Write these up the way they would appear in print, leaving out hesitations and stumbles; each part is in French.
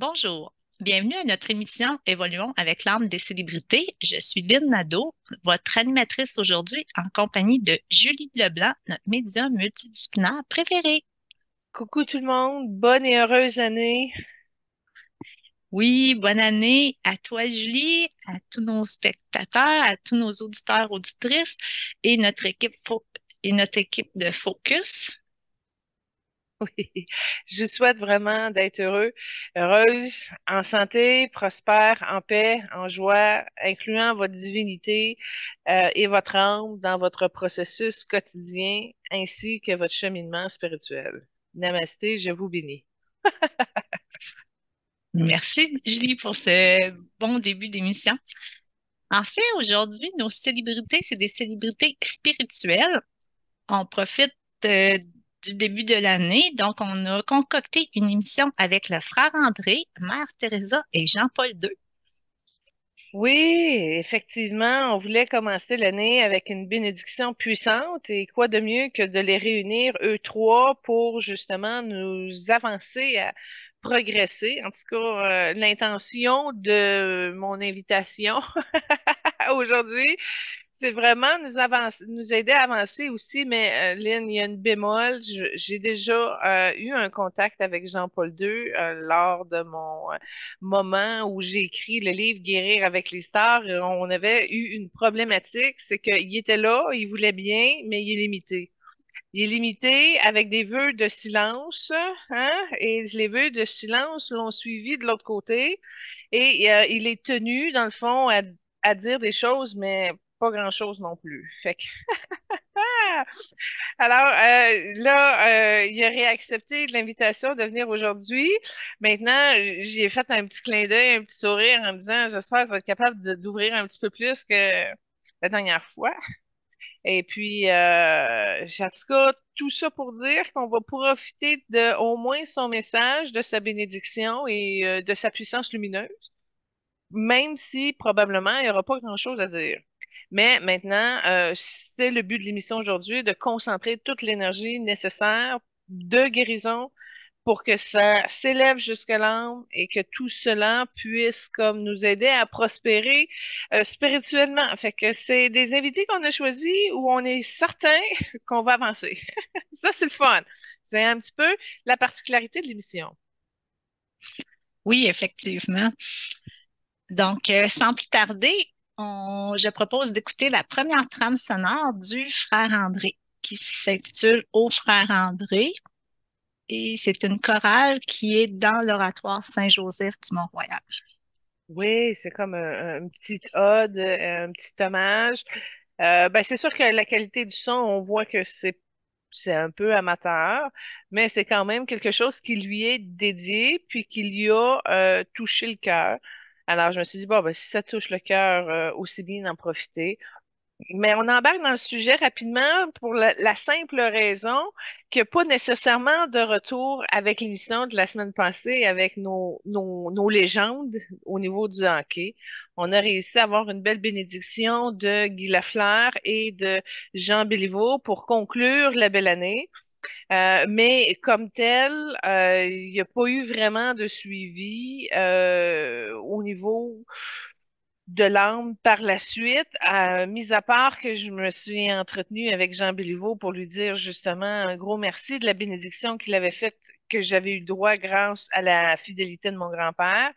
Bonjour, bienvenue à notre émission Évoluons avec l'âme des célébrités. Je suis Lynn Nadeau, votre animatrice aujourd'hui en compagnie de Julie Leblanc, notre médium multidisciplinaire préféré. Coucou tout le monde, bonne et heureuse année. Oui, bonne année à toi Julie, à tous nos spectateurs, à tous nos auditeurs, auditrices et notre équipe de Focus. Oui, je vous souhaite vraiment d'être heureuse, en santé, prospère, en paix, en joie, incluant votre divinité et votre âme dans votre processus quotidien ainsi que votre cheminement spirituel. Namasté, je vous bénis. Merci Julie pour ce bon début d'émission. En fait, aujourd'hui, nos célébrités, c'est des célébrités spirituelles. On profite euh, du début de l'année, donc on a concocté une émission avec le frère André, Mère Teresa et Jean-Paul II. Oui, effectivement, on voulait commencer l'année avec une bénédiction puissante et quoi de mieux que de les réunir, eux trois, pour justement nous avancer à progresser. En tout cas, l'intention de mon invitation aujourd'hui, c'est vraiment nous aider à avancer aussi, mais Lynn, il y a une bémol. J'ai déjà eu un contact avec Jean-Paul II lors de mon moment où j'ai écrit le livre Guérir avec les stars. On avait eu une problématique, c'est qu'il était là, il voulait bien, mais il est limité. Il est limité avec des vœux de silence, hein, et les vœux de silence l'ont suivi de l'autre côté. Et il est tenu, dans le fond, à dire des choses, mais pas grand-chose non plus. Fait que, ah! Alors, il a réaccepté l'invitation de venir aujourd'hui. Maintenant, j'ai fait un petit clin d'œil, un petit sourire en me disant, j'espère que tu vas être capable d'ouvrir un petit peu plus que la dernière fois. Et puis, en tout cas, tout ça pour dire qu'on va profiter de au moins son message, de sa bénédiction et de sa puissance lumineuse, même si probablement il n'y aura pas grand-chose à dire. Mais maintenant, c'est le but de l'émission aujourd'hui, de concentrer toute l'énergie nécessaire de guérison pour que ça s'élève jusqu'à l'âme et que tout cela puisse comme nous aider à prospérer spirituellement. Fait que c'est des invités qu'on a choisis où on est certain qu'on va avancer. Ça, c'est le fun. C'est un petit peu la particularité de l'émission. Oui, effectivement. Donc, sans plus tarder, je propose d'écouter la première trame sonore du frère André, qui s'intitule Au frère André. Et c'est une chorale qui est dans l'oratoire Saint-Joseph du Mont-Royal. Oui, c'est comme un petit ode, un petit hommage. Ben, c'est sûr que la qualité du son, on voit que c'est un peu amateur, mais c'est quand même quelque chose qui lui est dédié, puis qui lui a touché le cœur. Alors, je me suis dit, bon, ben, si ça touche le cœur, aussi bien d'en profiter. Mais on embarque dans le sujet rapidement pour la simple raison qu'il n'y a pas nécessairement de retour avec l'émission de la semaine passée avec nos légendes au niveau du hockey. On a réussi à avoir une belle bénédiction de Guy Lafleur et de Jean Béliveau pour conclure la belle année. Mais comme tel, il n'y a pas eu vraiment de suivi au niveau de l'âme par la suite, mis à part que je me suis entretenue avec Jean Béliveau pour lui dire justement un gros merci de la bénédiction qu'il avait faite, que j'avais eu droit grâce à la fidélité de mon grand-père,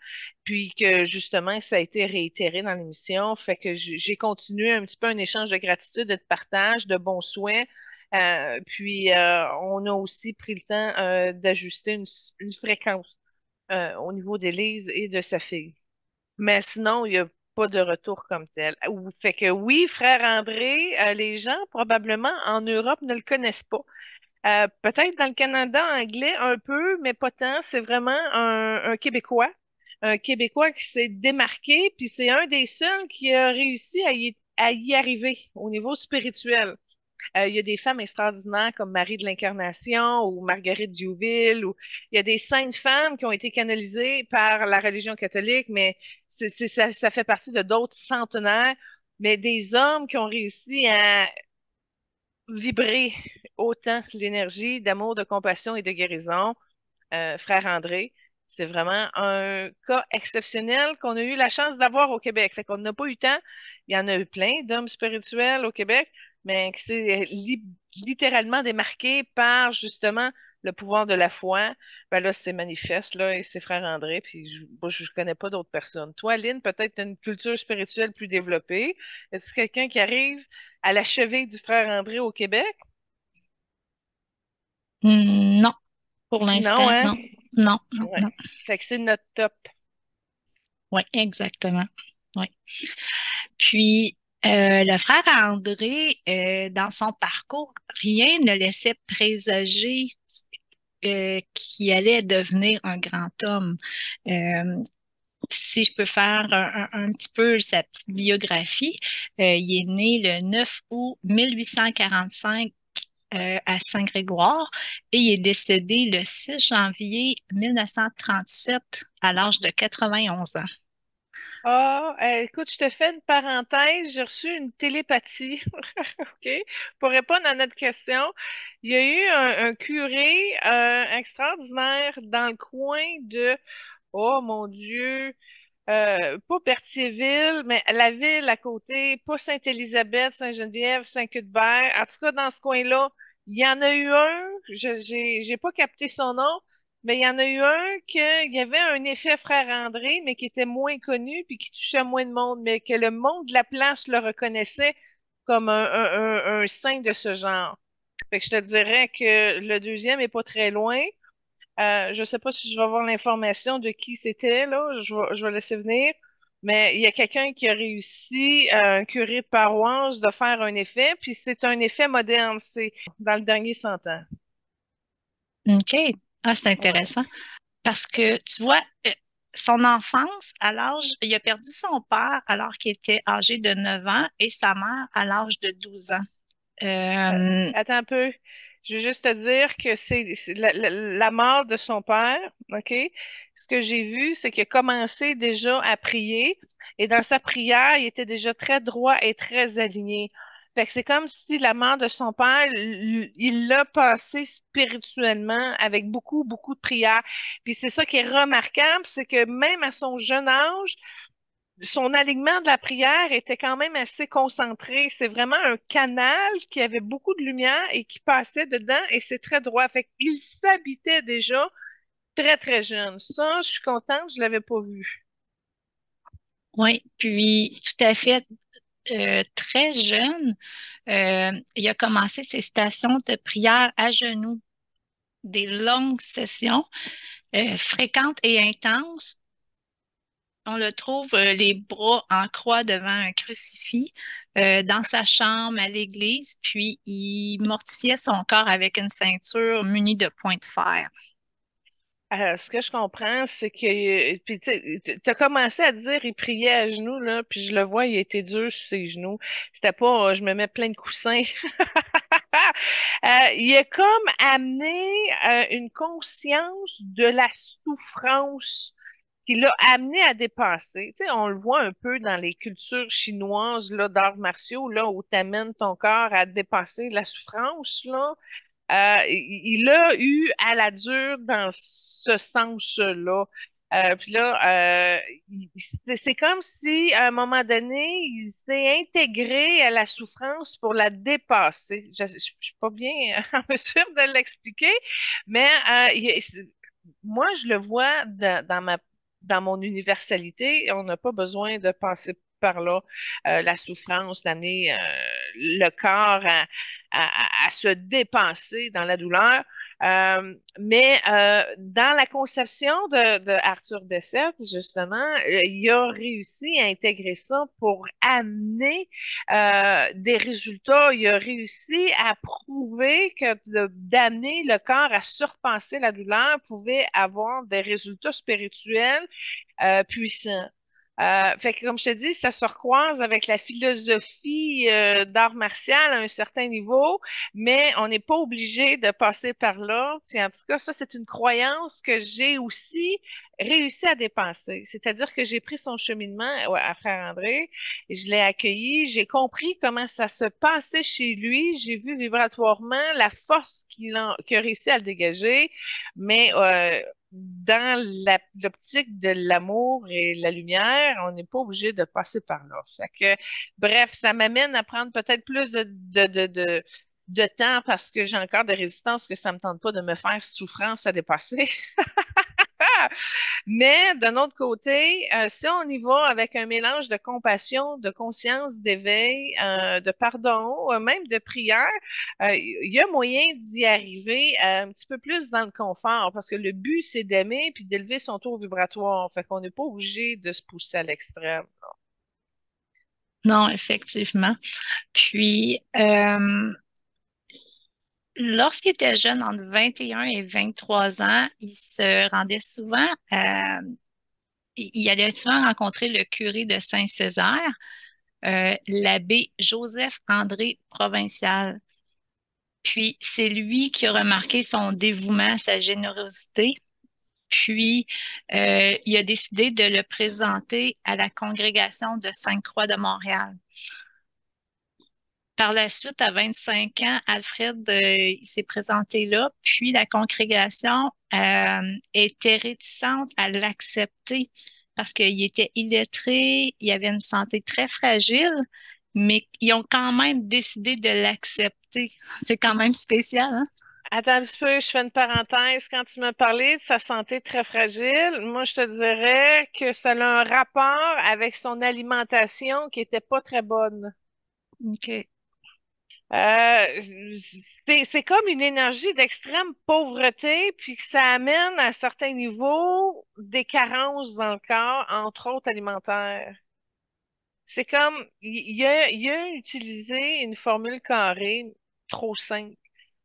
puis que justement ça a été réitéré dans l'émission, fait que j'ai continué un petit peu un échange de gratitude et de partage, de bons souhaits. Puis on a aussi pris le temps d'ajuster une fréquence au niveau d'Élise et de sa fille. Mais sinon, il n'y a pas de retour comme tel. Fait que oui, frère André, les gens probablement en Europe ne le connaissent pas. Peut-être dans le Canada anglais un peu, mais pas tant. C'est vraiment un Québécois. Un Québécois qui s'est démarqué, puis c'est un des seuls qui a réussi à y arriver au niveau spirituel. Il y a des femmes extraordinaires comme Marie de l'Incarnation ou Marguerite Diouville. Ou... Il y a des saintes femmes qui ont été canalisées par la religion catholique, mais ça fait partie de d'autres centenaires. Mais des hommes qui ont réussi à vibrer autant l'énergie d'amour, de compassion et de guérison, frère André. C'est vraiment un cas exceptionnel qu'on a eu la chance d'avoir au Québec. Fait qu'on n'a pas eu tant. Il y en a eu plein d'hommes spirituels au Québec, mais qui s'est littéralement démarqué par justement le pouvoir de la foi. Ben là, c'est manifeste, là, et c'est Frère André, puis moi, je connais pas d'autres personnes. Toi, Lynn, peut-être tu as une culture spirituelle plus développée. Est-ce quelqu'un qui arrive à la cheville du Frère André au Québec? Non, pour Non, l'instant, hein? non. Non, non, Ouais. non. Fait que c'est notre top. Oui, exactement. Oui. Puis, le frère André, dans son parcours, rien ne laissait présager qu'il allait devenir un grand homme. Euh, Si je peux faire un petit peu sa petite biographie, il est né le 9 août 1845 à Saint-Grégoire et il est décédé le 6 janvier 1937 à l'âge de 91 ans. Ah, écoute, je te fais une parenthèse. J'ai reçu une télépathie. OK? Pour répondre à notre question, il y a eu un curé extraordinaire dans le coin de, oh mon Dieu, pas Berthierville, mais la ville à côté, pas Sainte-Élisabeth, Sainte-Geneviève, Saint-Cuthbert. En tout cas, dans ce coin-là, il y en a eu un, j'ai pas capté son nom, mais il y en a eu un qu'il y avait un effet Frère André, mais qui était moins connu puis qui touchait moins de monde, mais que le monde de la place le reconnaissait comme un saint de ce genre. Fait que je te dirais que le deuxième est pas très loin. Je ne sais pas si je vais avoir l'information de qui c'était, là. Je vais laisser venir. Mais il y a quelqu'un qui a réussi, un curé de paroisse, de faire un effet, puis c'est un effet moderne. C'est dans le dernier 100 ans. OK. Ah, c'est Ouais. intéressant. Parce que, tu vois, son enfance, il a perdu son père alors qu'il était âgé de 9 ans et sa mère à l'âge de 12 ans. Euh, Euh, Attends un peu. Je veux juste te dire que c'est la mort de son père, OK? Ce que j'ai vu, c'est qu'il a commencé déjà à prier et dans sa prière, il était déjà très droit et très aligné. Fait que c'est comme si la mort de son père, il l'a passé spirituellement avec beaucoup, beaucoup de prières. Puis c'est ça qui est remarquable, c'est que même à son jeune âge, son alignement de la prière était quand même assez concentré. C'est vraiment un canal qui avait beaucoup de lumière et qui passait dedans et c'est très droit. Fait qu'il s'habitait déjà très, très jeune. Ça, je suis contente, je l'avais pas vu. oui, puis tout à fait très jeune, il a commencé ses stations de prière à genoux, des longues sessions fréquentes et intenses. On le trouve les bras en croix devant un crucifix dans sa chambre à l'église, puis il mortifiait son corps avec une ceinture munie de points de fer. Ce que je comprends, c'est que puis tu as commencé à dire il priait à genoux, là, puis je le vois, il était dur sur ses genoux. C'était pas je me mets plein de coussins. Il a comme amené une conscience de la souffrance qui l'a amené à dépasser. Tu sais, on le voit un peu dans les cultures chinoises là, d'arts martiaux, là, où tu amènes ton corps à dépasser la souffrance, là. Il a eu à la dure dans ce sens-là. Puis là, c'est comme si, à un moment donné, il s'est intégré à la souffrance pour la dépasser. Je ne suis pas bien en mesure de l'expliquer, mais moi, je le vois dans mon universalité. On n'a pas besoin de passer par là. La souffrance, l'amener le corps à se dépenser dans la douleur. Mais dans la conception de Arthur Bessette, justement, il a réussi à intégrer ça pour amener des résultats. Il a réussi à prouver que d'amener le corps à surpenser la douleur pouvait avoir des résultats spirituels puissants. Fait que, comme je te dis, ça se recroise avec la philosophie d'art martial à un certain niveau, mais on n'est pas obligé de passer par là. Puis en tout cas, ça, c'est une croyance que j'ai aussi réussi à dépasser. C'est-à-dire que j'ai pris son cheminement ouais, à Frère André, et je l'ai accueilli, j'ai compris comment ça se passait chez lui, j'ai vu vibratoirement la force qu'il a réussi à le dégager, mais dans l'optique de l'amour et la lumière, on n'est pas obligé de passer par là. Fait que, bref, ça m'amène à prendre peut-être plus de temps parce que j'ai encore des résistances que ça me tente pas de me faire souffrance à dépasser. Mais d'un autre côté, si on y va avec un mélange de compassion, de conscience, d'éveil, de pardon, même de prière, il y a moyen d'y arriver un petit peu plus dans le confort parce que le but, c'est d'aimer puis d'élever son taux vibratoire. Fait qu'on n'est pas obligé de se pousser à l'extrême. Non, effectivement. Puis, lorsqu'il était jeune, entre 21 et 23 ans, il se rendait souvent, il allait souvent rencontrer le curé de Saint-Césaire, l'abbé Joseph-André Provincial. Puis, c'est lui qui a remarqué son dévouement, sa générosité. Puis, il a décidé de le présenter à la congrégation de Sainte-Croix de Montréal. Par la suite, à 25 ans, Alfred, il s'est présenté là, puis la congrégation était réticente à l'accepter parce qu'il était illettré, il avait une santé très fragile, mais ils ont quand même décidé de l'accepter. C'est quand même spécial, hein? Attends un petit peu, je fais une parenthèse. Quand tu m'as parlé de sa santé très fragile, moi, je te dirais que ça a un rapport avec son alimentation qui était pas très bonne. OK. Euh, c'est comme une énergie d'extrême pauvreté, puis que ça amène à certains niveaux des carences dans le corps, entre autres alimentaires. C'est comme, il a utilisé une formule carrée trop simple.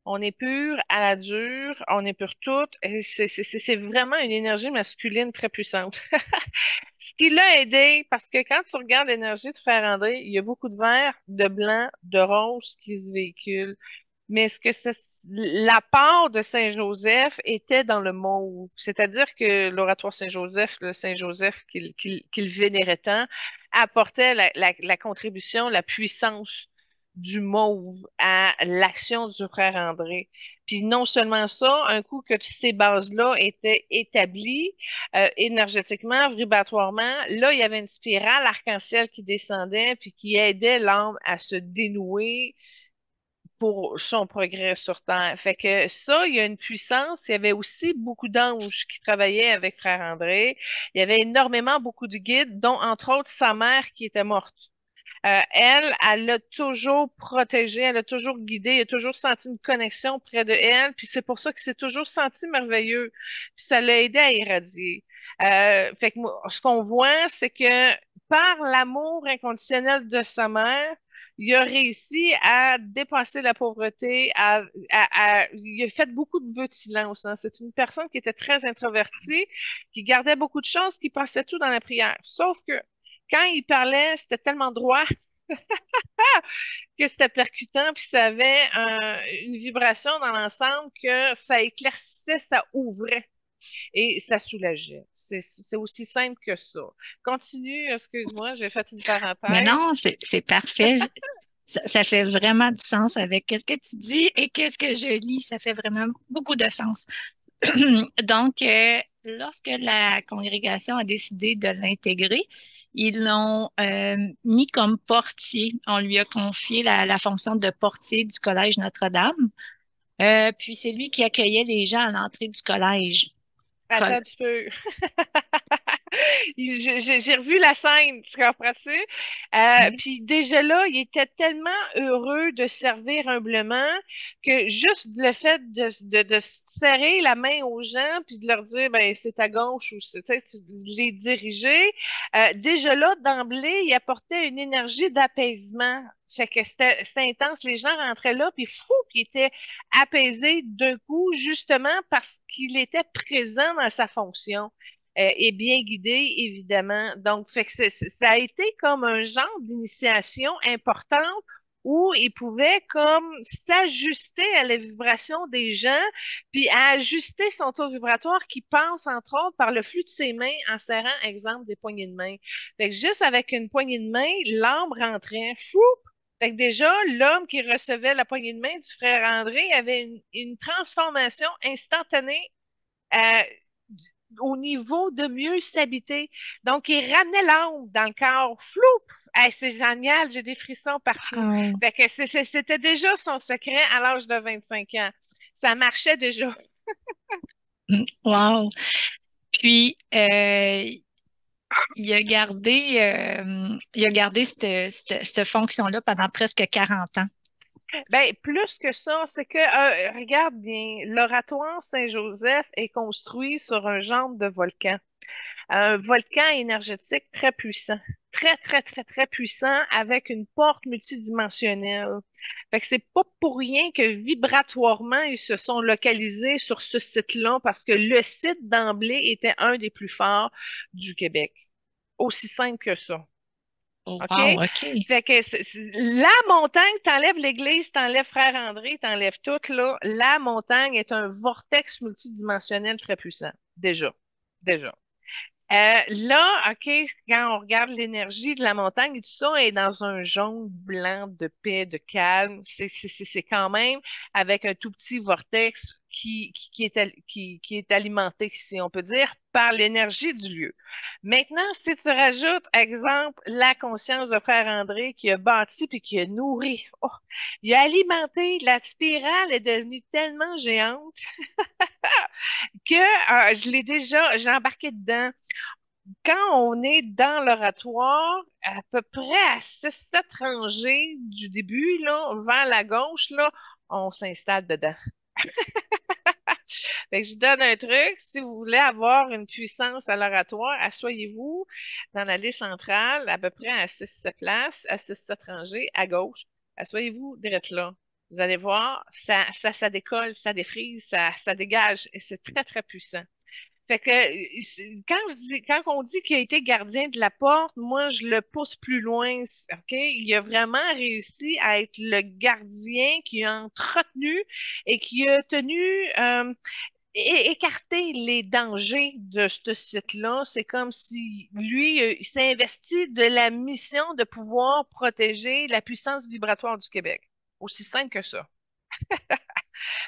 On est pur à la dure, on est pur tout. Et c'est vraiment une énergie masculine très puissante. Ce qui l'a aidé, parce que quand tu regardes l'énergie de Frère André, il y a beaucoup de vert, de blanc, de rose qui se véhiculent. Mais ce que la part de Saint-Joseph était dans le mauve. C'est-à-dire que l'oratoire Saint-Joseph, le Saint-Joseph qu'il vénérait tant, apportait la contribution, la puissance du mauve à l'action du frère André. Puis non seulement ça, un coup que ces bases-là étaient établies énergétiquement, vibratoirement, là, il y avait une spirale arc-en-ciel qui descendait puis qui aidait l'âme à se dénouer pour son progrès sur Terre. Fait que ça, il y a une puissance. Il y avait aussi beaucoup d'anges qui travaillaient avec Frère André. Il y avait énormément beaucoup de guides, dont entre autres sa mère qui était morte. Elle l'a toujours protégée, elle l'a toujours guidée, elle a toujours senti une connexion près de elle, puis c'est pour ça qu'il s'est toujours senti merveilleux, puis ça l'a aidé à irradier. Fait que ce qu'on voit, c'est que par l'amour inconditionnel de sa mère, il a réussi à dépasser la pauvreté, il a fait beaucoup de vœux de silence, hein. C'est une personne qui était très introvertie, qui gardait beaucoup de choses, qui passait tout dans la prière. Sauf que quand il parlait, c'était tellement droit que c'était percutant, puis ça avait une vibration dans l'ensemble que ça éclaircissait, ça ouvrait et ça soulageait. C'est aussi simple que ça. Continue, excuse-moi, j'ai fait une Mais parenthèse. non, c'est parfait. Ça fait vraiment du sens avec ce que tu dis et qu'est-ce que je lis. Ça fait vraiment beaucoup de sens. Donc, lorsque la congrégation a décidé de l'intégrer, ils l'ont mis comme portier. On lui a confié la fonction de portier du collège Notre-Dame. Puis c'est lui qui accueillait les gens à l'entrée du collège. Attends un petit peu. J'ai revu la scène, tu comprends-tu? Oui. Puis déjà là, il était tellement heureux de servir humblement que juste le fait de serrer la main aux gens puis de leur dire, ben, c'est à gauche ou de les diriger, déjà là, d'emblée, il apportait une énergie d'apaisement. Fait que c'était intense. Les gens rentraient là, puis fou, puis ils étaient apaisés d'un coup, justement parce qu'il était présent dans sa fonction et bien guidé, évidemment. Donc, fait que ça a été comme un genre d'initiation importante où il pouvait comme s'ajuster à la vibration des gens, puis à ajuster son taux vibratoire qui passe, entre autres, par le flux de ses mains en serrant, exemple, des poignées de main. Fait que juste avec une poignée de main, l'âme rentrait. Fou! Fait que déjà, l'homme qui recevait la poignée de main du frère André avait une transformation instantanée euh, au niveau de mieux s'habiter. Donc, il ramenait l'âme dans le corps. Floup! Hey, c'est génial, j'ai des frissons partout. Wow. Fait que c'était déjà son secret à l'âge de 25 ans. Ça marchait déjà. Wow. Puis, il a gardé cette fonction-là pendant presque 40 ans. Ben, plus que ça, c'est que, regarde bien, l'oratoire Saint-Joseph est construit sur un genre de volcan. Un volcan énergétique très puissant. Très, très, très, très puissant avec une porte multidimensionnelle. Fait que c'est pas pour rien que vibratoirement, ils se sont localisés sur ce site-là parce que le site d'emblée était un des plus forts du Québec. Aussi simple que ça. Oh, OK? wow, OK. Fait que la montagne, t'enlèves l'église, t'enlèves Frère André, t'enlèves tout, là. La montagne est un vortex multidimensionnel très puissant. Déjà. Déjà. Là, OK, quand on regarde l'énergie de la montagne et tout ça, elle est dans un jaune blanc de paix, de calme. C'est quand même avec un tout petit vortex qui est alimenté, si on peut dire, par l'énergie du lieu. Maintenant, si tu rajoutes, exemple, la conscience de Frère André qui a bâti puis qui a nourri, oh, il a alimenté, la spirale est devenue tellement géante que j'ai embarqué dedans. Quand on est dans l'oratoire, à peu près à 6-7 rangées du début, là, vers la gauche, là, on s'installe dedans. Fait que je vous donne un truc. Si vous voulez avoir une puissance à l'oratoire, asseyez-vous dans l'allée centrale, à peu près à 6-7 places, à 6-7 rangées, à gauche. Asseyez-vous direct là. Vous allez voir, ça décolle, ça défrise, ça dégage et c'est très, très puissant. Fait que quand on dit qu'il a été gardien de la porte, moi je le pousse plus loin. OK? Il a vraiment réussi à être le gardien qui a entretenu et qui a tenu écarter les dangers de ce site-là. C'est comme si lui, il s'est investi de la mission de pouvoir protéger la puissance vibratoire du Québec. Aussi simple que ça.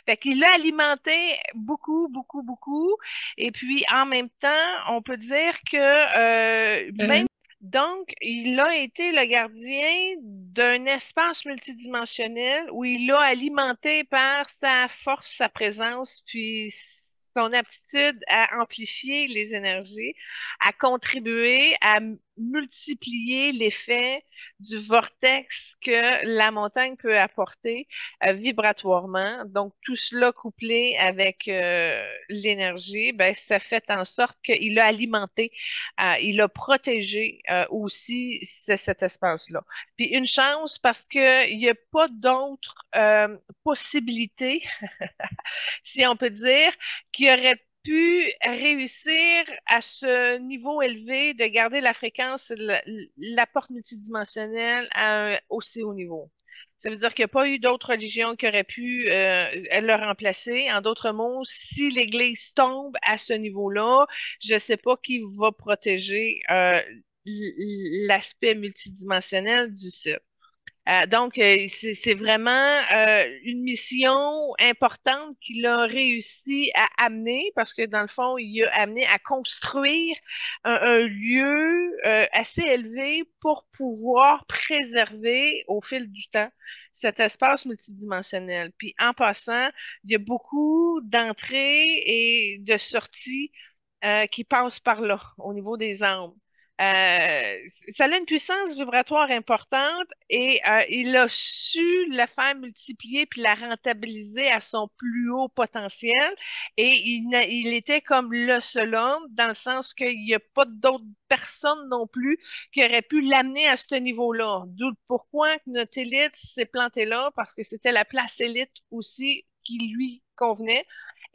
Fait qu'il l'a alimenté beaucoup, beaucoup, beaucoup. Et puis, en même temps, on peut dire que Euh, même donc, il a été le gardien d'un espace multidimensionnel où il l'a alimenté par sa force, sa présence, puis son aptitude à amplifier les énergies, à contribuer à multiplier l'effet du vortex que la montagne peut apporter vibratoirement. Donc, tout cela couplé avec l'énergie, ben, ça fait en sorte qu'il a alimenté, il a protégé aussi cet espace-là. Puis une chance parce qu'il n'y a pas d'autres possibilités, si on peut dire, qui auraient pu réussir à ce niveau élevé de garder la fréquence, l'apport multidimensionnel à un aussi haut niveau. Ça veut dire qu'il n'y a pas eu d'autres religions qui auraient pu le remplacer. En d'autres mots, si l'Église tombe à ce niveau-là, je ne sais pas qui va protéger l'aspect multidimensionnel du site. Donc, c'est vraiment une mission importante qu'il a réussi à amener parce que dans le fond, il a amené à construire un lieu assez élevé pour pouvoir préserver au fil du temps cet espace multidimensionnel. Puis en passant, il y a beaucoup d'entrées et de sorties qui passent par là au niveau des âmes. Ça a une puissance vibratoire importante et il a su la faire multiplier puis la rentabiliser à son plus haut potentiel. Et il était comme le seul homme dans le sens qu'il n'y a pas d'autres personnes non plus qui auraient pu l'amener à ce niveau-là. D'où pourquoi notre élite s'est plantée là parce que c'était la place élite aussi qui lui convenait.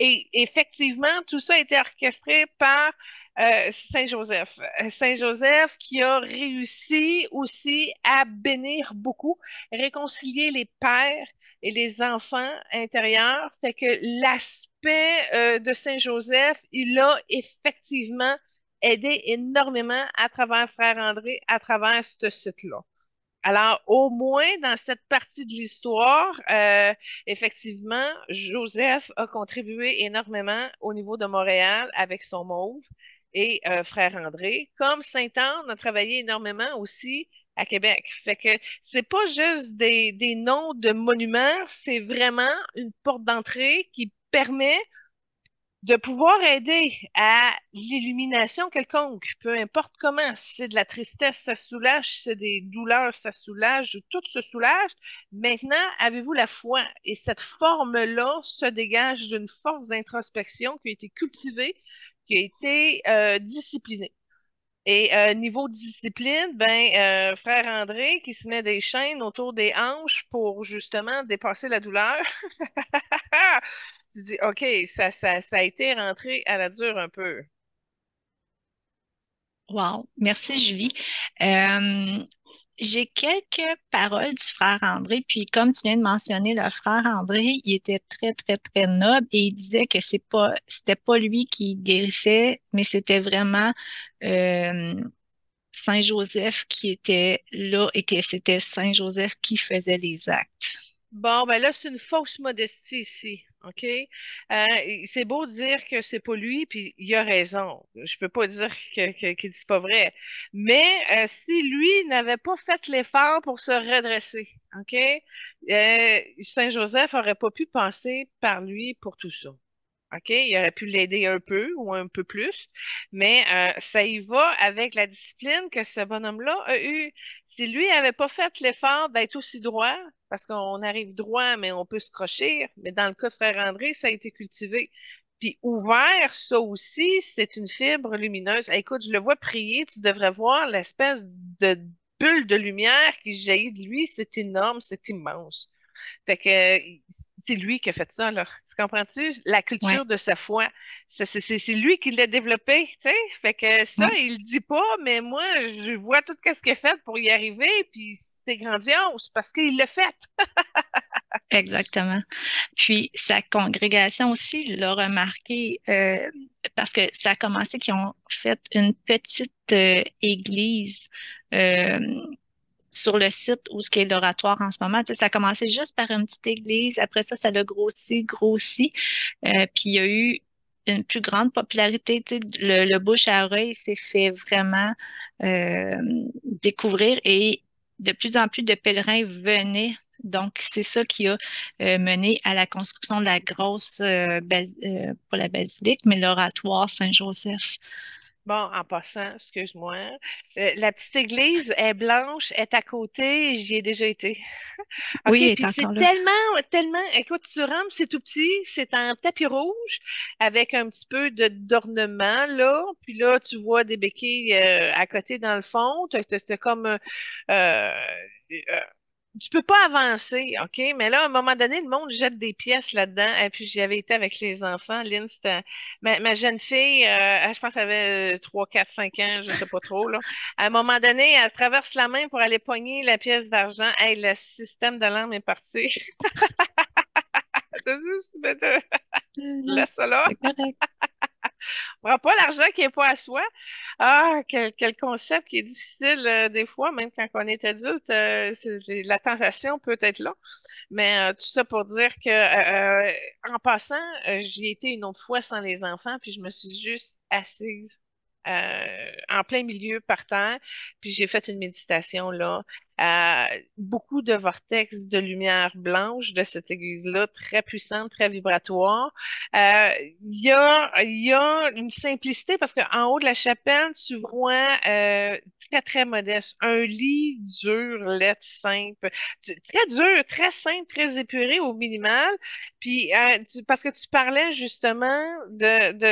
Et effectivement, tout ça a été orchestré par Saint-Joseph. Saint-Joseph qui a réussi aussi à bénir beaucoup, réconcilier les pères et les enfants intérieurs. Fait que l'aspect de Saint-Joseph, il a effectivement aidé énormément à travers Frère André, à travers ce site-là. Alors, au moins dans cette partie de l'histoire, effectivement, Joseph a contribué énormément au niveau de Montréal avec son Mauve et Frère André, comme Sainte-Anne a travaillé énormément aussi à Québec. Fait que c'est pas juste des noms de monuments, c'est vraiment une porte d'entrée qui permet de pouvoir aider à l'illumination quelconque, peu importe comment, si c'est de la tristesse, ça soulage, si c'est des douleurs, ça soulage, tout se soulage. Maintenant, avez-vous la foi? Et cette forme-là se dégage d'une force d'introspection qui a été cultivée, qui a été disciplinée. Et niveau discipline, ben frère André qui se met des chaînes autour des hanches pour justement dépasser la douleur. Tu dis, OK, ça a été rentré à la dure un peu. Wow. Merci, Julie. Euh, j'ai quelques paroles du frère André, puis comme tu viens de mentionner, le frère André, il était très, très, très noble et il disait que c'était pas lui qui guérissait, mais c'était vraiment euh, Saint Joseph qui était là et que c'était Saint Joseph qui faisait les actes. Bon, ben là, c'est une fausse modestie ici, OK? C'est beau dire que c'est pas lui, puis il a raison. Je peux pas dire qu'il dit pas vrai. Mais si lui n'avait pas fait l'effort pour se redresser, OK? Saint-Joseph aurait pas pu passer par lui pour tout ça. OK? Il aurait pu l'aider un peu ou un peu plus, mais ça y va avec la discipline que ce bonhomme-là a eu. Si lui n'avait pas fait l'effort d'être aussi droit, parce qu'on arrive droit, mais on peut se crocher, mais dans le cas de Frère André, ça a été cultivé. Puis ouvert, ça aussi, c'est une fibre lumineuse. Écoute, je le vois prier, tu devrais voir l'espèce de bulle de lumière qui jaillit de lui, c'est énorme, c'est immense. Fait que c'est lui qui a fait ça, là. Tu comprends-tu? La Ouais, culture de sa foi. C'est lui qui l'a développé, tu sais? Fait que ça, ouais, il le dit pas, mais moi, je vois tout ce qu'il a fait pour y arriver, puis c'est grandiose parce qu'il l'a fait. exactement. Puis sa congrégation aussi l'a remarqué parce que ça a commencé qu'ils ont fait une petite église euh, sur le site où ce qu'est l'oratoire en ce moment. Tu sais, ça a commencé juste par une petite église. Après ça, ça l'a grossi, grossi. Puis il y a eu une plus grande popularité. Tu sais, le bouche à oreille s'est fait vraiment euh, découvrir et de plus en plus de pèlerins venaient. Donc, c'est ça qui a mené à la construction de la grosse, pas la basilique, mais l'oratoire Saint-Joseph. Bon, en passant, excuse-moi, la petite église est blanche, est à côté, j'y ai déjà été. Oui, OK, elle est puis encore c'est là. tellement, écoute, tu rentres, c'est tout petit, c'est en tapis rouge avec un petit peu d'ornement, là, puis là, tu vois des béquilles à côté dans le fond, t'as comme, tu peux pas avancer, OK, mais là, à un moment donné, le monde jette des pièces là-dedans, et puis j'y avais été avec les enfants, Lynn, c'était, ma jeune fille, je pense qu'elle avait 3, 4, 5 ans, je sais pas trop, là, à un moment donné, elle traverse la main pour aller pogner la pièce d'argent. Hey, le système d'alarme est parti. T'as dit, tu laisses ça là. C'est correct. On prend pas l'argent qui est pas à soi. Ah, quel concept qui est difficile des fois, même quand on est adulte. La tentation peut être là. Mais tout ça pour dire que, en passant, j'y ai été une autre fois sans les enfants, puis je me suis juste assise en plein milieu par terre, puis j'ai fait une méditation là. Beaucoup de vortex de lumière blanche de cette église-là, très puissante, très vibratoire. Il y a une simplicité parce qu'en haut de la chapelle, tu vois très, très modeste, un lit dur, laid, simple, très dur, très simple, très épuré au minimal. Puis, parce que tu parlais justement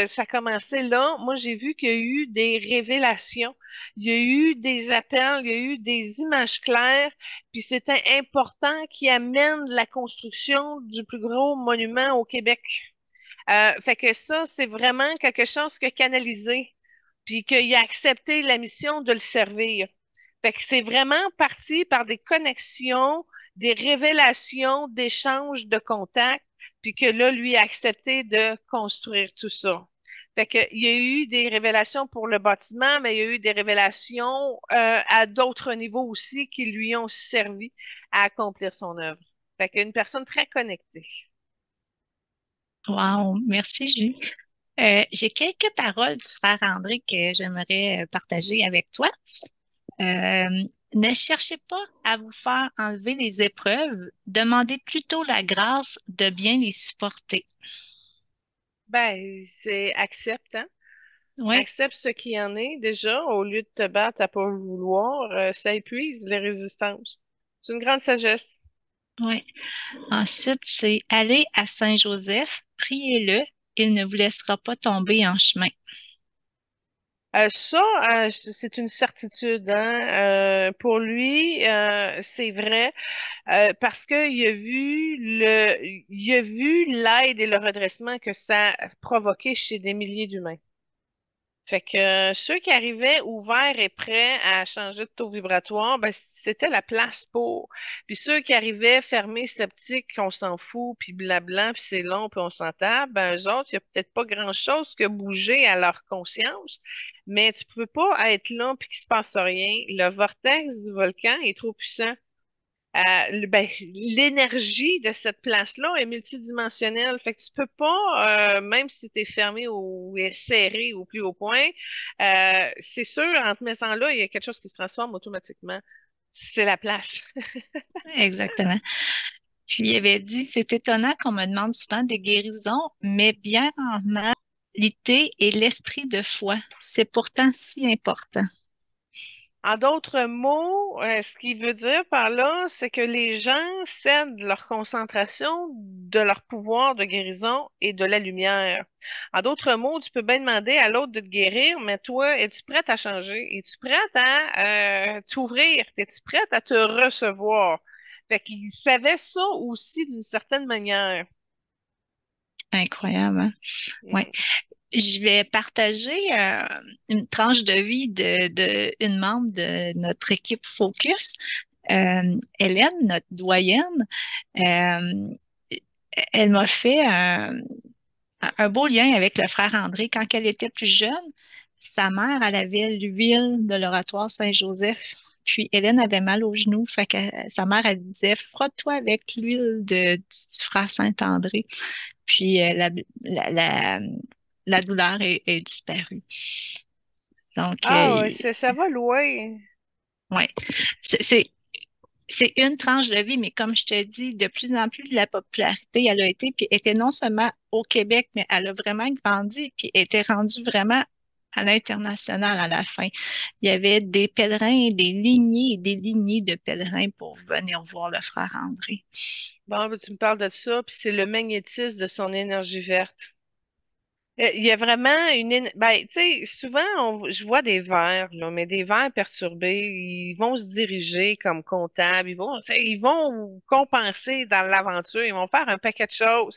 ça commençait là. Moi, j'ai vu qu'il y a eu des révélations. Il y a eu des appels, il y a eu des images claires. Puis, c'était important qui amène la construction du plus gros monument au Québec. Fait que ça, c'est vraiment quelque chose que canalisé. Puis qu'il a accepté la mission de le servir. Fait que c'est vraiment parti par des connexions, des révélations, d'échanges de contacts, puis que là, lui a accepté de construire tout ça. Fait que, il y a eu des révélations pour le bâtiment, mais il y a eu des révélations à d'autres niveaux aussi qui lui ont servi à accomplir son œuvre. Fait qu'une personne très connectée. Wow, merci Julie. J'ai quelques paroles du frère André que j'aimerais partager avec toi. Euh, Ne cherchez pas à vous faire enlever les épreuves, demandez plutôt la grâce de bien les supporter. Ben, c'est accepte, hein? Oui, Accepte ce qui en est déjà, au lieu de te battre à pas vouloir, ça épuise les résistances. C'est une grande sagesse. oui. Ensuite, c'est aller à Saint-Joseph, priez-le, il ne vous laissera pas tomber en chemin. Ça, c'est une certitude, hein. Pour lui, c'est vrai, parce il a vu l'aide et le redressement que ça a provoqué chez des milliers d'humains. Fait que ceux qui arrivaient ouverts et prêts à changer de taux vibratoire, ben, c'était la place pour. Puis ceux qui arrivaient fermés, sceptiques, qu'on s'en fout, puis blabla, puis c'est long, puis on s'en tape, ben eux autres, il n'y a peut-être pas grand-chose que bouger à leur conscience, mais tu peux pas être là puis qu'il se passe rien. Le vortex du volcan est trop puissant. Ben, l'énergie de cette place-là est multidimensionnelle. Fait que tu peux pas, même si tu es fermé ou serré au plus haut point, c'est sûr, en te mettant là, il y a quelque chose qui se transforme automatiquement. C'est la place. Exactement. Puis il avait dit, c'est étonnant qu'on me demande souvent des guérisons, mais bien rarement l'ité et l'esprit de foi. C'est pourtant si important. En d'autres mots, ce qu'il veut dire par là, c'est que les gens cèdent leur concentration de leur pouvoir de guérison et de la lumière. En d'autres mots, tu peux bien demander à l'autre de te guérir, mais toi, es-tu prête à changer? Es-tu prête à t'ouvrir? Es-tu prête à te recevoir? Fait qu'il savait ça aussi d'une certaine manière. Incroyable, hein? Ouais. Mm. Je vais partager une tranche de vie de une membre de notre équipe Focus, Hélène, notre doyenne. Euh, Elle m'a fait un beau lien avec le frère André. Quand elle était plus jeune, sa mère, elle avait l'huile de l'oratoire Saint-Joseph. Puis Hélène avait mal aux genoux. Fait que sa mère, elle disait, frotte-toi avec l'huile du frère Saint-André. Puis la douleur est disparue. Donc, Ah, ouais, ça va loin. ouais. C'est, c'est, c'est une tranche de vie, mais comme je te dis, de plus en plus, la popularité, elle a été, puis était non seulement au Québec, mais elle a vraiment grandi, puis était rendue vraiment à l'international à la fin. Il y avait des pèlerins, des lignées et des lignées de pèlerins pour venir voir le frère André. Bon, ben, tu me parles de ça, puis c'est le magnétisme de son énergie verte. Il y a vraiment ben, tu sais, souvent, je vois des vers, là, mais des vers perturbés, ils vont se diriger comme comptables, tu sais, ils vont compenser dans l'aventure, ils vont faire un paquet de choses.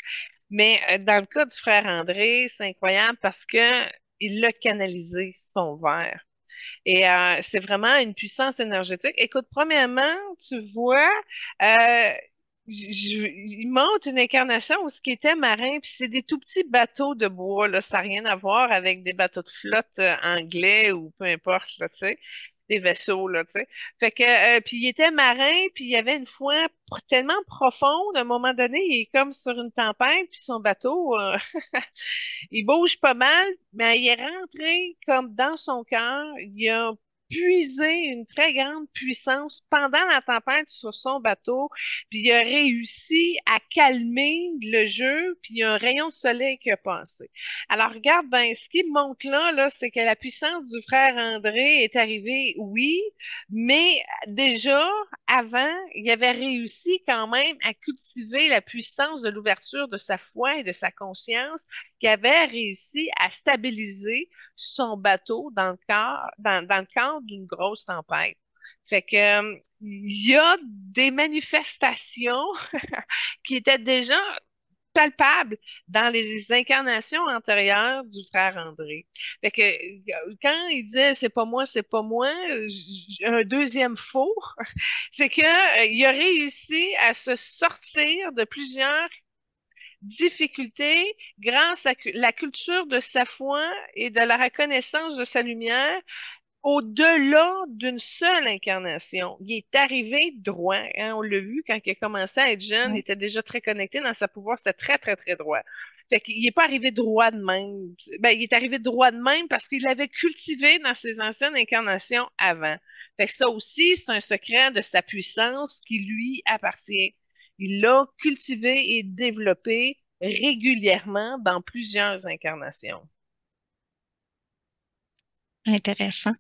Mais dans le cas du frère André, c'est incroyable parce que il l'a canalisé, son vers. Et c'est vraiment une puissance énergétique. Écoute, premièrement, tu vois, euh, il monte une incarnation où ce qui était marin, puis c'est des tout petits bateaux de bois, là, ça n'a rien à voir avec des bateaux de flotte anglais ou peu importe, là, tu sais, des vaisseaux, là, tu sais. Fait que, puis il était marin, puis il y avait une foi tellement profonde, à un moment donné, il est comme sur une tempête, puis son bateau, il bouge pas mal, mais il est rentré comme dans son cœur. Il a puisé une très grande puissance pendant la tempête sur son bateau, puis il a réussi à calmer le jeu, puis il y a un rayon de soleil qui a passé. Alors regarde, ben, ce qui montre là, c'est que la puissance du frère André est arrivée, oui, mais déjà, avant, il avait réussi quand même à cultiver la puissance de l'ouverture de sa foi et de sa conscience qui avait réussi à stabiliser son bateau dans le cadre d'une grosse tempête. Fait que, il y a des manifestations qui étaient déjà palpables dans les incarnations antérieures du frère André. Fait que quand il disait c'est pas moi, un deuxième faux, c'est que il a réussi à se sortir de plusieurs difficulté, grâce à la culture de sa foi et de la reconnaissance de sa lumière, au-delà d'une seule incarnation. Il est arrivé droit, hein, on l'a vu quand il a commencé à être jeune, il Oui, était déjà très connecté dans sa pouvoir, c'était très, très, très droit. Fait qu'il n'est pas arrivé droit de même. Ben, il est arrivé droit de même parce qu'il l'avait cultivé dans ses anciennes incarnations avant. Fait que ça aussi, c'est un secret de sa puissance qui lui appartient. Il l'a cultivé et développé régulièrement dans plusieurs incarnations. intéressant.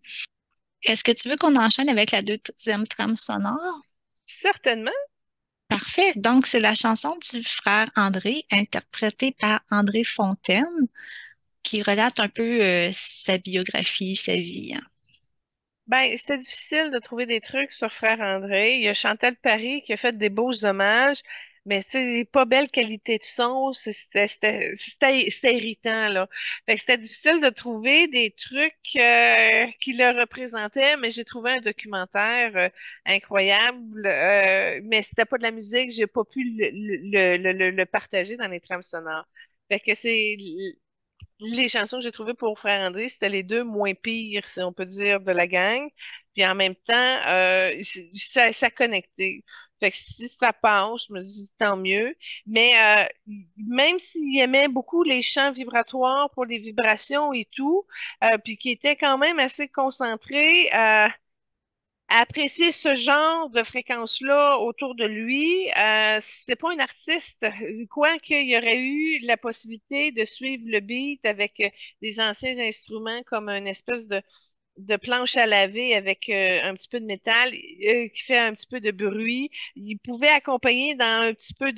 Est-ce que tu veux qu'on enchaîne avec la deuxième trame sonore? Certainement. Parfait. Donc, c'est la chanson du frère André, interprétée par André Fontaine, qui relate un peu sa biographie, sa vie, hein. Ben, c'était difficile de trouver des trucs sur Frère André. Il y a Chantal Paris qui a fait des beaux hommages, mais c'est pas belle qualité de son. C'était irritant, là. Fait que c'était difficile de trouver des trucs qui le représentaient, mais j'ai trouvé un documentaire incroyable. Mais c'était pas de la musique, j'ai pas pu le partager dans les trames sonores. Fait que c'est les chansons que j'ai trouvées pour Frère André, c'était les deux moins pires, si on peut dire, de la gang. Puis en même temps, ça connectait. Fait que si ça passe, je me dis tant mieux. Mais même s'il aimait beaucoup les chants vibratoires pour les vibrations et tout, puis qui était quand même assez concentré, apprécier ce genre de fréquence-là autour de lui. C'est pas un artiste. Quoique il y aurait eu la possibilité de suivre le beat avec des anciens instruments comme une espèce de planche à laver avec un petit peu de métal qui fait un petit peu de bruit. Il pouvait accompagner dans un petit peu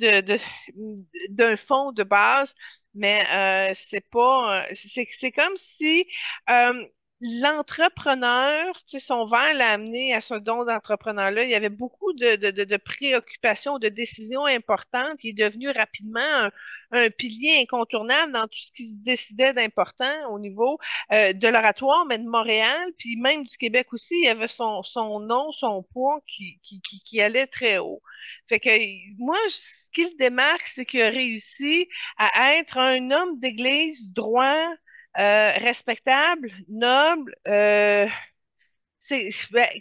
d'un fond de base, mais c'est pas c'est comme si euh, l'entrepreneur, tu sais, son verre l'a amené à ce don d'entrepreneur-là. Il y avait beaucoup de préoccupations, de décisions importantes. Il est devenu rapidement un pilier incontournable dans tout ce qui se décidait d'important au niveau de l'oratoire, mais de Montréal, puis même du Québec aussi, il y avait son nom, son poids qui allait très haut. Fait que moi, ce qui le démarque, c'est qu'il a réussi à être un homme d'église droit, respectable, noble, ben,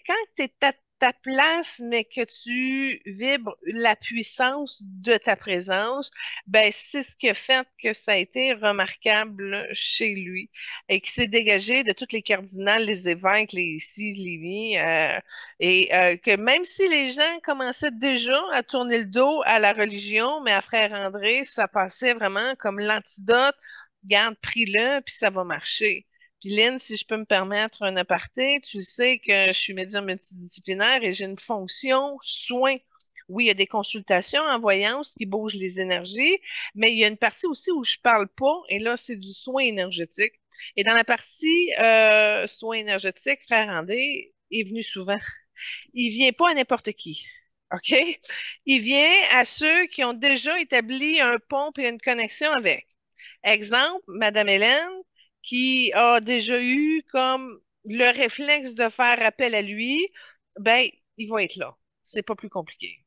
quand tu es à ta place, mais que tu vibres la puissance de ta présence, ben, c'est ce qui a fait que ça a été remarquable chez lui et qui s'est dégagé de toutes les cardinals, les évêques, les ci, les mi, que même si les gens commençaient déjà à tourner le dos à la religion, mais à Frère André, ça passait vraiment comme l'antidote. Garde, pris-le, puis ça va marcher. Puis Lynn, si je peux me permettre un aparté, tu sais que je suis médium multidisciplinaire et j'ai une fonction soin. Oui, il y a des consultations en voyance qui bougent les énergies, mais il y a une partie aussi où je parle pas, et là, c'est du soin énergétique. Et dans la partie soin énergétique, Frère André est venu souvent. Il vient pas à n'importe qui. OK? Il vient à ceux qui ont déjà établi un pont et une connexion avec. Exemple, Madame Hélène, qui a déjà eu comme le réflexe de faire appel à lui, ben, il va être là. C'est pas plus compliqué.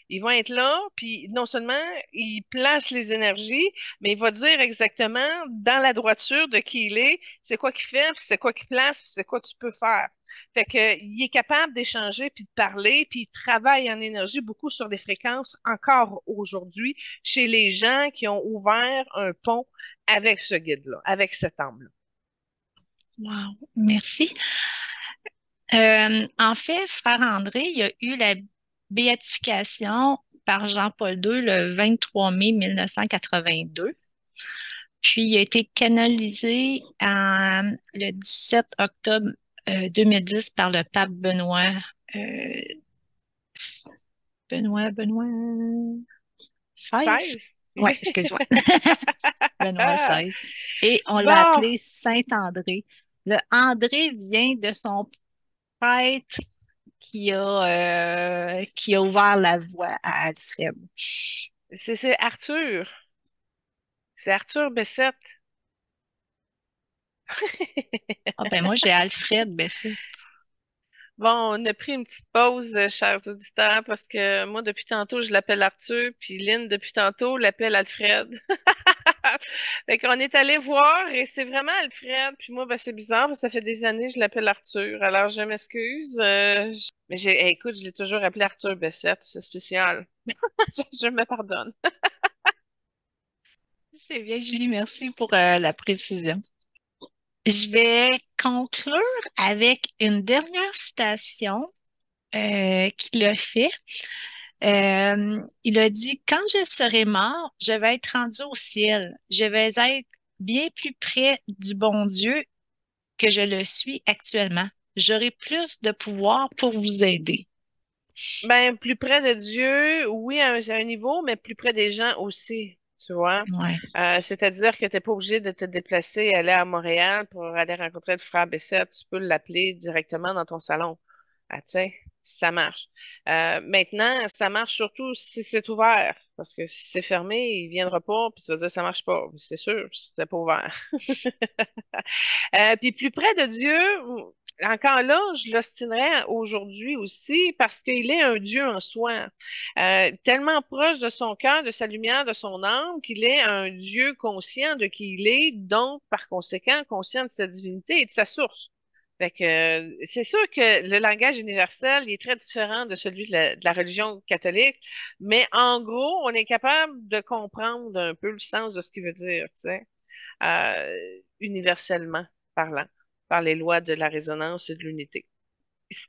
Ils vont être là, puis non seulement il place les énergies, mais il va dire exactement dans la droiture de qui il est, c'est quoi qu'il fait, puis c'est quoi qu'il place, puis c'est quoi tu peux faire. Fait que il est capable d'échanger puis de parler, puis il travaille en énergie beaucoup sur des fréquences encore aujourd'hui chez les gens qui ont ouvert un pont avec ce guide-là, avec cet âme-là. Wow, merci. En fait, frère André, il a eu la béatification par Jean-Paul II le 23 mai 1982. Puis, il a été canalisé le 17 octobre 2010 par le pape euh, Benoît XVI. 16? Ouais, excuse-moi. Benoît XVI. Et on l'a Bon, appelé Saint-André. Le André vient de son prêtre qui a ouvert la voie à Alfred. c'est Arthur. C'est Arthur Bessette. Ah ben moi j'ai Alfred Bessé. Bon, on a pris une petite pause, chers auditeurs, parce que moi, depuis tantôt, je l'appelle Arthur, puis Lynn, depuis tantôt, l'appelle Alfred. Fait qu'on est allé voir et c'est vraiment Alfred. Puis moi, ben, c'est bizarre, parce que ça fait des années que je l'appelle Arthur. Alors, je m'excuse. Mais écoute, je l'ai toujours appelé Arthur Bessette. C'est spécial. Je me pardonne. C'est bien, Julie, merci pour la précision. Je vais conclure avec une dernière citation qu'il a fait. Il a dit, quand je serai mort, je vais être rendu au ciel. Je vais être bien plus près du bon Dieu que je le suis actuellement. J'aurai plus de pouvoir pour vous aider. Ben, plus près de Dieu, oui, à un niveau, mais plus près des gens aussi, tu vois. Ouais. C'est-à-dire que tu n'es pas obligé de te déplacer et aller à Montréal pour aller rencontrer le frère Bessette. Tu peux l'appeler directement dans ton salon. Ah, tu sais, ça marche. Maintenant, ça marche surtout si c'est ouvert. Parce que si c'est fermé, il viendra pas, puis tu vas dire ça marche pas. C'est sûr, si c'était pas ouvert. Puis plus près de Dieu, encore là, je l'ostinerais aujourd'hui aussi parce qu'il est un Dieu en soi. Tellement proche de son cœur, de sa lumière, de son âme, qu'il est un Dieu conscient de qui il est, donc par conséquent conscient de sa divinité et de sa source. Fait que c'est sûr que le langage universel il est très différent de celui de la religion catholique, mais en gros, on est capable de comprendre un peu le sens de ce qu'il veut dire, tu sais universellement parlant, par les lois de la résonance et de l'unité.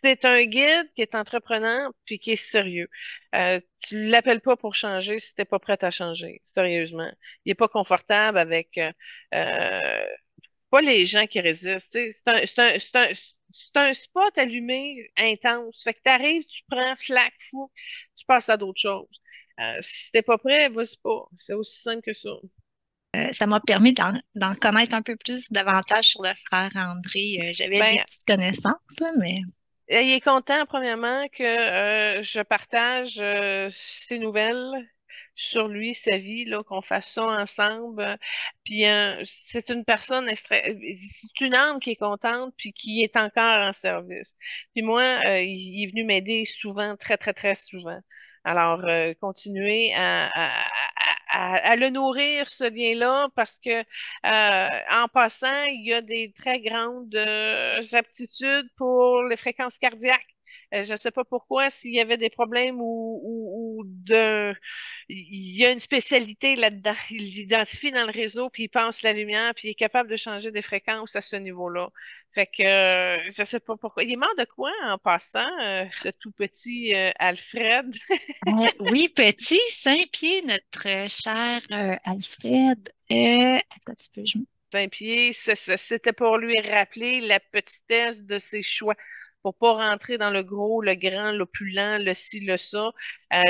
C'est un guide qui est entreprenant puis qui est sérieux. Tu l'appelles pas pour changer si t'es pas prête à changer, sérieusement. Il est pas confortable avec euh, pas les gens qui résistent. Tu sais. C'est un spot allumé intense. Fait que t'arrives, tu prends, flac, fou, tu passes à d'autres choses. Si t'es pas prêt, vas-y pas. C'est aussi simple que ça. Ça m'a permis d'en connaître un peu plus davantage sur le frère André. J'avais des Ben, petites connaissances, là, mais il est content, premièrement, que je partage ses nouvelles sur lui, sa vie, là, qu'on fasse ça ensemble. Puis c'est une personne c'est une âme qui est contente puis qui est encore en service. Puis moi, il est venu m'aider souvent, très, très, très souvent. Alors, continuer à le nourrir, ce lien-là, parce que en passant, il y a des très grandes aptitudes pour les fréquences cardiaques. Je ne sais pas pourquoi, s'il y avait des problèmes il y a une spécialité là-dedans. Il l'identifie dans le réseau, puis il pense la lumière, puis il est capable de changer des fréquences à ce niveau-là. Fait que je sais pas pourquoi. Il est mort de quoi en passant, ce tout petit Alfred? oui, petit Saint-Pierre, notre cher Alfred. Attends un petit peu, Saint-Pierre, c'était pour lui rappeler la petitesse de ses choix, pour pas rentrer dans le gros, le grand, l'opulent, le ci, le ça.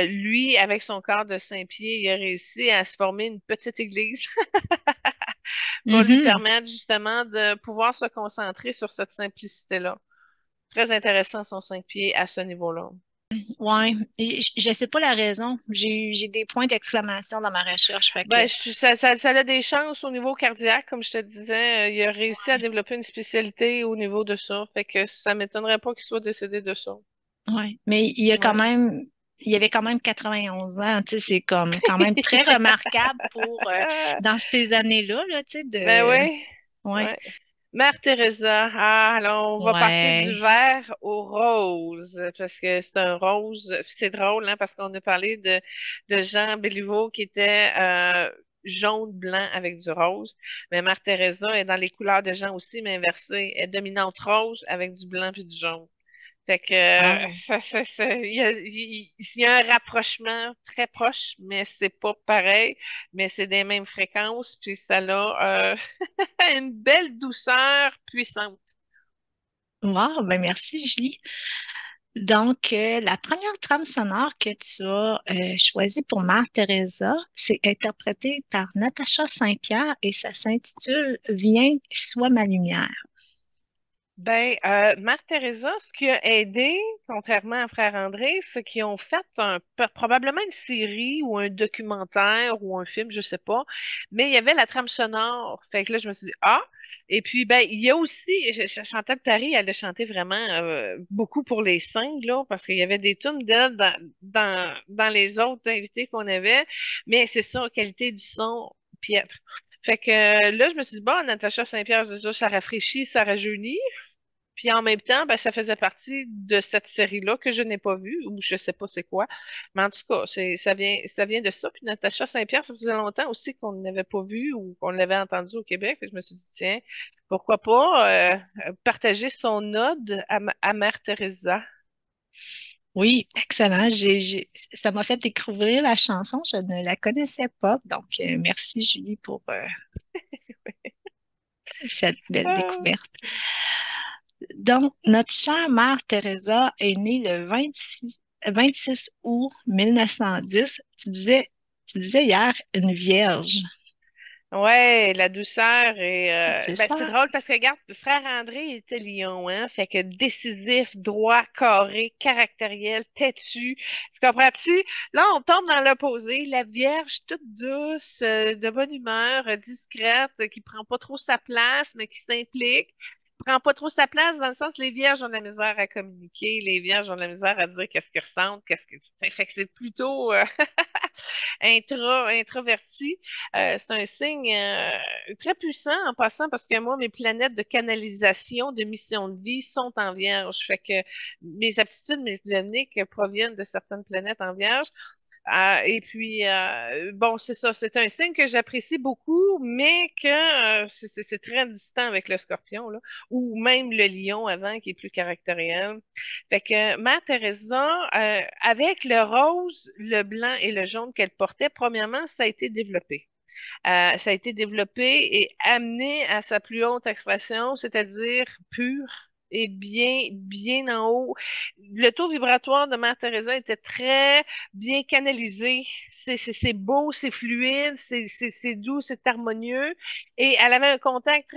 Lui, avec son corps de Saint-Pierre, il a réussi à se former une petite église pour lui Mhm. permettre justement de pouvoir se concentrer sur cette simplicité-là. Très intéressant son Saint-Pierre à ce niveau-là. Ouais, et je sais pas la raison. J'ai des points d'exclamation dans ma recherche, fait que Ben, ça a des chances au niveau cardiaque, comme je te disais. Il a réussi à développer une spécialité au niveau de ça. Fait que ça m'étonnerait pas qu'il soit décédé de ça. ouais. Mais il y a quand Ouais. même il y avait quand même 91 ans, tu sais, c'est comme quand même très remarquable pour dans ces années-là, là, tu sais, Ben de oui. ouais. Ouais. Mère Teresa. Ah, alors on va passer du Ouais. vert au rose, parce que c'est un rose. C'est drôle, hein, parce qu'on a parlé de Jean Béliveau qui était jaune, blanc avec du rose. Mais Mère Teresa est dans les couleurs de Jean aussi, mais inversée. Elle est dominante rose avec du blanc puis du jaune. Fait que Wow. il y a un rapprochement très proche, mais c'est pas pareil, mais c'est des mêmes fréquences, puis ça a une belle douceur puissante. Wow, ben merci, Julie. Donc, la première trame sonore que tu as choisie pour Mère Teresa, c'est interprété par Natacha Saint-Pierre et ça s'intitule Viens, sois ma lumière. Mère Teresa, ce qui a aidé, contrairement à Frère André, c'est qu'ils ont fait probablement une série ou un documentaire ou un film, je sais pas, mais il y avait la trame sonore. Fait que là, je me suis dit, ah! Et puis, il y a aussi, Chantal Paris, elle a chanté vraiment beaucoup pour les cinq, là, parce qu'il y avait des tunes d'elle dans les autres invités qu'on avait, mais c'est ça, qualité du son piètre. Fait que là, je me suis dit, bon, Natacha Saint-Pierre, déjà, ça rafraîchit, ça rajeunit. Puis en même temps, ça faisait partie de cette série-là que je n'ai pas vue, ou je sais pas c'est quoi. Mais en tout cas, ça vient de ça. Puis Natacha Saint-Pierre, ça faisait longtemps aussi qu'on ne l'avait pas vue ou qu'on l'avait entendue au Québec. Fait que je me suis dit, tiens, pourquoi pas partager son ode à Mère Teresa. Oui, excellent. Ça m'a fait découvrir la chanson. Je ne la connaissais pas. Donc, merci Julie pour cette belle Ah, découverte. Donc, notre chère mère Teresa est née le 26 août 1910. Tu disais hier une vierge. ouais, la douceur et C'est c'est ça? drôle parce que regarde, frère André était lion, hein, fait que décisif, droit, carré, caractériel, têtu. Tu comprends-tu? Là, on tombe dans l'opposé, la Vierge toute douce, de bonne humeur, discrète, qui prend pas trop sa place, mais qui s'implique. Prend pas trop sa place dans le sens les vierges ont de la misère à communiquer, les vierges ont de la misère à dire qu'est-ce qu'ils ressentent, fait que c'est plutôt introverti. C'est un signe très puissant en passant parce que moi, mes planètes de canalisation, de mission de vie sont en vierge. Fait que mes aptitudes médiumniques proviennent de certaines planètes en vierge. Et puis, bon, c'est ça, c'est un signe que j'apprécie beaucoup, mais que c'est très distant avec le scorpion, là, ou même le lion avant, qui est plus caractériel. Fait que Mère Teresa, avec le rose, le blanc et le jaune qu'elle portait, premièrement, ça a été développé. Ça a été développé et amené à sa plus haute expression, c'est-à-dire pur et bien, bien en haut. Le taux vibratoire de Mère Teresa était très bien canalisé. C'est beau, c'est fluide, c'est doux, c'est harmonieux. Et elle avait un contact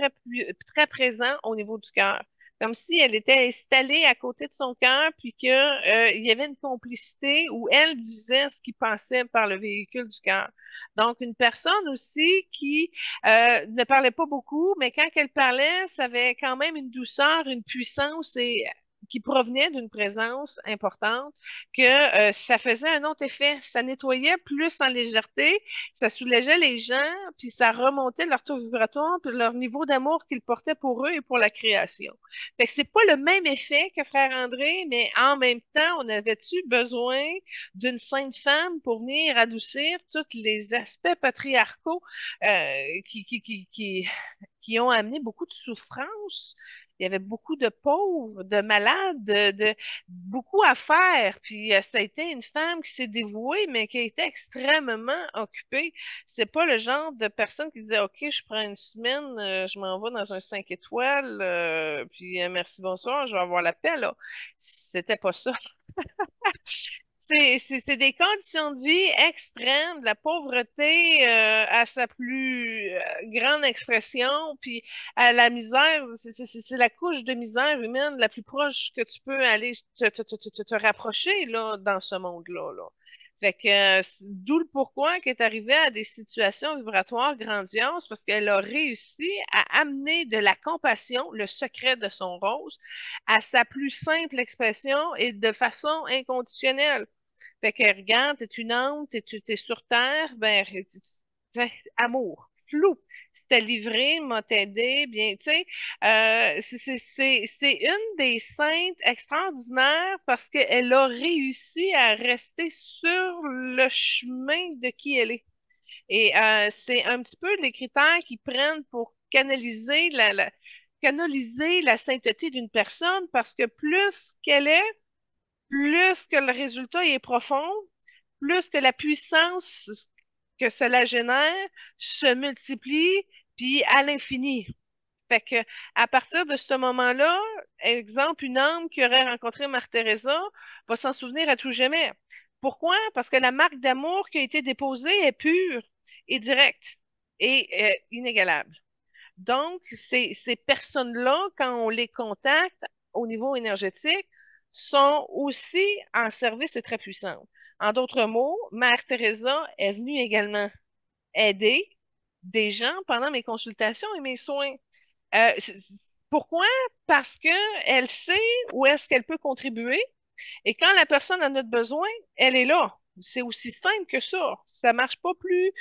très présent au niveau du cœur. Comme si elle était installée à côté de son cœur, puis que, il y avait une complicité où elle disait ce qu'il pensait par le véhicule du cœur. Donc, une personne aussi qui ne parlait pas beaucoup, mais quand elle parlait, ça avait quand même une douceur, une puissance et qui provenait d'une présence importante, que ça faisait un autre effet. Ça nettoyait plus en légèreté, ça soulageait les gens, puis ça remontait leur taux vibratoire, puis leur niveau d'amour qu'ils portaient pour eux et pour la création. Fait que c'est pas le même effet que Frère André, mais en même temps, on avait-tu besoin d'une sainte femme pour venir adoucir tous les aspects patriarcaux qui ont amené beaucoup de souffrance. Il y avait beaucoup de pauvres, de malades, beaucoup à faire. Puis ça a été une femme qui s'est dévouée, mais qui a été extrêmement occupée. C'est pas le genre de personne qui disait, OK, je prends une semaine, je m'en vais dans un 5 étoiles, puis merci, bonsoir, je vais avoir la paix, là. C'était pas ça. C'est des conditions de vie extrêmes, de la pauvreté à sa plus grande expression, puis à la misère, c'est la couche de misère humaine la plus proche que tu peux aller te rapprocher là, dans ce monde-là. Là. Fait que d'où le pourquoi qu'elle est arrivée à des situations vibratoires grandioses, parce qu'elle a réussi à amener de la compassion, le secret de son rose, à sa plus simple expression et de façon inconditionnelle. Fait que regarde, t'es une âme, t'es sur Terre, amour, flou. Si t'as livré, m'a t'aidé, bien, tu sais, c'est une des saintes extraordinaires parce qu'elle a réussi à rester sur le chemin de qui elle est. Et c'est un petit peu les critères qu'ils prennent pour canaliser la sainteté d'une personne parce que plus qu'elle est, plus que le résultat est profond, plus que la puissance que cela génère se multiplie, puis à l'infini. Fait que, à partir de ce moment-là, exemple, une âme qui aurait rencontré Mère Teresa va s'en souvenir à tout jamais. Pourquoi? Parce que la marque d'amour qui a été déposée est pure et directe et inégalable. Donc, ces personnes-là, quand on les contacte au niveau énergétique, sont aussi en service et très puissantes. En d'autres mots, Mère Teresa est venue également aider des gens pendant mes consultations et mes soins. Pourquoi? Parce que elle sait où est-ce qu'elle peut contribuer et quand la personne en a besoin, elle est là. C'est aussi simple que ça. Ça marche pas plus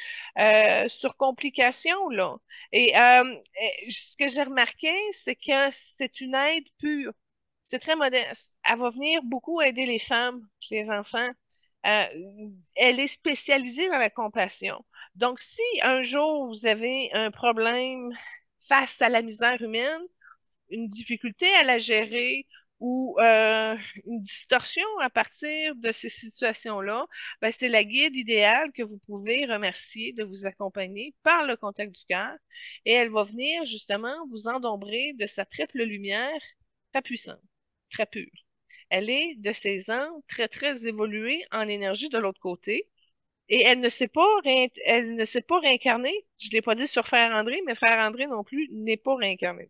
sur complication, là. Ce que j'ai remarqué, c'est que c'est une aide pure. C'est très modeste. Elle va venir beaucoup aider les femmes, les enfants. Euh, Elle est spécialisée dans la compassion. Donc, si un jour vous avez un problème face à la misère humaine, une difficulté à la gérer ou une distorsion à partir de ces situations-là, ben, c'est la guide idéale que vous pouvez remercier de vous accompagner par le contact du cœur et elle va venir justement vous endombrer de sa triple lumière très puissante, très pure. Elle est de ces ans très, très évoluée en énergie de l'autre côté. Et elle ne s'est pas réincarnée. Je ne l'ai pas dit sur Frère André, mais Frère André non plus n'est pas réincarné.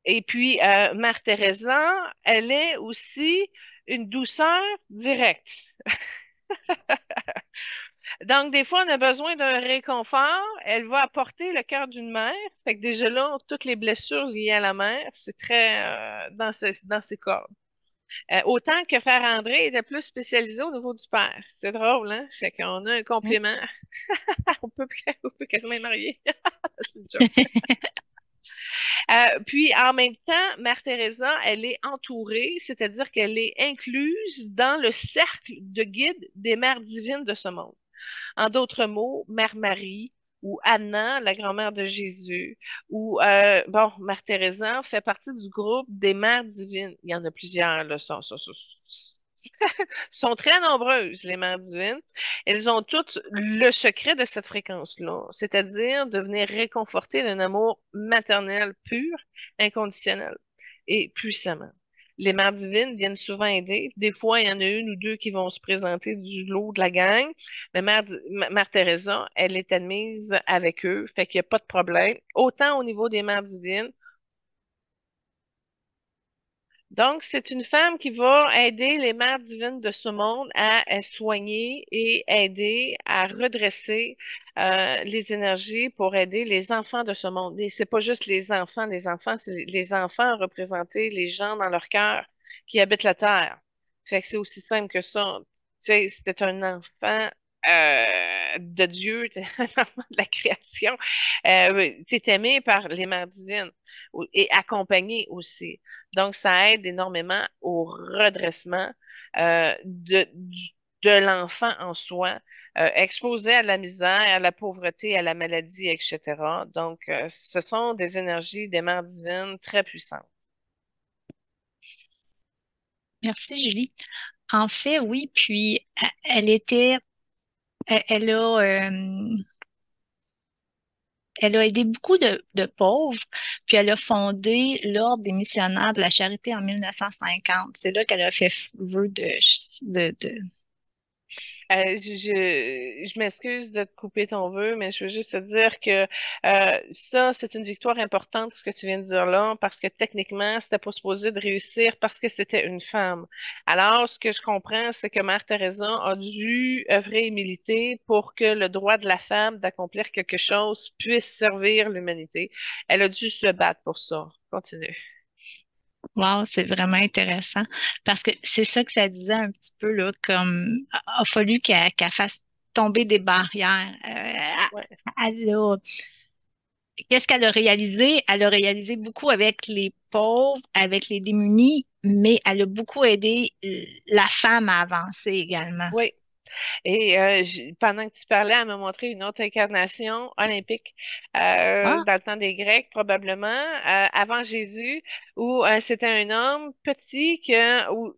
Et puis, Mère Teresa, elle est aussi une douceur directe. Donc, des fois, on a besoin d'un réconfort. Elle va apporter le cœur d'une mère. Fait que déjà là, toutes les blessures liées à la mère, c'est très dans ses cordes. Autant que Frère André était plus spécialisé au niveau du père. C'est drôle, hein? Fait qu'on a un complément. On peut quasiment marier. C'est une joke. Puis en même temps, Mère Teresa, elle est entourée, c'est-à-dire qu'elle est incluse dans le cercle de guides des mères divines de ce monde. En d'autres mots, Mère Marie ou Anna, la grand-mère de Jésus, ou bon, Mère Teresa fait partie du groupe des mères divines. Il y en a plusieurs, là, sont très nombreuses, les mères divines. Elles ont toutes le secret de cette fréquence-là, c'est-à-dire de venir réconforter d'un amour maternel pur, inconditionnel et puissamment. Les mères divines viennent souvent aider. Des fois, il y en a une ou deux qui vont se présenter du lot de la gang. Mais Mère Teresa, elle est admise avec eux, fait qu'il n'y a pas de problème. Autant au niveau des mères divines. Donc, c'est une femme qui va aider les mères divines de ce monde à soigner et aider à redresser les énergies pour aider les enfants de ce monde. Et c'est pas juste les enfants, c'est les enfants représentés, les gens dans leur cœur qui habitent la terre. Fait que c'est aussi simple que ça. Tu sais, c'était un enfant de Dieu, t'es un enfant de la création. T'es aimé par les mères divines et accompagné aussi. Donc, ça aide énormément au redressement de l'enfant en soi, exposé à la misère, à la pauvreté, à la maladie, etc. Donc, ce sont des énergies des mères divines très puissantes. Merci, Julie. En fait, oui, puis elle était, elle a aidé beaucoup de pauvres, puis elle a fondé l'Ordre des missionnaires de la charité en 1950. C'est là qu'elle a fait vœu de... Je m'excuse de te couper ton vœu, mais je veux juste te dire que ça, c'est une victoire importante, ce que tu viens de dire là, parce que techniquement, c'était pas supposé de réussir parce que c'était une femme. Alors, ce que je comprends, c'est que Mère Teresa a dû œuvrer et militer pour que le droit de la femme d'accomplir quelque chose puisse servir l'humanité. Elle a dû se battre pour ça. Continue. Wow, c'est vraiment intéressant parce que c'est ça que ça disait un petit peu là, comme a fallu qu'elle fasse tomber des barrières. Ouais. Qu'est-ce qu'elle a réalisé? Elle a réalisé beaucoup avec les pauvres, avec les démunis, mais elle a beaucoup aidé la femme à avancer également. Oui. Et pendant que tu parlais, elle m'a montré une autre incarnation olympique Ah, dans le temps des Grecs, probablement, avant Jésus, où c'était un homme petit qui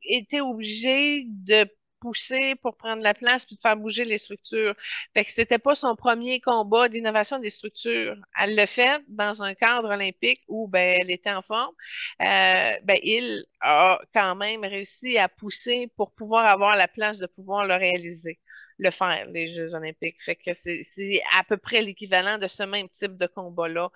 était obligé de pousser pour prendre la place puis de faire bouger les structures. Fait que c'était pas son premier combat d'innovation des structures. Elle l'a fait dans un cadre olympique où ben, elle était en forme. Ben, il a quand même réussi à pousser pour pouvoir avoir la place de pouvoir le réaliser. le faire, les Jeux olympiques. Fait que c'est à peu près l'équivalent de ce même type de combat-là.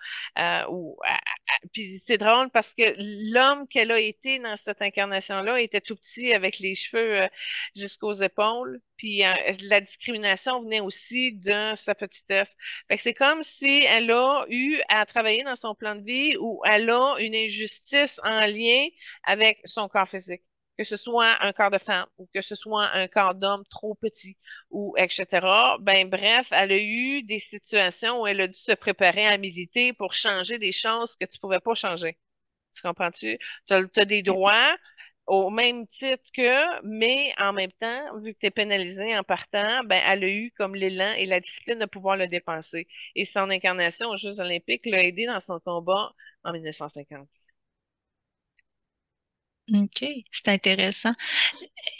Puis c'est drôle parce que l'homme qu'elle a été dans cette incarnation-là était tout petit avec les cheveux jusqu'aux épaules. Puis la discrimination venait aussi de sa petitesse. Fait que c'est comme si elle a eu à travailler dans son plan de vie où elle a une injustice en lien avec son corps physique. Que ce soit un corps de femme ou que ce soit un corps d'homme trop petit ou etc. Ben bref, elle a eu des situations où elle a dû se préparer à militer pour changer des choses que tu pouvais pas changer. Tu comprends-tu? Tu as des droits au même titre que, mais en même temps, vu que tu es pénalisé en partant, ben, elle a eu comme l'élan et la discipline de pouvoir le dépenser. Et son incarnation aux Jeux olympiques l'a aidé dans son combat en 1950. OK, c'est intéressant.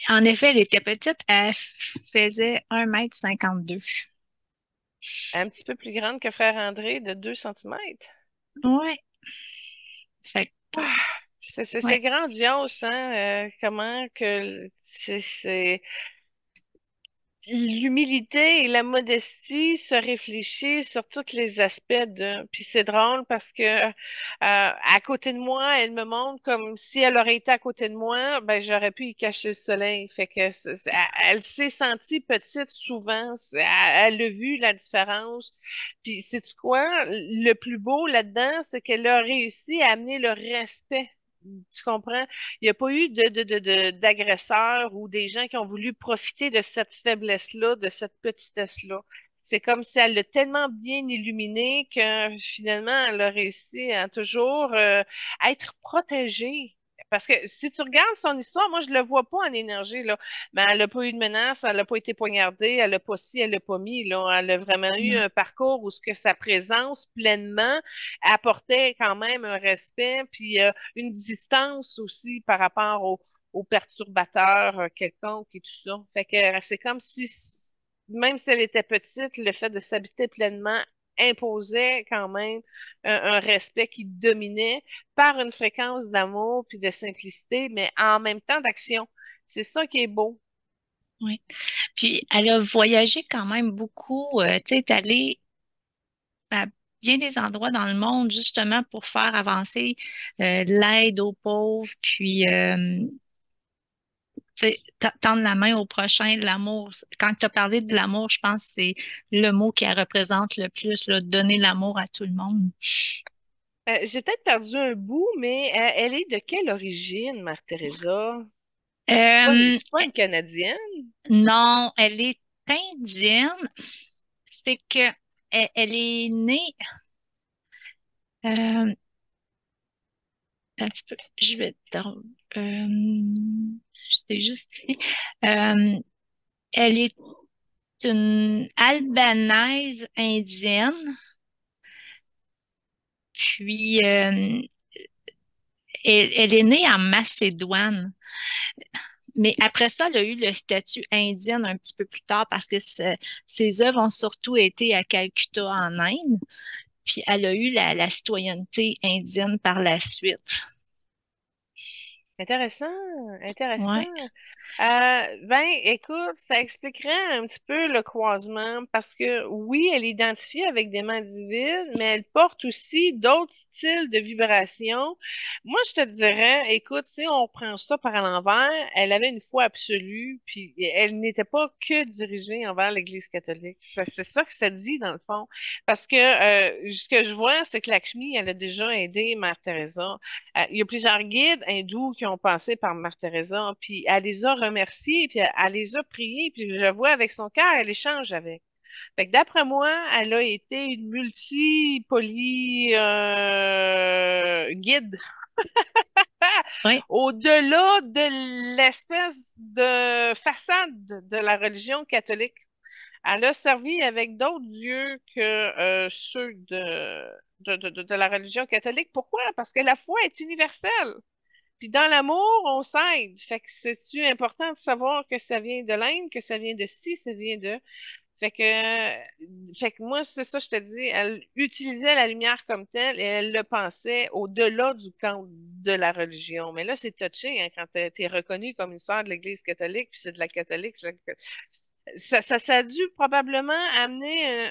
En effet, elle était petite, elle faisait 1,52 m. Un petit peu plus grande que frère André de 2 centimètres. Ouais. Fait que, C'est ouais. grandiose, hein? Comment que l'humilité et la modestie se réfléchit sur tous les aspects de. Puis c'est drôle parce que à côté de moi, elle me montre comme si elle aurait été à côté de moi, ben j'aurais pu y cacher le soleil. Fait que elle s'est sentie petite souvent. Elle a vu la différence. Puis sais-tu quoi? Le plus beau là-dedans, c'est qu'elle a réussi à amener le respect. Tu comprends? Il n'y a pas eu d'agresseurs ou des gens qui ont voulu profiter de cette faiblesse-là, de cette petitesse-là. C'est comme si elle l'a tellement bien illuminée que finalement, elle a réussi à toujours être protégée. Parce que si tu regardes son histoire, moi, je le vois pas en énergie, là. Mais elle n'a pas eu de menace, elle n'a pas été poignardée, elle n'a pas ci, elle n'a pas mis, là. Elle a vraiment eu Non. un parcours où ce que sa présence pleinement apportait quand même un respect, puis une distance aussi par rapport aux perturbateurs quelconques et tout ça. Fait que c'est comme si, même si elle était petite, le fait de s'habiter pleinement imposait quand même un respect qui dominait par une fréquence d'amour puis de simplicité, mais en même temps d'action. C'est ça qui est beau. Oui. Puis, elle a voyagé quand même beaucoup. Tu sais, est allée à bien des endroits dans le monde justement pour faire avancer l'aide aux pauvres, puis tu sais, tendre la main au prochain, l'amour. Quand tu as parlé de l'amour, je pense que c'est le mot qui la représente le plus, là, donner l'amour à tout le monde. J'ai peut-être perdu un bout, mais elle est de quelle origine, Mère Teresa? Euh, C'est pas une Canadienne? non, elle est indienne. C'est que elle est née. euh, un petit peu, je vais dans, c'est juste. Euh, Elle est une Albanaise indienne, puis elle est née en Macédoine. Mais après ça, elle a eu le statut indienne un petit peu plus tard parce que ses œuvres ont surtout été à Calcutta en Inde. Puis elle a eu la citoyenneté indienne par la suite. Intéressant, intéressant. Ouais. Ben, écoute, ça expliquerait un petit peu le croisement parce que oui, elle est identifiée avec des mandibulles, mais elle porte aussi d'autres styles de vibrations. Moi, je te dirais, écoute, si on prend ça par l'envers, elle avait une foi absolue, puis elle n'était pas que dirigée envers l'Église catholique. C'est ça que ça dit dans le fond. Parce que ce que je vois, c'est que Lakshmi, elle a déjà aidé Mère Teresa. Il y a plusieurs guides hindous qui ont passé par Mère Teresa, puis elle les a remerciés, puis elle les a priés, puis je vois avec son cœur, elle échange avec. Fait que d'après moi, elle a été une multi-poly guide. Oui. Au-delà de l'espèce de façade de la religion catholique. Elle a servi avec d'autres dieux que ceux de la religion catholique. Pourquoi? Parce que la foi est universelle. Puis dans l'amour, on s'aide. Fait que c'est-tu important de savoir que ça vient de l'Inde, que ça vient de ci, ça vient de. Fait que moi, c'est ça, je te dis, elle utilisait la lumière comme telle et elle le pensait au-delà du camp de la religion. Mais là, c'est touché, hein, quand t'es reconnu comme une sœur de l'Église catholique, puis c'est de la catholique. Ça a dû probablement amener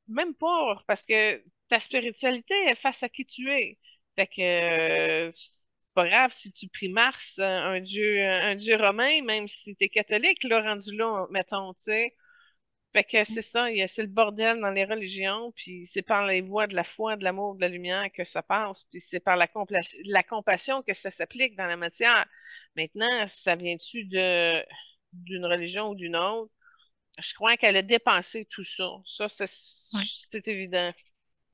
même pas, parce que ta spiritualité est face à qui tu es. Fait que c'est pas grave si tu pries Mars, un dieu romain, même si t'es catholique, là, rendu là, mettons, tu sais. Fait que c'est ça, c'est le bordel dans les religions, puis c'est par les voies de la foi, de l'amour, de la lumière que ça passe, puis c'est par la compassion que ça s'applique dans la matière. Maintenant, ça vient-tu d'une religion ou d'une autre? Je crois qu'elle a dépensé tout ça. Ça, Ouais. c'est évident.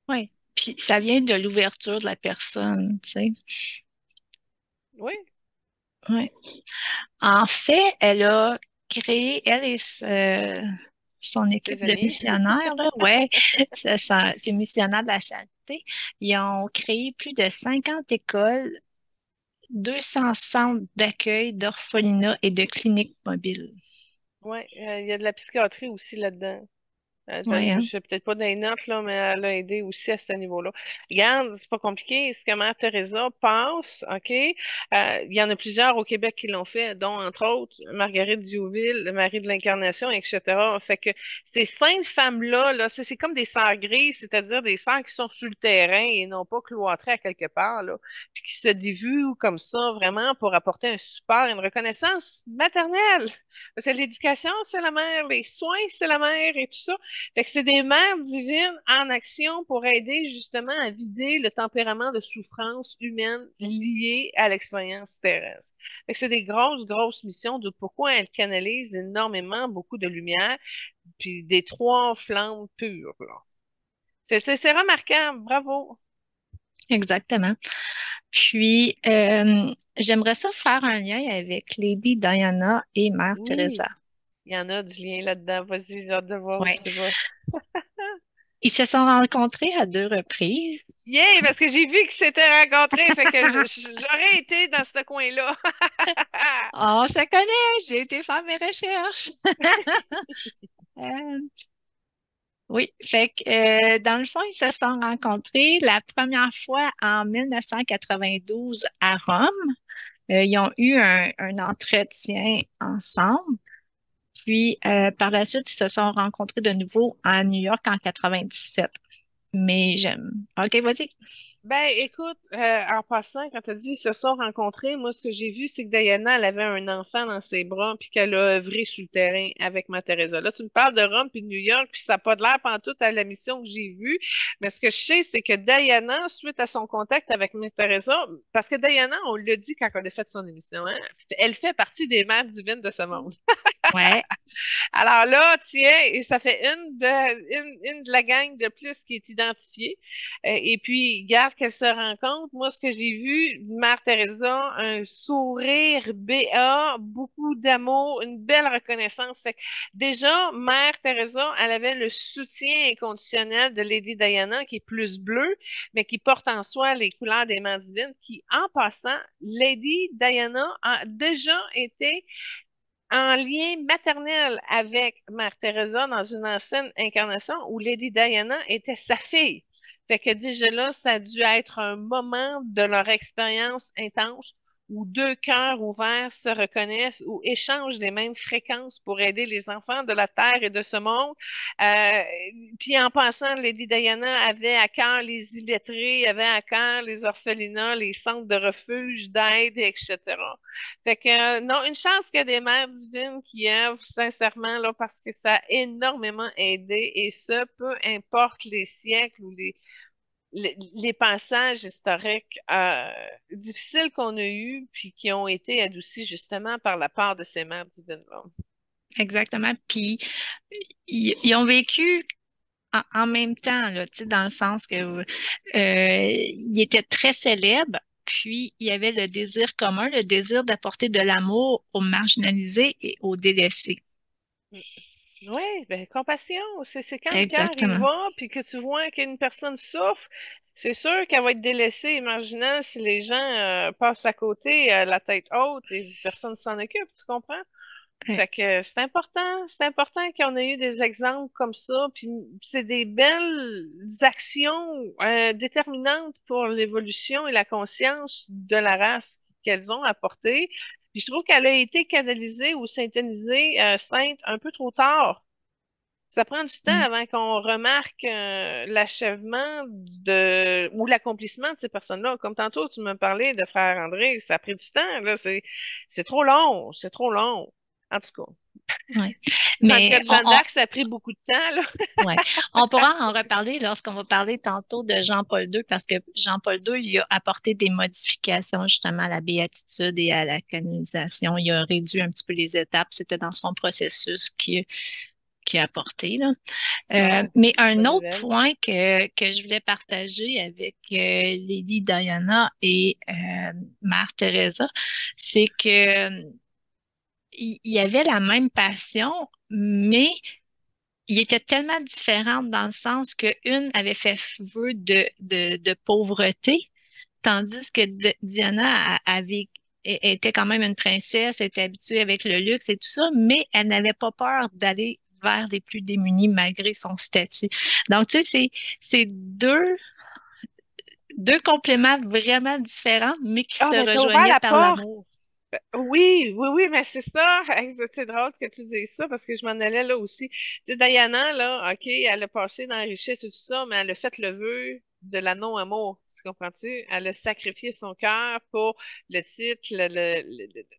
Ouais. Puis ça vient de l'ouverture de la personne, tu sais. Oui, Ouais. En fait, elle a créé, elle et son équipe ses de amis. missionnaires, là, ouais, c'est missionnaires de la charité. Ils ont créé plus de 50 écoles, 200 centres d'accueil, d'orphelinat et de cliniques mobiles. Oui, il y a de la psychiatrie aussi là-dedans. Ouais, Je hein? sais peut-être pas dans les notes, là, mais elle a aidé aussi à ce niveau-là. Regarde, c'est pas compliqué. Ce que Mère Teresa passe, OK? Il y en a plusieurs au Québec qui l'ont fait, dont, entre autres, Marguerite Diouville, Marie de l'Incarnation, etc. Fait que ces saintes femmes-là, là, c'est comme des sœurs grises, c'est-à-dire des sœurs qui sont sur le terrain et non pas cloîtrées à quelque part, là, puis qui se dévouent comme ça, vraiment, pour apporter un support, une reconnaissance maternelle. Parce que l'éducation, c'est la mère, les soins, c'est la mère et tout ça. Fait que c'est des mères divines en action pour aider justement à vider le tempérament de souffrance humaine lié à l'expérience terrestre. Fait que c'est des grosses, grosses missions de pourquoi elles canalisent énormément beaucoup de lumière, puis des trois flammes pures, là. C'est remarquable, bravo. Exactement. Puis, j'aimerais ça faire un lien avec Lady Diana et Mère Teresa. Oui, il y en a du lien là-dedans. Vas-y, j'ai hâte de voir où Ouais. tu vas. Ils se sont rencontrés à 2 reprises. Yeah, parce que j'ai vu qu'ils s'étaient rencontrés, fait que j'aurais été dans ce coin-là. On se connaît, j'ai été faire mes recherches. Euh, oui, fait que dans le fond, ils se sont rencontrés la première fois en 1992 à Rome. Ils ont eu un entretien ensemble. Puis par la suite, ils se sont rencontrés de nouveau à New York en 97. Mais j'aime. OK, vas-y. Ben, écoute, en passant, quand tu as dit ils se sont rencontrés, moi, ce que j'ai vu, c'est que Diana, elle avait un enfant dans ses bras, puis qu'elle a œuvré sur le terrain avec ma Teresa. Là, tu me parles de Rome puis de New York, puis ça n'a pas de l'air pantoute à la mission que j'ai vue. Mais ce que je sais, c'est que Diana, suite à son contact avec ma Teresa, parce que Diana, on l'a dit quand on a fait son émission, hein, elle fait partie des mères divines de ce monde. Ouais, Alors là, tiens, et ça fait une de la gang de plus qui est identifiée. Et puis, garde qu'elle se rencontre. Moi, ce que j'ai vu, Mère Teresa, un sourire béat, beaucoup d'amour, une belle reconnaissance. Fait que déjà, Mère Teresa, elle avait le soutien inconditionnel de Lady Diana, qui est plus bleue, mais qui porte en soi les couleurs des Mères divines, qui, en passant, Lady Diana a déjà été en lien maternel avec Mère Teresa dans une ancienne incarnation où Lady Diana était sa fille. Fait que déjà là, ça a dû être un moment de leur expérience intense où deux cœurs ouverts se reconnaissent ou échangent les mêmes fréquences pour aider les enfants de la Terre et de ce monde. Euh, Puis en passant, Lady Diana avait à cœur les illettrés, avait à cœur les orphelinats, les centres de refuge, d'aide, etc. Fait que, non, une chance qu'il y a des mères divines qui œuvrent sincèrement, là, parce que ça a énormément aidé, et ce, peu importe les siècles ou les passages historiques difficiles qu'on a eus, puis qui ont été adoucis justement par la part de ces mères divines-là. exactement. Puis ils ont vécu en même temps, là, tu sais, dans le sens que il était très célèbre, puis il y avait le désir commun, le désir d'apporter de l'amour aux marginalisés et aux délaissés. Oui, ben, compassion, c'est quand le cœur y Exactement. va, puis que tu vois qu'une personne souffre, c'est sûr qu'elle va être délaissée, imaginant si les gens passent à côté, la tête haute, et personne ne s'en occupe, tu comprends? Ouais, Fait que c'est important qu'on ait eu des exemples comme ça, puis c'est des belles actions déterminantes pour l'évolution et la conscience de la race qu'elles ont apportées. Puis je trouve qu'elle a été canalisée ou syntonisée, sainte, un peu trop tard. Ça prend du temps Mm. avant qu'on remarque l'achèvement ou l'accomplissement de ces personnes-là. Comme tantôt, tu me parlais de frère André, ça a pris du temps, là. C'est trop long, c'est trop long. En tout cas, Ouais. dans le cas Mais de Jeanne d'Arc, ça a pris beaucoup de temps, là. ouais. On pourra en reparler lorsqu'on va parler tantôt de Jean-Paul II, parce que Jean-Paul II, il a apporté des modifications justement à la béatitude et à la canonisation. Il a réduit un petit peu les étapes. C'était dans son processus qui a apporté, là. Bon, Mais un bonne autre nouvelle. point que je voulais partager avec Lady Diana et Mère Teresa, c'est que il y avait la même passion, mais il était tellement différente dans le sens qu'une avait fait vœu de pauvreté, tandis que Diana était quand même une princesse, était habituée avec le luxe et tout ça, mais elle n'avait pas peur d'aller vers les plus démunis malgré son statut. Donc, tu sais, c'est deux compléments vraiment différents, mais qui Ah, se ben, t'as ouvert rejoignaient la par porte. l'amour. Oui, oui, oui, mais c'est ça. C'est drôle que tu dises ça parce que je m'en allais là aussi. Tu sais, Diana, là, OK, elle a passé dans la richesse et tout ça, mais elle a fait le vœu de la non-amour. Tu comprends-tu? Elle a sacrifié son cœur pour le titre,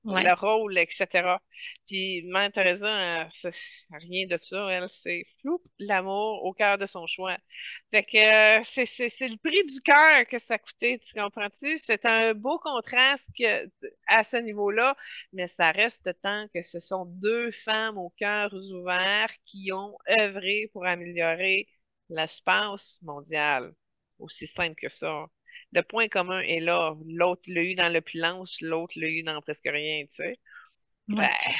Ouais, le rôle, etc. Puis, Mère Teresa, c'est rien de ça. Elle, c'est flou, l'amour au cœur de son choix. Fait que c'est le prix du cœur que ça a coûté, tu comprends-tu? C'est un beau contraste à ce niveau-là, mais ça reste tant que ce sont deux femmes aux cœurs ouverts qui ont œuvré pour améliorer l'espace mondial. Aussi simple que ça. Le point commun est là. L'autre l'a eu dans l'opulence, l'autre l'a eu dans presque rien, tu sais. Ben, ouais.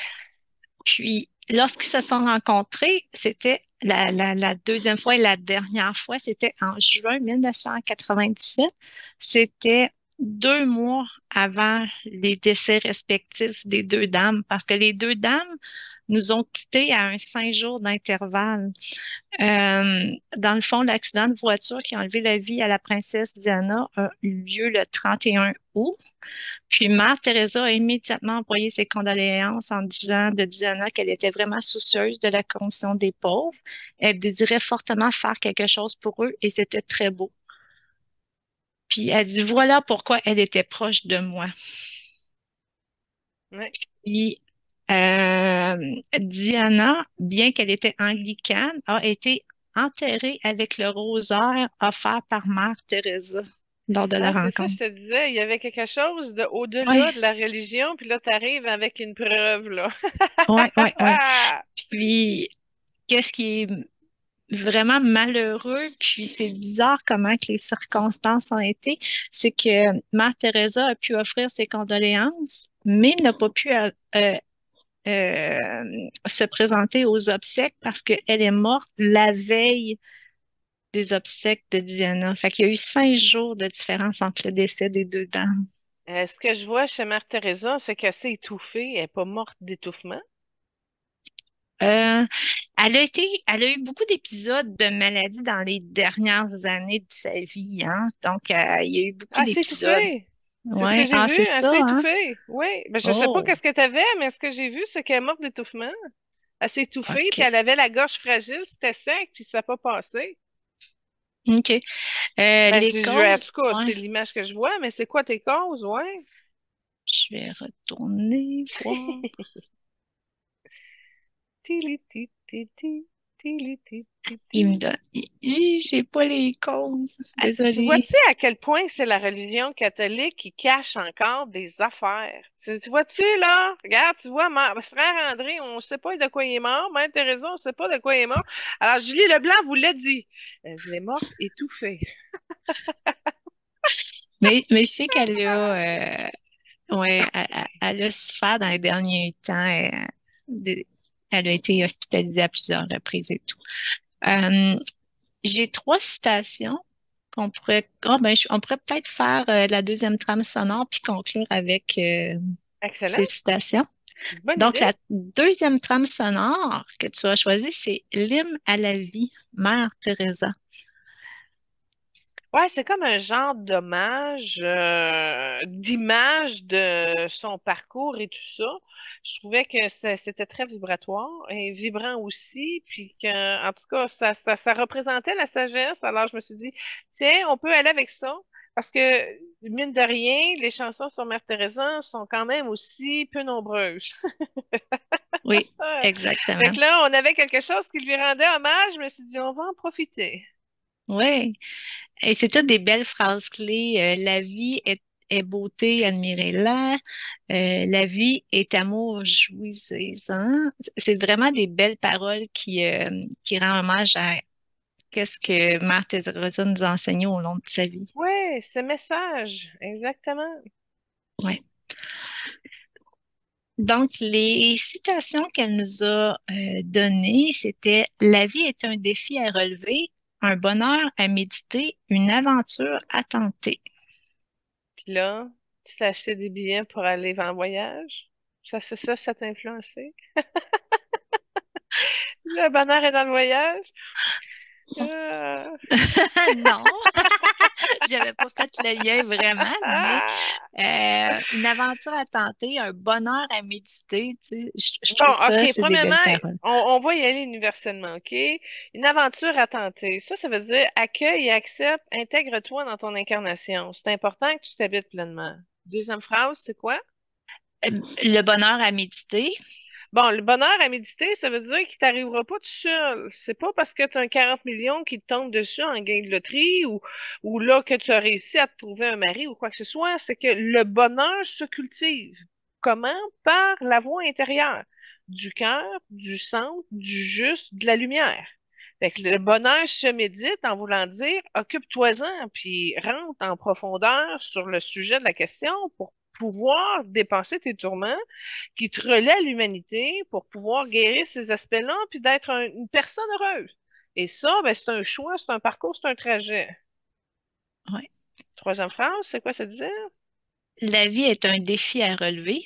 Puis, lorsqu'ils se sont rencontrés, c'était la deuxième fois et la dernière fois, c'était en juin 1997. C'était 2 mois avant les décès respectifs des deux dames, parce que les deux dames nous ont quittés à un 5 jours d'intervalle. Dans le fond, l'accident de voiture qui a enlevé la vie à la princesse Diana a eu lieu le 31 août. Puis Mère Teresa a immédiatement envoyé ses condoléances en disant de Diana qu'elle était vraiment soucieuse de la condition des pauvres. Elle désirait fortement faire quelque chose pour eux et c'était très beau. Puis elle dit voilà pourquoi elle était proche de moi. ouais. Puis Diana, bien qu'elle était anglicane, a été enterrée avec le rosaire offert par Mère Teresa lors de la Ah, c'est ça, je rencontre. te disais, il y avait quelque chose de au-delà Oui, de la religion, puis là, tu arrives avec une preuve, là. oui, oui, oui. Puis, qu'est-ce qui est vraiment malheureux, puis c'est bizarre comment que les circonstances ont été, c'est que Mère Teresa a pu offrir ses condoléances, mais n'a pas pu se présenter aux obsèques parce qu'elle est morte la veille des obsèques de Diana. Fait qu'il y a eu 5 jours de différence entre le décès des deux dames. Ce que je vois chez Mère Teresa, c'est qu'elle s'est étouffée, elle n'est pas morte d'étouffement. Euh, elle a eu beaucoup d'épisodes de maladie dans les dernières années de sa vie, hein. Donc, il y a eu beaucoup Ah, elle s'est d'épisodes. étouffée! C'est ce que Ouais, j'ai ah, vu, c'est elle ça, s'est hein? étouffée. Oui, ben, je sais pas Oh, qu'est-ce que tu avais, mais ce que j'ai vu, c'est qu'elle est morte d'étouffement. Elle s'est étouffée, puis OK. elle avait la gorge fragile, c'était sec, puis ça n'a pas passé. OK. Ben, Les en causes, tout cas, ouais. c'est l'image que je vois, mais c'est quoi tes causes, ouais? Je vais retourner voir. Tili, ti, ti, ti, tili, ti, ti, ti. Il me donne. J'ai pas les causes. Ah, tu Désolée. vois-tu à quel point c'est la religion catholique qui cache encore des affaires? Tu vois-tu, là? Regarde, tu vois, frère André, on ne sait pas de quoi il est mort. Mère Thérèse, on ne sait pas de quoi il est mort. Alors, Julie Leblanc vous l'a dit. Elle est morte étouffée. Mais je sais qu'elle a, ouais, elle a souffert dans les derniers temps. De- Elle a été hospitalisée à plusieurs reprises et tout. Euh, j'ai 3 citations qu'on pourrait, on pourrait peut-être faire la deuxième trame sonore puis conclure avec ces Excellent. citations. Bonne Donc, idée. la deuxième trame sonore que tu as choisie, c'est L'hymne à la vie, Mère Teresa. Ouais, c'est comme un genre d'hommage, d'image de son parcours et tout ça. Je trouvais que c'était très vibratoire et vibrant aussi, puis que, en tout cas, ça représentait la sagesse. Alors, je me suis dit, tiens, on peut aller avec ça, parce que, mine de rien, les chansons sur Mère Teresa sont quand même aussi peu nombreuses. Oui, Ouais. Fait exactement. que là, on avait quelque chose qui lui rendait hommage. Je me suis dit, on va en profiter. Oui. Et c'est toutes des belles phrases clés. La vie est beauté, admirez-la. La vie est amour, jouissez-en. C'est vraiment des belles paroles qui rendent hommage à qu'est-ce que Mère Teresa nous a enseigné au long de sa vie. Ouais, ce message, exactement. Ouais. Donc, les citations qu'elle nous a données, c'était La vie est un défi à relever, un bonheur à méditer, une aventure à tenter. Puis là, tu t'es acheté des billets pour aller en voyage. Ça t'a influencé. Le bonheur est dans le voyage. Ah. Non, j'avais pas fait le lien vraiment, mais une aventure à tenter, un bonheur à méditer, tu sais, je Bon, trouve ça, OK. c'est des Premièrement, belles paroles. on va y aller universellement, OK? Une aventure à tenter. Ça veut dire accueille et accepte, intègre-toi dans ton incarnation. C'est important que tu t'habites pleinement. Deuxième phrase, c'est quoi? Le bonheur à méditer, Bon, le bonheur à méditer, ça veut dire qu'il t'arrivera pas tout seul. C'est pas parce que tu as un 40 millions qui te tombe dessus en gain de loterie ou là que tu as réussi à te trouver un mari ou quoi que ce soit. C'est que le bonheur se cultive. Comment? Par la voie intérieure. Du cœur, du centre, du juste, de la lumière. Fait que le bonheur se médite en voulant dire occupe-toi-en, puis rentre en profondeur sur le sujet de la question pour pouvoir dépasser tes tourments qui te relaie à l'humanité pour pouvoir guérir ces aspects-là, puis d'être une personne heureuse. Et ça, ben, c'est un choix, c'est un parcours, c'est un trajet. ouais. Troisième phrase, c'est quoi ça disait? La vie est un défi à relever.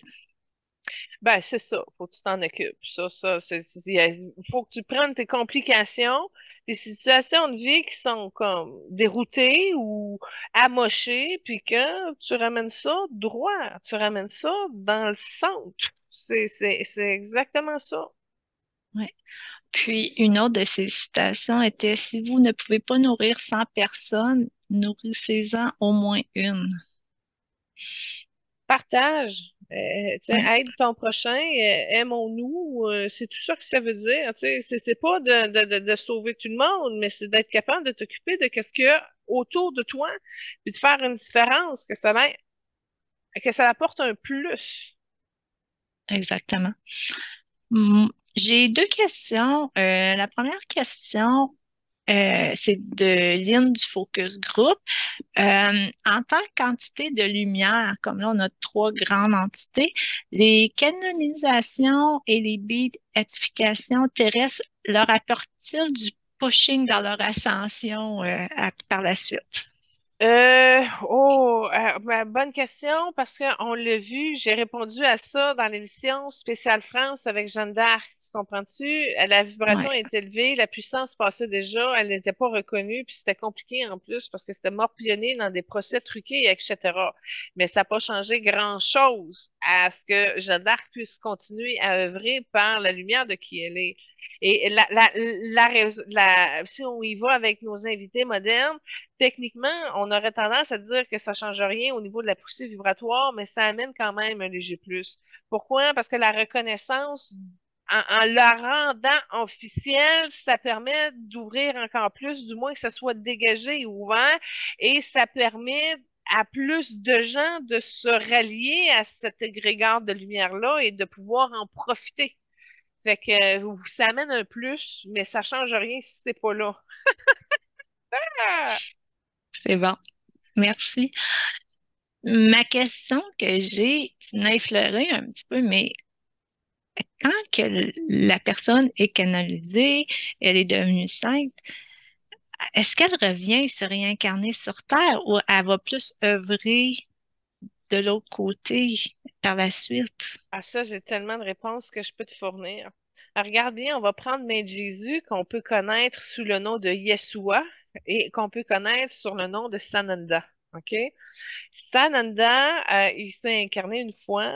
Ben, c'est ça, faut que tu t'en occupes. Il faut que tu prennes tes complications, les situations de vie qui sont comme déroutées ou amochées, puis que tu ramènes ça droit, tu ramènes ça dans le centre. C'est exactement ça. Ouais. Puis une autre de ces citations était Si vous ne pouvez pas nourrir 100 personnes, nourrissez-en au moins une. Partage, tu sais, Ouais. aide ton prochain, aimons-nous, c'est tout ça que ça veut dire, tu sais, c'est pas de sauver tout le monde, mais c'est d'être capable de t'occuper de qu'est-ce qu'il y a autour de toi, puis de faire une différence, que ça apporte un plus. Exactement. J'ai deux questions. La première question, c'est de Lynn du Focus Group. En tant qu'entité de lumière, comme là, on a trois grandes entités, les canonisations et les béatifications terrestres leur apportent-ils du pushing dans leur ascension par la suite? Bonne question parce qu'on l'a vu, j'ai répondu à ça dans l'émission Spéciale France avec Jeanne d'Arc, tu comprends-tu? La vibration Ouais, est élevée, la puissance passait déjà, elle n'était pas reconnue, puis c'était compliqué en plus parce que c'était morpionné dans des procès truqués, etc. Mais ça n'a pas changé grand-chose à ce que Jeanne d'Arc puisse continuer à œuvrer par la lumière de qui elle est. Et si on y va avec nos invités modernes, techniquement, on aurait tendance à dire que ça change rien au niveau de la poussée vibratoire, mais ça amène quand même un léger plus. Pourquoi? Parce que la reconnaissance, en la rendant officielle, ça permet d'ouvrir encore plus, du moins que ça soit dégagé et ouvert, et ça permet à plus de gens de se rallier à cet égrégore de lumière-là et de pouvoir en profiter. Fait que ça amène un plus, mais ça change rien si c'est pas là. Ah! c'est bon. Merci. Ma question que j'ai, tu m'as effleuré un petit peu, mais quand que la personne est canalisée, elle est devenue sainte, est-ce qu'elle revient se réincarner sur Terre ou elle va plus œuvrer de l'autre côté par la suite? À ça, j'ai tellement de réponses que je peux te fournir. Alors, regarde bien, on va prendre Main Jésus, qu'on peut connaître sous le nom de Yeshua. et qu'on peut connaître sur le nom de Sananda. OK? Sananda, il s'est incarné une fois,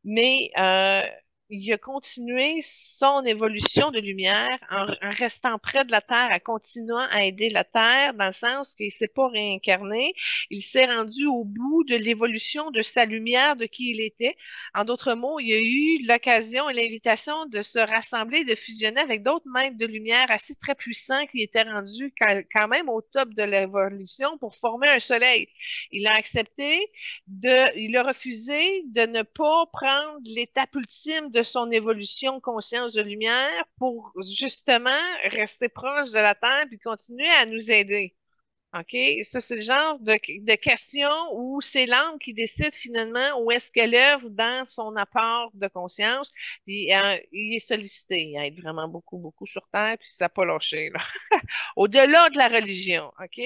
mais il a continué son évolution de lumière en restant près de la Terre, en continuant à aider la Terre, dans le sens qu'il ne s'est pas réincarné, il s'est rendu au bout de l'évolution de sa lumière, de qui il était. En d'autres mots, il a eu l'occasion et l'invitation de se rassembler, de fusionner avec d'autres maîtres de lumière assez très puissants qui étaient rendus quand même au top de l'évolution pour former un soleil. Il a accepté il a refusé de ne pas prendre l'étape ultime de son évolution conscience de lumière pour justement rester proche de la Terre puis continuer à nous aider. OK? Ça, c'est le genre de question où c'est l'âme qui décide finalement où est-ce qu'elle œuvre dans son apport de conscience. Puis, il est sollicité. Il aide vraiment beaucoup, beaucoup sur Terre, puis ça n'a pas lâché, là. Au-delà de la religion, OK?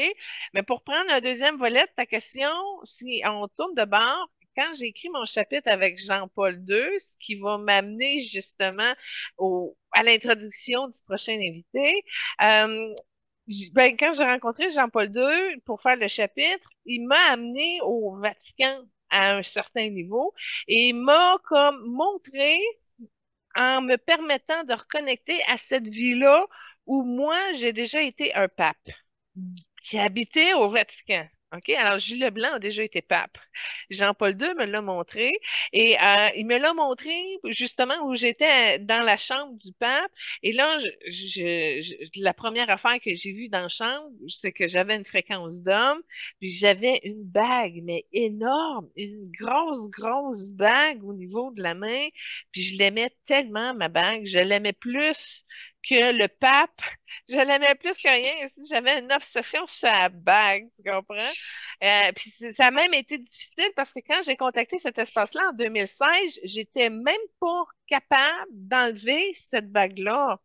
Mais pour prendre un deuxième volet de ta question, si on tourne de bord, quand j'ai écrit mon chapitre avec Jean-Paul II, ce qui va m'amener justement à l'introduction du prochain invité, euh, ben, quand j'ai rencontré Jean-Paul II pour faire le chapitre, il m'a amené au Vatican à un certain niveau et il m'a comme montré en me permettant de reconnecter à cette vie-là où moi, j'ai déjà été un pape qui habitait au Vatican. OK? Alors, Jules Leblanc a déjà été pape. Jean-Paul II me l'a montré et il me l'a montré justement où j'étais dans la chambre du pape. Et là, la première affaire que j'ai vue dans la chambre, c'est que j'avais une fréquence d'homme, puis j'avais une bague, mais énorme, une grosse, grosse bague au niveau de la main. Puis je l'aimais tellement, ma bague, je l'aimais plus que le pape. Je l'aimais plus que rien. Si j'avais une obsession sur sa bague, tu comprends? Puis ça a même été difficile parce que quand j'ai contacté cet espace-là en 2016, j'étais même pas capable d'enlever cette bague-là.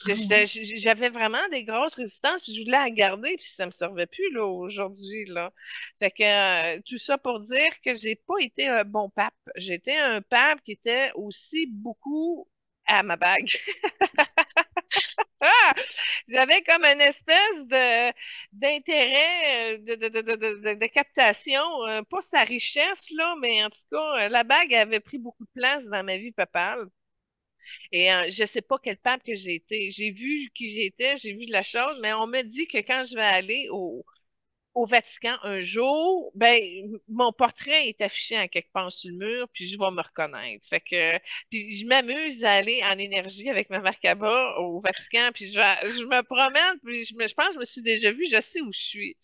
Ah ouais. J'avais vraiment des grosses résistances, puis je voulais la garder, puis ça me servait plus là aujourd'hui là. Fait que tout ça pour dire que j'ai pas été un bon pape. J'ai été un pape qui était aussi beaucoup à ma bague. Ah! J'avais comme une espèce de d'intérêt, de captation, pas sa richesse, là, mais en tout cas, la bague avait pris beaucoup de place dans ma vie papale. Et je sais pas quel pape que j'ai été. J'ai vu qui j'étais, j'ai vu de la chose, mais on me dit que quand je vais aller au Vatican un jour, ben mon portrait est affiché en quelque part sur le mur, puis je vais me reconnaître. Fait que puis je m'amuse à aller en énergie avec ma Merkaba au Vatican, puis je me promène, puis je pense que je me suis déjà vue, je sais où je suis.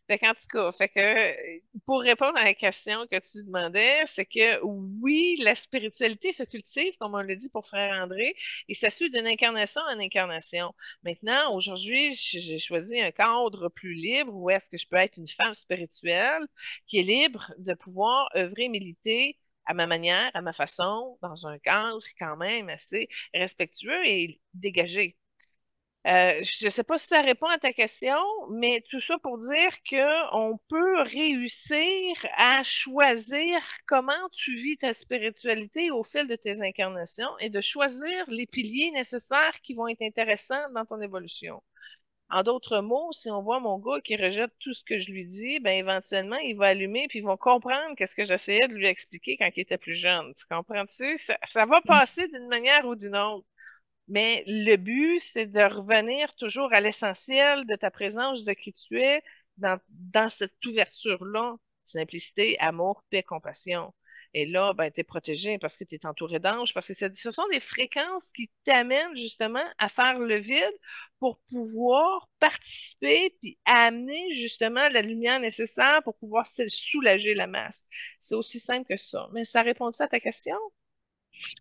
Fait qu'en tout cas, fait que pour répondre à la question que tu demandais, c'est que oui, la spiritualité se cultive, comme on l'a dit pour Frère André, et ça suit d'une incarnation en incarnation. Maintenant, aujourd'hui, j'ai choisi un cadre plus libre où est-ce que je peux être une femme spirituelle qui est libre de pouvoir œuvrer, militer à ma manière, à ma façon, dans un cadre quand même assez respectueux et dégagé. Je ne sais pas si ça répond à ta question, mais tout ça pour dire qu'on peut réussir à choisir comment tu vis ta spiritualité au fil de tes incarnations et de choisir les piliers nécessaires qui vont être intéressants dans ton évolution. En d'autres mots, si on voit mon gars qui rejette tout ce que je lui dis, ben éventuellement, il va allumer puis ils vont comprendre qu'est-ce que j'essayais de lui expliquer quand il était plus jeune. Tu comprends-tu? Ça va passer d'une manière ou d'une autre. Mais le but, c'est de revenir toujours à l'essentiel de ta présence, de qui tu es, dans cette ouverture-là, simplicité, amour, paix, compassion. Et là, ben, tu es protégé parce que tu es entouré d'anges, parce que ce sont des fréquences qui t'amènent justement à faire le vide pour pouvoir participer puis amener justement la lumière nécessaire pour pouvoir soulager la masse. C'est aussi simple que ça. Mais ça répond-tu à ta question?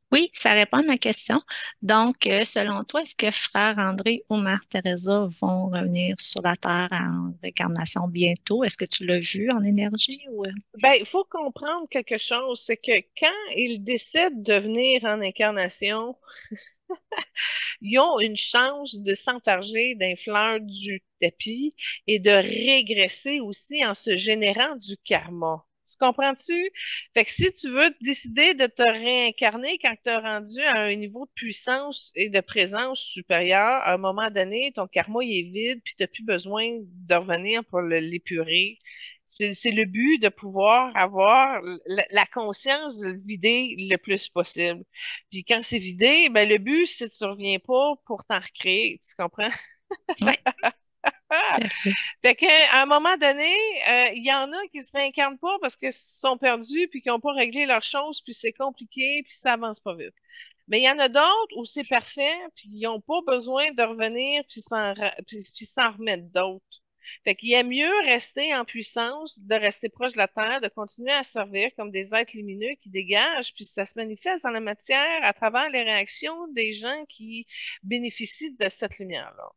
Oui, ça répond à ma question. Donc, selon toi, est-ce que Frère André ou Mère Teresa vont revenir sur la Terre en réincarnation bientôt? Est-ce que tu l'as vu en énergie ou... Ben, il faut comprendre quelque chose, c'est que quand ils décident de venir en incarnation, ils ont une chance de s'enfarger d'un fleur du tapis et de régresser aussi en se générant du karma. Tu comprends-tu? Fait que si tu veux décider de te réincarner quand tu es rendu à un niveau de puissance et de présence supérieur, à un moment donné, ton karma il est vide, puis tu n'as plus besoin de revenir pour l'épurer. C'est le but de pouvoir avoir la conscience de le vider le plus possible. Puis quand c'est vidé, ben le but, c'est que tu reviens pas pour t'en recréer. Tu comprends? Oui, tout à fait. Fait qu'à un moment donné, il y en a qui se réincarnent pas parce qu'ils sont perdus puis qui n'ont pas réglé leurs choses, puis c'est compliqué, puis ça avance pas vite. Mais il y en a d'autres où c'est parfait, puis ils n'ont pas besoin de revenir puis s'en remettre d'autres. Fait qu'il y a mieux rester en puissance, de rester proche de la Terre, de continuer à servir comme des êtres lumineux qui dégagent, puis ça se manifeste dans la matière à travers les réactions des gens qui bénéficient de cette lumière-là.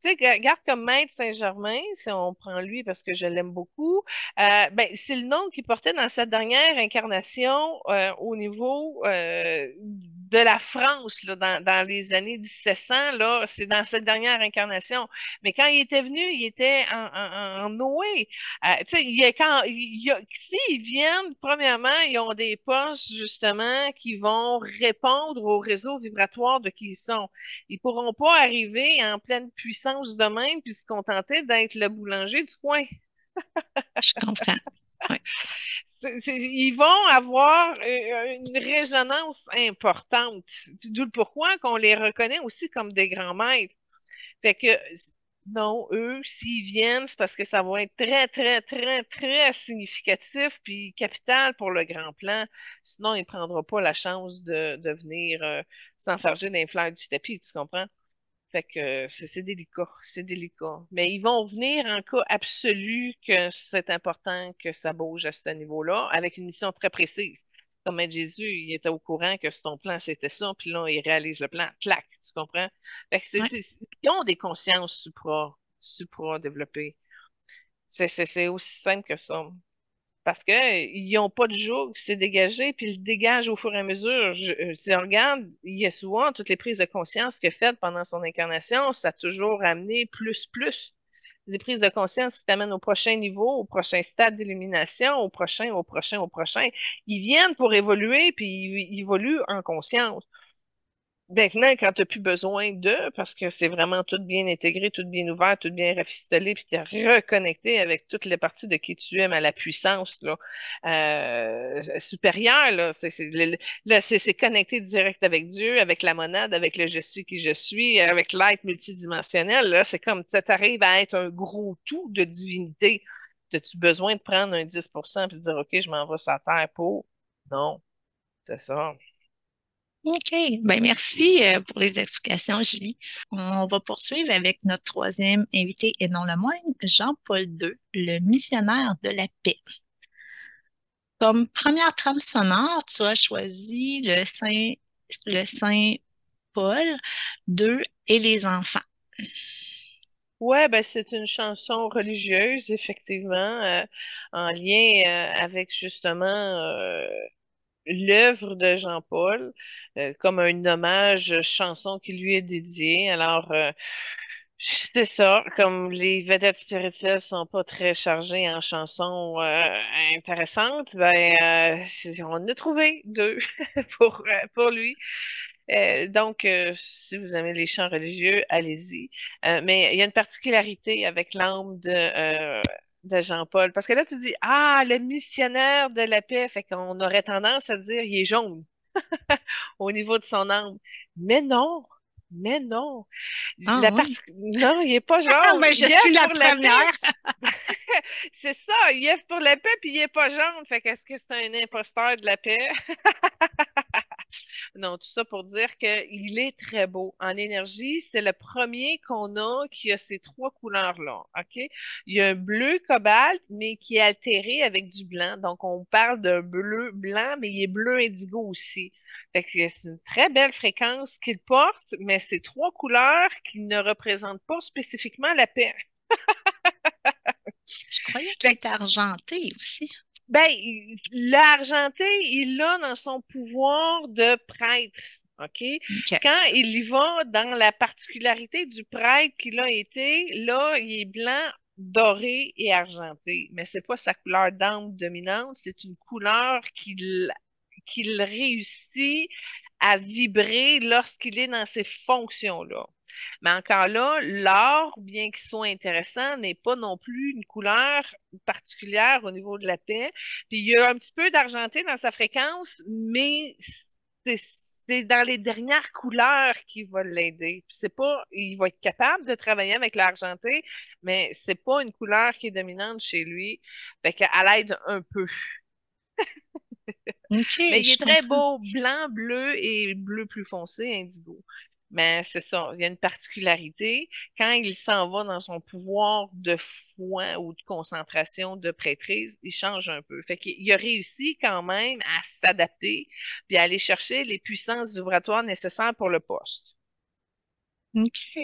Tu sais, regarde comme Maître Saint-Germain, si on prend lui parce que je l'aime beaucoup, ben, c'est le nom qu'il portait dans sa dernière incarnation au niveau de la France, là, dans les années 1700, là, c'est dans cette dernière incarnation. Mais quand il était venu, il était en Noé. Tu sais, s'ils viennent, premièrement, ils ont des postes, justement, qui vont répondre au réseau vibratoire de qui ils sont. Ils pourront pas arriver en pleine puissance de même puis se contenter d'être le boulanger du coin. Je comprends. Oui, Ils vont avoir une résonance importante. D'où le pourquoi qu'on les reconnaît aussi comme des grands maîtres. Fait que non, eux, s'ils viennent, c'est parce que ça va être très, très, très, très significatif puis capital pour le grand plan. Sinon, il ne prendra pas la chance de venir s'enfarger dans les fleurs du tapis, tu comprends? Fait que c'est délicat, c'est délicat. Mais ils vont venir en cas absolu que c'est important que ça bouge à ce niveau-là, avec une mission très précise. Comme Jésus, il était au courant que ton plan, c'était ça, puis là, il réalise le plan. Clac, tu comprends? Fait que oui. ils ont des consciences supra-développées. C'est aussi simple que ça. Parce que ils n'ont pas de joug, c'est dégagé, puis ils le dégagent au fur et à mesure. Si on regarde, il y a souvent toutes les prises de conscience qu'il a faites pendant son incarnation, ça a toujours amené plus, plus. Des prises de conscience qui t'amènent au prochain niveau, au prochain stade d'illumination, au prochain, au prochain, au prochain. Ils viennent pour évoluer, puis ils évoluent en conscience. Maintenant, quand tu n'as plus besoin d'eux, parce que c'est vraiment tout bien intégré, tout bien ouvert, tout bien rafistolé, puis tu es reconnecté avec toutes les parties de qui tu aimes à la puissance là, supérieure, là, c'est connecté direct avec Dieu, avec la monade, avec le je suis qui je suis, avec l'être multidimensionnel. Là, c'est comme tu arrives à être un gros tout de divinité. As-tu besoin de prendre un 10% et de dire, OK, je m'en vais sur la terre pour? Non, c'est ça. OK. Ben, merci pour les explications, Julie. On va poursuivre avec notre troisième invité et non le moindre, Jean-Paul II, le missionnaire de la paix. Comme première trame sonore, tu as choisi le Saint Paul II et les enfants. Ouais, ben c'est une chanson religieuse, effectivement, en lien avec justement l'œuvre de Jean-Paul, comme un hommage chanson qui lui est dédiée. Alors, c'est ça, comme les vedettes spirituelles sont pas très chargées en chansons intéressantes, ben on en a trouvé deux pour lui. Donc, si vous aimez les chants religieux, allez-y. Mais il y a une particularité avec l'âme de Jean-Paul. Parce que là, tu dis, ah, le missionnaire de la paix. Fait qu'on aurait tendance à dire, il est jaune au niveau de son âme. Mais non, mais non. Ah oui. Non, il est pas Ah, jaune. ben, je Il suis est la pour la paix. première. C'est ça, il est pour la paix, puis il est pas jaune. Fait qu'est-ce que c'est un imposteur de la paix? Non, tout ça pour dire qu'il est très beau. En énergie, c'est le premier qu'on a qui a ces trois couleurs-là. OK? Il y a un bleu cobalt, mais qui est altéré avec du blanc. Donc, on parle d'un bleu blanc, mais il est bleu indigo aussi. Fait que c'est une très belle fréquence qu'il porte, mais c'est trois couleurs qui ne représentent pas spécifiquement la paix. Je croyais qu'il Fait était argenté aussi. ben, l'argenté, il l'a dans son pouvoir de prêtre. OK? OK. Quand il y va dans la particularité du prêtre qu'il a été, là, il est blanc dorée et argentée, mais c'est pas sa couleur d'âme dominante, c'est une couleur qu'il réussit à vibrer lorsqu'il est dans ces fonctions-là. Mais encore là, l'or, bien qu'il soit intéressant, n'est pas non plus une couleur particulière au niveau de la paix. Puis il y a un petit peu d'argenté dans sa fréquence, mais c'est dans les dernières couleurs qui va l'aider. Puis c'est pas, il va être capable de travailler avec l'argenté, mais c'est pas une couleur qui est dominante chez lui. Fait qu'elle aide un peu. OK, Mais il je est très comprends. beau, blanc, bleu et bleu plus foncé, indigo. Mais c'est ça, il y a une particularité. Quand il s'en va dans son pouvoir de foi ou de concentration de prêtrise, il change un peu. Fait qu'il a réussi quand même à s'adapter puis à aller chercher les puissances vibratoires nécessaires pour le poste. OK,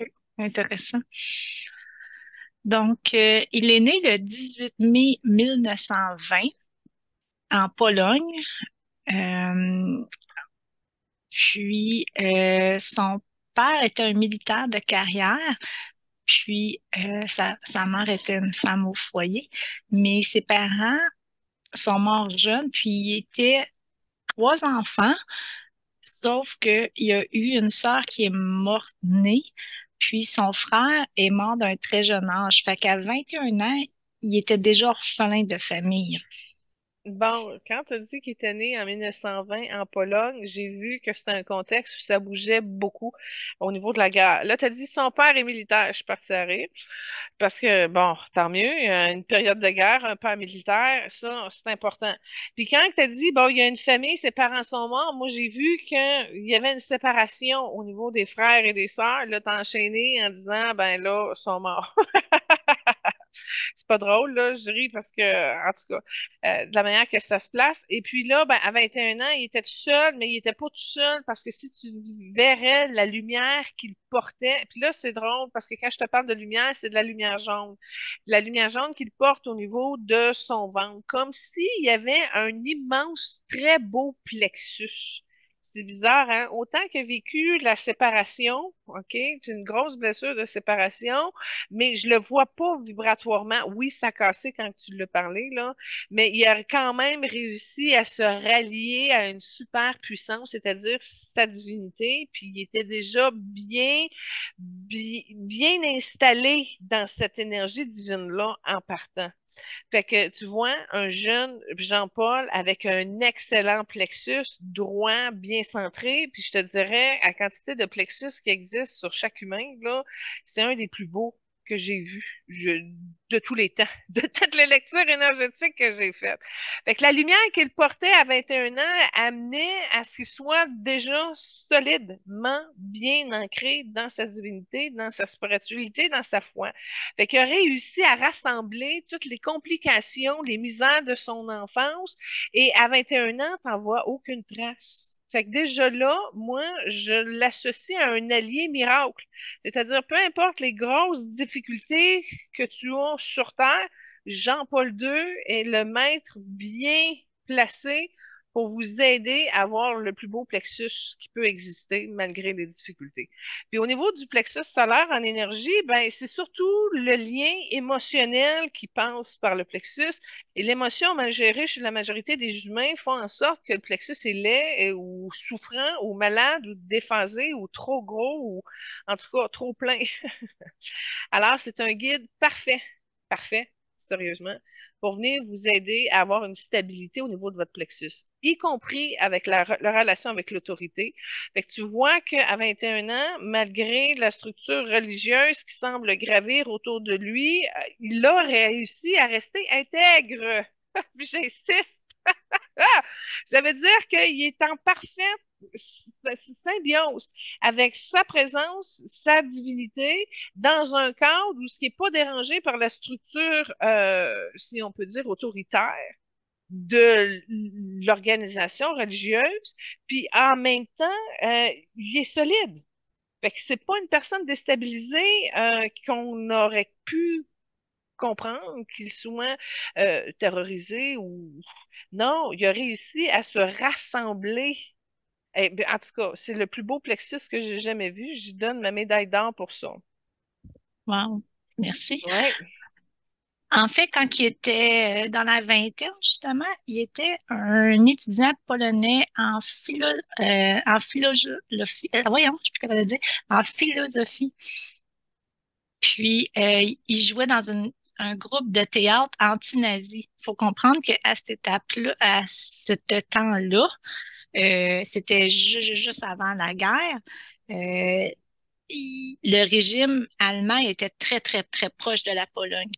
OK. Intéressant. Donc, il est né le 18 mai 1920 en Pologne. Euh, son père était un militaire de carrière, puis sa mère était une femme au foyer. Mais ses parents sont morts jeunes, puis il était trois enfants, sauf qu'il y a eu une sœur qui est morte née, puis son frère est mort d'un très jeune âge. Fait qu'à 21 ans, il était déjà orphelin de famille. Bon, quand tu as dit qu'il était né en 1920 en Pologne, j'ai vu que c'était un contexte où ça bougeait beaucoup au niveau de la guerre. Là, tu as dit son père est militaire. Je suis partie à rire. Parce que, bon, tant mieux, il y a une période de guerre, un père militaire, ça, c'est important. Puis quand tu as dit, bon, il y a une famille, ses parents sont morts, moi, j'ai vu qu'il y avait une séparation au niveau des frères et des sœurs. Là, t'as enchaîné en disant, ben là, ils sont morts. C'est pas drôle, là, je ris parce que, en tout cas, de la manière que ça se place. Et puis là, ben, à 21 ans, il était tout seul, mais il était pas tout seul parce que si tu verrais la lumière qu'il portait, puis là, c'est drôle parce que quand je te parle de lumière, c'est de la lumière jaune. La lumière jaune qu'il porte au niveau de son ventre, comme s'il y avait un immense, très beau plexus. C'est bizarre, hein? Autant que vécu la séparation, OK? C'est une grosse blessure de séparation, mais je le vois pas vibratoirement. Oui, ça a cassé quand tu l'as parlé, là, mais il a quand même réussi à se rallier à une super puissance, c'est-à-dire sa divinité, puis il était déjà bien installé dans cette énergie divine-là en partant. Fait que tu vois, un jeune Jean-Paul avec un excellent plexus droit, bien centré, puis je te dirais, la quantité de plexus qui existe sur chaque humain, là, c'est un des plus beaux que j'ai vus de tous les temps, de toutes les lectures énergétiques que j'ai faites. Fait que la lumière qu'il portait à 21 ans amenait à ce qu'il soit déjà solidement bien ancré dans sa divinité, dans sa spiritualité, dans sa foi. Fait qu'il a réussi à rassembler toutes les complications, les misères de son enfance, et à 21 ans, t'en vois aucune trace. Fait que déjà là, moi, je l'associe à un allié miracle. C'est-à-dire, peu importe les grosses difficultés que tu as sur Terre, Jean-Paul II est le maître bien placé pour vous aider à avoir le plus beau plexus qui peut exister malgré les difficultés. Puis au niveau du plexus solaire en énergie, ben c'est surtout le lien émotionnel qui passe par le plexus. Et l'émotion mal gérée chez la majorité des humains font en sorte que le plexus est laid ou souffrant ou malade ou déphasé ou trop gros ou en tout cas trop plein. Alors c'est un guide parfait, parfait, sérieusement, pour venir vous aider à avoir une stabilité au niveau de votre plexus, y compris avec la relation avec l'autorité. Fait que tu vois qu'à 21 ans, malgré la structure religieuse qui semble gravir autour de lui, il a réussi à rester intègre. Puis j'insiste. Ah! Ça veut dire qu'il est en parfaite symbiose avec sa présence, sa divinité, dans un cadre où ce qui n'est pas dérangé par la structure, si on peut dire, autoritaire de l'organisation religieuse, puis en même temps, il est solide. Fait que c'est pas une personne déstabilisée qu'on aurait pu comprendre qu'il soit terrorisé ou non, il a réussi à se rassembler. Eh bien, en tout cas, c'est le plus beau plexus que j'ai jamais vu. Je lui donne ma médaille d'or pour ça. Wow. Merci. Ouais, En fait, quand il était dans la vingtaine, justement, il était un étudiant polonais en philosophie, voyons, je sais plus comment le dire, en philosophie. Puis, il jouait dans un groupe de théâtre anti-nazi. Il faut comprendre qu'à cette étape-là, à ce temps-là, c'était juste avant la guerre. Euh, le régime allemand était très, très, très proche de la Pologne.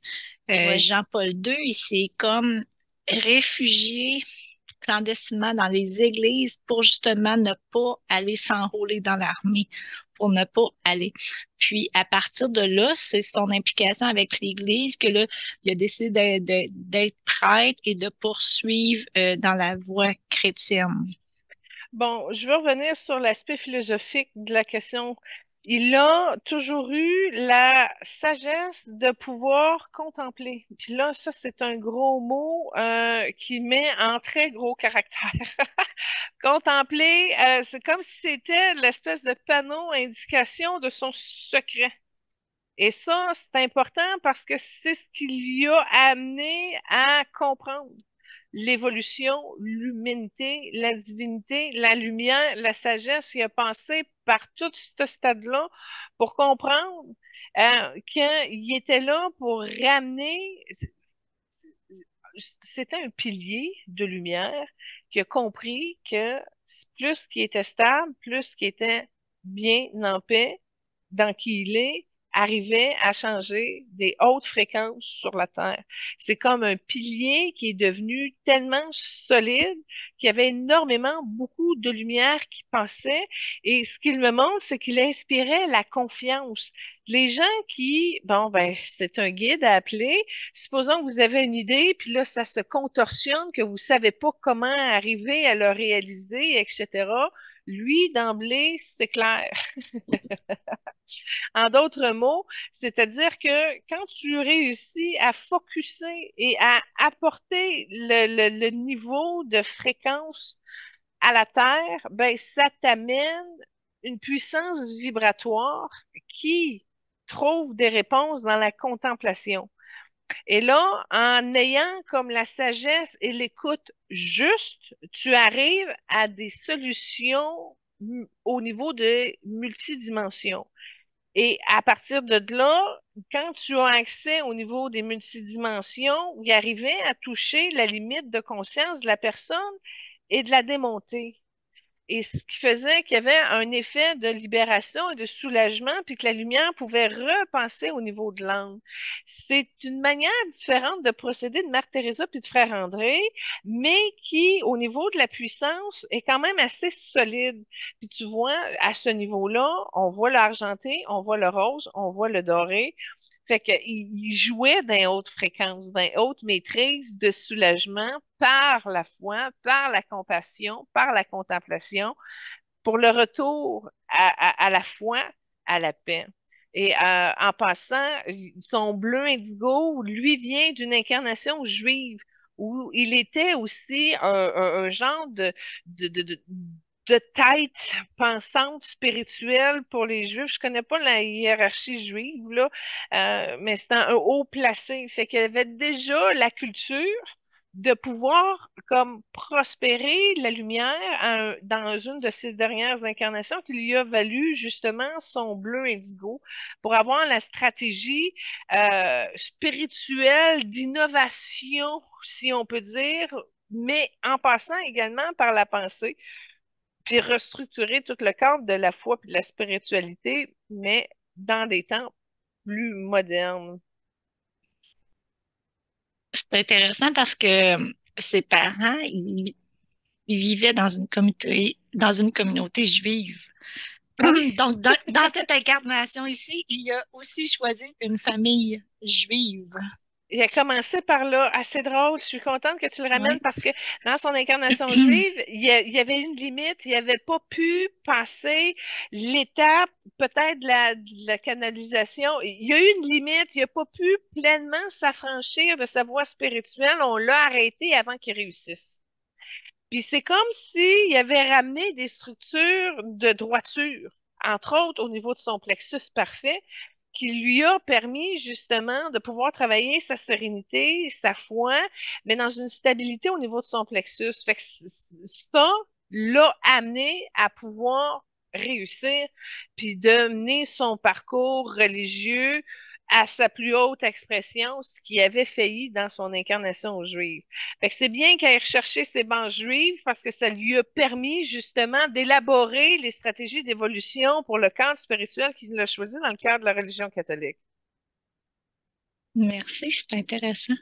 ouais. Jean-Paul II, il s'est comme réfugié clandestinement dans les églises pour justement ne pas aller s'enrôler dans l'armée, pour ne pas aller. Puis à partir de là, c'est son implication avec l'Église que là, il a décidé d'être prêtre et de poursuivre dans la voie chrétienne. Bon, je veux revenir sur l'aspect philosophique de la question. Il a toujours eu la sagesse de pouvoir contempler. Puis là, ça, c'est un gros mot qui met en très gros caractère. Contempler, c'est comme si c'était l'espèce de panneau indication de son secret. Et ça, c'est important parce que c'est ce qui lui a amené à comprendre l'évolution, l'humanité, la divinité, la lumière, la sagesse. Il a passé par tout ce stade-là pour comprendre qu'il était là pour ramener. C'était un pilier de lumière qui a compris que plus qui était stable, plus qui était bien en paix dans qui il est, arrivait à changer des hautes fréquences sur la Terre. C'est comme un pilier qui est devenu tellement solide qu'il y avait énormément, beaucoup de lumière qui passait. Et ce qu'il me montre, c'est qu'il inspirait la confiance. Les gens qui, bon, ben, c'est un guide à appeler. Supposons que vous avez une idée, puis là, ça se contorsionne, que vous savez pas comment arriver à le réaliser, etc. Lui, d'emblée, c'est clair. En d'autres mots, c'est-à-dire que quand tu réussis à focuser et à apporter le niveau de fréquence à la Terre, ben, ça t'amène une puissance vibratoire qui trouve des réponses dans la contemplation. Et là, en ayant comme la sagesse et l'écoute juste, tu arrives à des solutions au niveau de multidimensions. Et à partir de là, quand tu as accès au niveau des multidimensions, y arriver à toucher la limite de conscience de la personne et de la démonter. Et ce qui faisait qu'il y avait un effet de libération et de soulagement, puis que la lumière pouvait repenser au niveau de l'âme. C'est une manière différente de procéder de Mère Teresa puis de Frère André, mais qui, au niveau de la puissance, est quand même assez solide. Puis tu vois, à ce niveau-là, on voit l'argenté, on voit le rose, on voit le doré. Fait qu'il jouait dans les hautes fréquences, dans les hautes maîtrises de soulagement par la foi, par la compassion, par la contemplation, pour le retour à la foi, à la paix. Et en passant, son bleu indigo, lui, vient d'une incarnation juive où il était aussi un genre de, de, de, de tête pensante spirituelle pour les Juifs. Je connais pas la hiérarchie juive, là, mais c'est un haut placé. Fait qu'il y avait déjà la culture de pouvoir comme prospérer la lumière dans une de ses dernières incarnations qui lui a valu justement son bleu indigo pour avoir la stratégie spirituelle d'innovation, si on peut dire, mais en passant également par la pensée, puis restructurer tout le cadre de la foi et de la spiritualité, mais dans des temps plus modernes. C'est intéressant parce que ses parents, ils vivaient dans une communauté juive. Oui. Donc, dans cette incarnation ici, il a aussi choisi une famille juive. Il a commencé par là, assez drôle. Je suis contente que tu le ramènes Oui. parce que dans son incarnation juive, il y avait une limite. Il n'avait pas pu passer l'étape, peut-être de la canalisation. Il y a eu une limite. Il n'a pas pu pleinement s'affranchir de sa voie spirituelle. On l'a arrêté avant qu'il réussisse. Puis c'est comme s'il avait ramené des structures de droiture, entre autres au niveau de son plexus parfait, qui lui a permis justement de pouvoir travailler sa sérénité, sa foi, mais dans une stabilité au niveau de son plexus. Fait que ça l'a amené à pouvoir réussir, puis de mener son parcours religieux à sa plus haute expression, ce qui avait failli dans son incarnation juive. Fait que c'est bien qu'elle ait recherché ses banques juives parce que ça lui a permis justement d'élaborer les stratégies d'évolution pour le cadre spirituel qu'il a choisi dans le cadre de la religion catholique. Merci, c'est intéressant.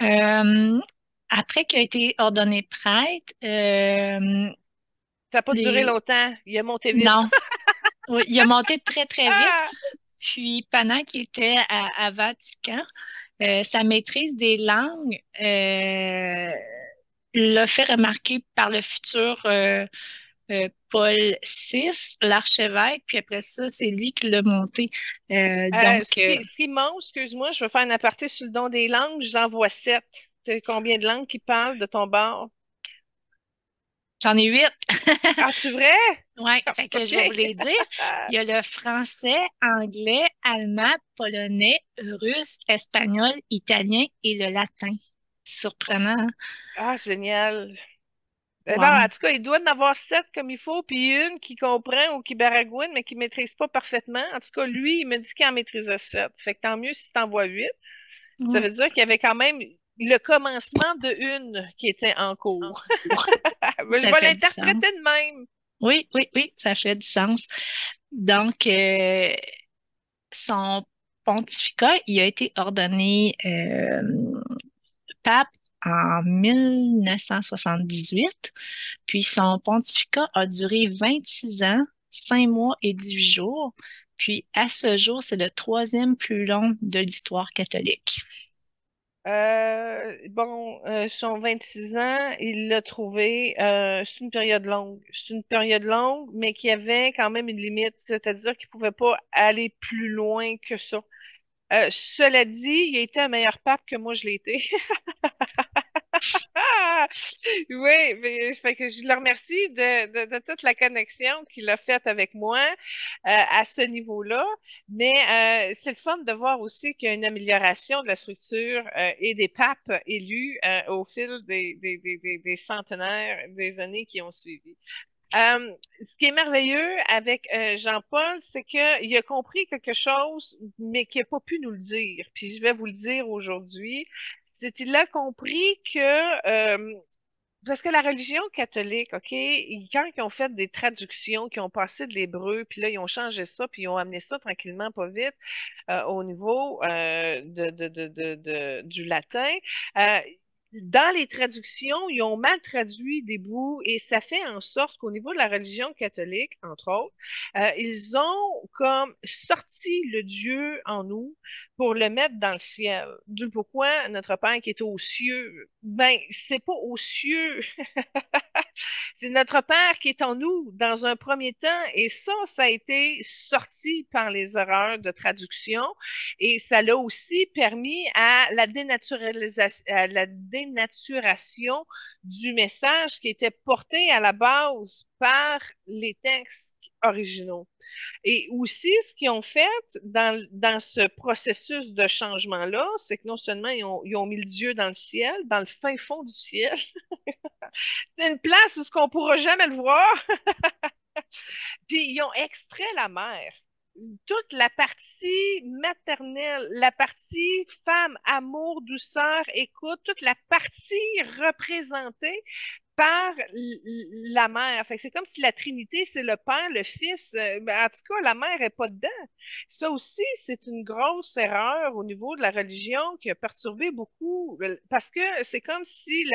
Euh, Après qu'il a été ordonné prêtre, Ça n'a pas duré les... longtemps, il a monté vite. non, oui, il a monté très, très vite. Ah! Puis pendant qu'il était à Vatican, sa maîtrise des langues l'a fait remarquer par le futur Paul VI, l'archevêque, puis après ça, c'est lui qui l'a monté. Ce qui montre, excuse-moi, je vais faire un aparté sur le don des langues, j'en vois 7. T'as combien de langues qui parlent de ton bord? J'en ai 8. Ah, tu vrai? Ouais, fait que OK. je vais vous les dire. Il y a le français, anglais, allemand, polonais, russe, espagnol, italien et le latin. Surprenant, hein? Ah, génial. Eh ben, en Wow. tout cas, il doit en avoir 7 comme il faut, puis une qui comprend ou qui baragouine, mais qui maîtrise pas parfaitement. En tout cas, lui, il me dit qu'il en maîtrisait 7. Fait que tant mieux si tu en vois 8. Ça Ouais. veut dire qu'il y avait quand même le commencement de une qui était en cours. Je Ça vais fait du l'interpréter sens. de même. Oui, oui, oui, ça fait du sens. Donc, son pontificat, il a été ordonné pape en 1978, puis son pontificat a duré 26 ans, 5 mois et 18 jours, puis à ce jour, c'est le troisième plus long de l'histoire catholique. Bon, son 26 ans, il l'a trouvé, c'est une période longue. C'est une période longue, mais qui avait quand même une limite, c'est-à-dire qu'il pouvait pas aller plus loin que ça. Cela dit, il a été un meilleur pape que moi je l'ai été. Ah! Oui, mais, fait que je le remercie de toute la connexion qu'il a faite avec moi à ce niveau-là. Mais c'est le fun de voir aussi qu'il y a une amélioration de la structure et des papes élus au fil des centenaires, des années qui ont suivi. Ce qui est merveilleux avec Jean-Paul, c'est qu'il a compris quelque chose, mais qu'il n'a pas pu nous le dire. Puis je vais vous le dire aujourd'hui. C'est qu'il a compris que parce que la religion catholique, OK, quand ils ont fait des traductions, qui ont passé de l'hébreu, puis là, ils ont changé ça, puis ils ont amené ça tranquillement, pas vite, au niveau du latin. Euh, Dans les traductions, ils ont mal traduit des bouts et ça fait en sorte qu'au niveau de la religion catholique, entre autres, ils ont comme sorti le Dieu en nous pour le mettre dans le ciel. D'où pourquoi notre Père qui est aux cieux, ben, c'est pas aux cieux, c'est notre Père qui est en nous dans un premier temps, et ça a été sorti par les erreurs de traduction, et ça l'a aussi permis à la dénaturation du message qui était porté à la base par les textes originaux. Et aussi, ce qu'ils ont fait dans ce processus de changement-là, c'est que non seulement ils ont mis le Dieu dans le ciel, dans le fin fond du ciel, c'est une place où ce qu'on pourra jamais le voir. Puis ils ont extrait la mère. Toute la partie maternelle, la partie femme, amour, douceur, écoute, toute la partie représentée par la mère. Fait que c'est comme si la Trinité, c'est le Père, le Fils. Ben, en tout cas, la mère est pas dedans. Ça aussi, c'est une grosse erreur au niveau de la religion qui a perturbé beaucoup, parce que c'est comme si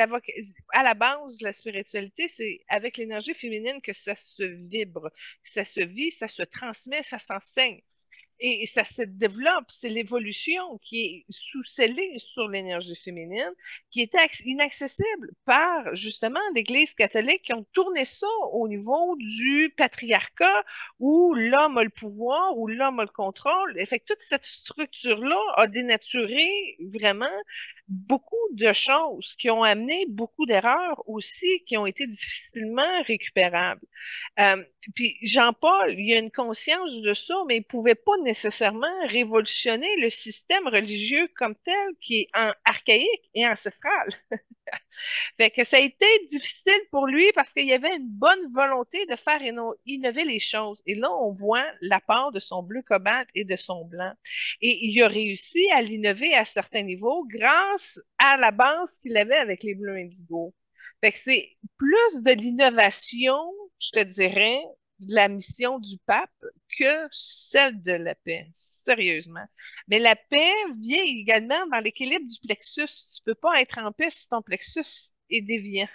à la base, la spiritualité, c'est avec l'énergie féminine que ça se vibre, que ça se vit, ça se transmet, ça s'enseigne. Et ça se développe, c'est l'évolution qui est sous-scellée sur l'énergie féminine, qui était inaccessible par justement l'Église catholique qui ont tourné ça au niveau du patriarcat où l'homme a le pouvoir, où l'homme a le contrôle. Et fait que toute cette structure-là a dénaturé vraiment beaucoup de choses qui ont amené beaucoup d'erreurs aussi qui ont été difficilement récupérables. Euh, Puis Jean-Paul, il a une conscience de ça, mais il pouvait pas nécessairement révolutionner le système religieux comme tel qui est archaïque et ancestral. Fait que ça a été difficile pour lui parce qu'il y avait une bonne volonté de faire innover les choses. Et là, on voit l'apport de son bleu cobalt et de son blanc. Et il a réussi à l'innover à certains niveaux grâce à la base qu'il avait avec les bleus indigo. Fait que c'est plus de l'innovation, je te dirais, de la mission du pape que celle de la paix, sérieusement. Mais la paix vient également dans l'équilibre du plexus. Tu peux pas être en paix si ton plexus est déviant.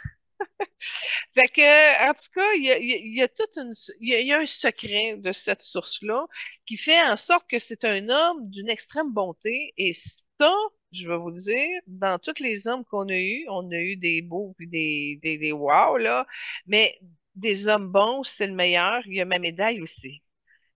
Fait que, en tout cas, il y a toute il y a un secret de cette source-là qui fait en sorte que c'est un homme d'une extrême bonté. Et ça, je vais vous dire, dans tous les hommes qu'on a eus, on a eu des beaux puis des wow, là, mais des hommes bons, c'est le meilleur. Il y a ma médaille aussi.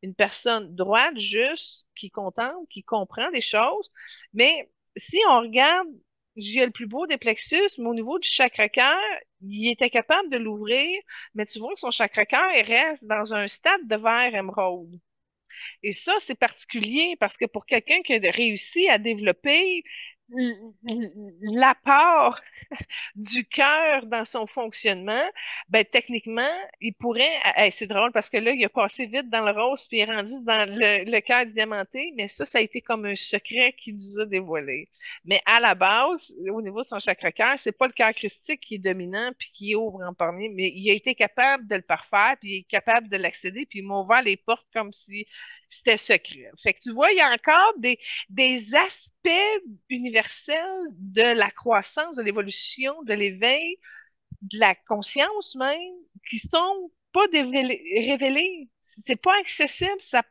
Une personne droite, juste, qui contemple, qui comprend des choses. Mais si on regarde, j'ai le plus beau des plexus, mais au niveau du chakra-cœur, il était capable de l'ouvrir, mais tu vois que son chakra-cœur il reste dans un stade de vert émeraude. Et ça, c'est particulier parce que pour quelqu'un qui a réussi à développer l'apport du cœur dans son fonctionnement, ben techniquement, il pourrait. C'est drôle parce que là, il a passé vite dans le rose puis il est rendu dans le cœur diamanté, mais ça a été comme un secret qu'il nous a dévoilé. Mais à la base, au niveau de son chakra-cœur, c'est pas le cœur christique qui est dominant puis qui ouvre en premier, mais il a été capable de le parfaire puis il est capable de l'accéder puis il m'a ouvert les portes comme si c'était secret. Fait que tu vois, il y a encore des aspects universels de la croissance, de l'évolution, de l'éveil, de la conscience même, qui sont pas révélés. C'est pas accessible, ça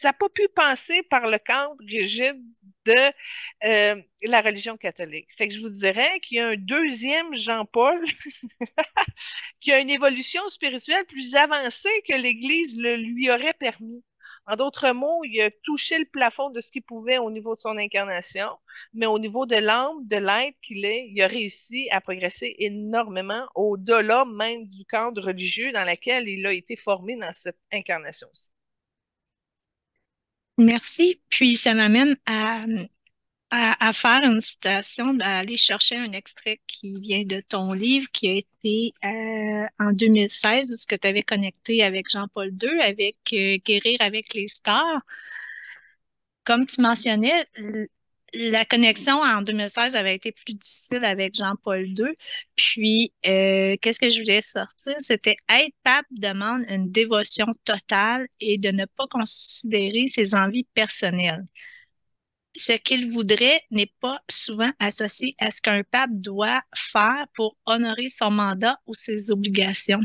n'a pas pu passer par le cadre rigide de la religion catholique. Fait que je vous dirais qu'il y a un deuxième Jean-Paul qui a une évolution spirituelle plus avancée que l'Église le lui aurait permis. En d'autres mots, il a touché le plafond de ce qu'il pouvait au niveau de son incarnation, mais au niveau de l'âme, de l'être qu'il est, il a réussi à progresser énormément au-delà même du cadre religieux dans lequel il a été formé dans cette incarnation-ci. Merci. Puis ça m'amène à faire une citation, à aller chercher un extrait qui vient de ton livre qui a été en 2016 où ce que tu avais connecté avec Jean-Paul II, avec Guérir avec les stars. Comme tu mentionnais, la connexion en 2016 avait été plus difficile avec Jean-Paul II. Puis, qu'est-ce que je voulais sortir? C'était être pape demande une dévotion totale et de ne pas considérer ses envies personnelles. Ce qu'il voudrait n'est pas souvent associé à ce qu'un pape doit faire pour honorer son mandat ou ses obligations.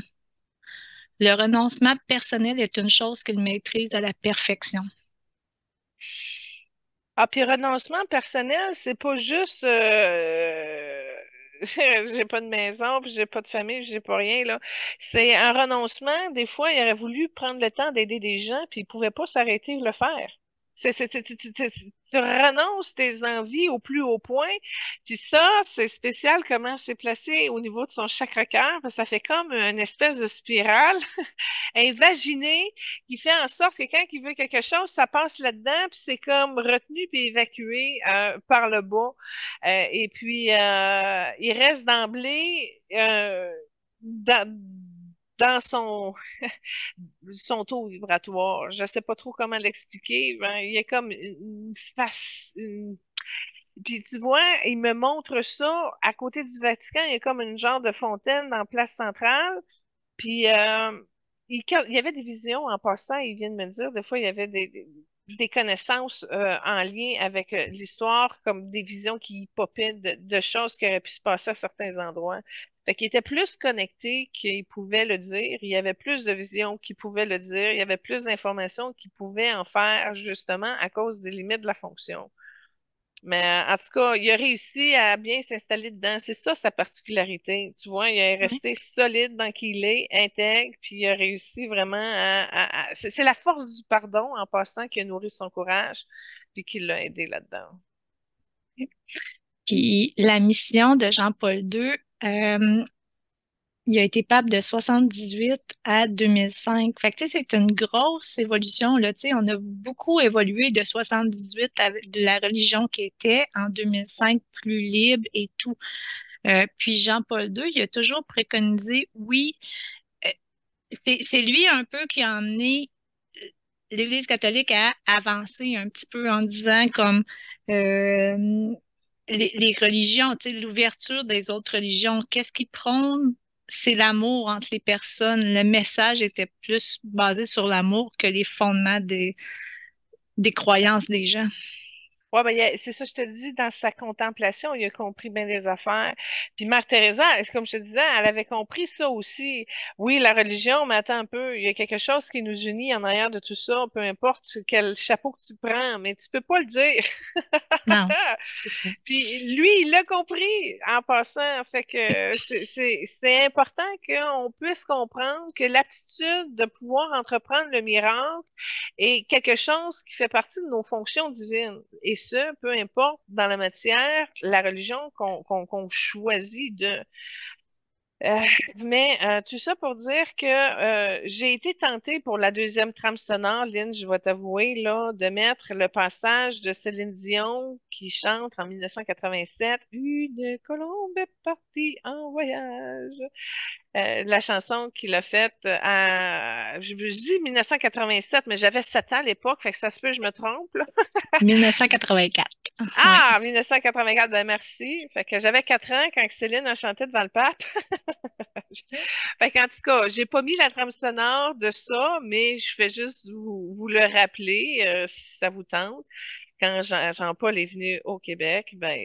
Le renoncement personnel est une chose qu'il maîtrise à la perfection. Ah, puis renoncement personnel, c'est pas juste j'ai pas de maison, puis j'ai pas de famille, puis j'ai pas rien, là. C'est un renoncement. Des fois, il aurait voulu prendre le temps d'aider des gens, puis il pouvait pas s'arrêter de le faire. Tu renonces tes envies au plus haut point. Puis ça, c'est spécial comment c'est placé au niveau de son chakra-cœur, parce que ça fait comme une espèce de spirale invaginée qui fait en sorte que quand il veut quelque chose, ça passe là-dedans, puis c'est comme retenu puis évacué par le bas. Et puis, il reste d'emblée dans son taux vibratoire. Je ne sais pas trop comment l'expliquer. Ben, il y a comme une face. Puis tu vois, il me montre ça à côté du Vatican. Il y a comme une genre de fontaine dans la place centrale. Puis, il y avait des visions en passant, il vient de me dire, des fois, il y avait des connaissances en lien avec l'histoire, comme des visions qui popaient de choses qui auraient pu se passer à certains endroits. Fait qu'il était plus connecté qu'il pouvait le dire, il y avait plus de visions qui pouvaient le dire, il y avait plus d'informations qu'il pouvait en faire, justement, à cause des limites de la fonction. Mais en tout cas, il a réussi à bien s'installer dedans. C'est ça sa particularité. Tu vois, il est resté solide dans qui il est, intègre, puis il a réussi vraiment c'est la force du pardon en passant qui a nourri son courage, puis qui l'a aidé là-dedans. Puis la mission de Jean-Paul II, il a été pape de 78 à 2005. Fait que, tu sais, c'est une grosse évolution, là. Tu sais, on a beaucoup évolué de 78 avec la religion qui était en 2005 plus libre et tout. Puis Jean-Paul II, il a toujours préconisé, oui, euh, c'est lui un peu qui a emmené l'Église catholique à avancer un petit peu en disant comme euh, les religions, tu sais, l'ouverture des autres religions, qu'est-ce qui prône? C'est l'amour entre les personnes. Le message était plus basé sur l'amour que les fondements des croyances des gens. Ouais, ben, c'est ça, je te dis, dans sa contemplation, il a compris bien des affaires. Puis Mère Teresa, comme je te disais, elle avait compris ça aussi. Oui, la religion, mais attends un peu, il y a quelque chose qui nous unit en arrière de tout ça, peu importe quel chapeau que tu prends, mais tu peux pas le dire. Non, c'est ça. Puis lui, il l'a compris en passant. Fait que c'est important qu'on puisse comprendre que l'aptitude de pouvoir entreprendre le miracle est quelque chose qui fait partie de nos fonctions divines. Et ce, peu importe dans la matière, la religion qu'on choisit de. Euh, mais tout ça pour dire que j'ai été tentée pour la deuxième trame sonore, Lynn, je vais t'avouer, là, de mettre le passage de Céline Dion qui chante en 1987, Une colombe est partie en voyage. La chanson qu'il a faite je dis 1987, mais j'avais 7 ans à l'époque, fait que ça se peut, je me trompe, là. 1984. Oui. Ah, 1984, ben merci. Fait que j'avais 4 ans quand Céline a chanté devant le pape. Fait qu'en tout cas, j'ai pas mis la trame sonore de ça, mais je fais juste vous le rappeler, si ça vous tente. Quand Jean-Paul est venu au Québec, ben,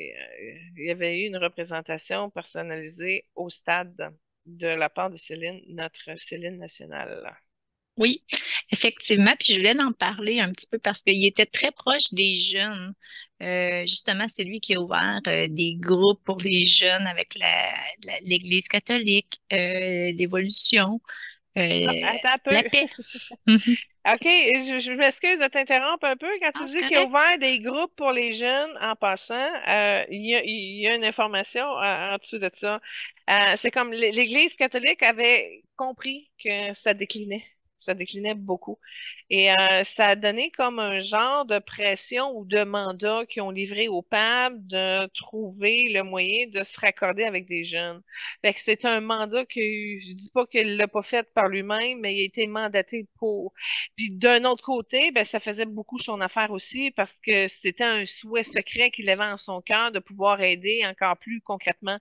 il y avait eu une représentation personnalisée au stade de la part de Céline, notre Céline nationale. Oui, effectivement. Puis je voulais en parler un petit peu parce qu'il était très proche des jeunes. Justement, c'est lui qui a ouvert des groupes pour les jeunes avec l'Église catholique, l'évolution, Ah, euh, attends un la peu. paix. Mhm. OK, je m'excuse de t'interrompre un peu. Quand tu Ah, c'est dis qu'il a correct. ouvert des groupes pour les jeunes, en passant, il y a une information en dessous de ça. C'est comme l'Église catholique avait compris que ça déclinait. Ça déclinait beaucoup. Et ça a donné comme un genre de pression ou de mandat qu'ils ont livré au pape de trouver le moyen de se raccorder avec des jeunes. Fait que c'est un mandat que je dis pas qu'il l'a pas fait par lui-même, mais il a été mandaté pour. Puis d'un autre côté, ben ça faisait beaucoup son affaire aussi parce que c'était un souhait secret qu'il avait en son cœur de pouvoir aider encore plus concrètement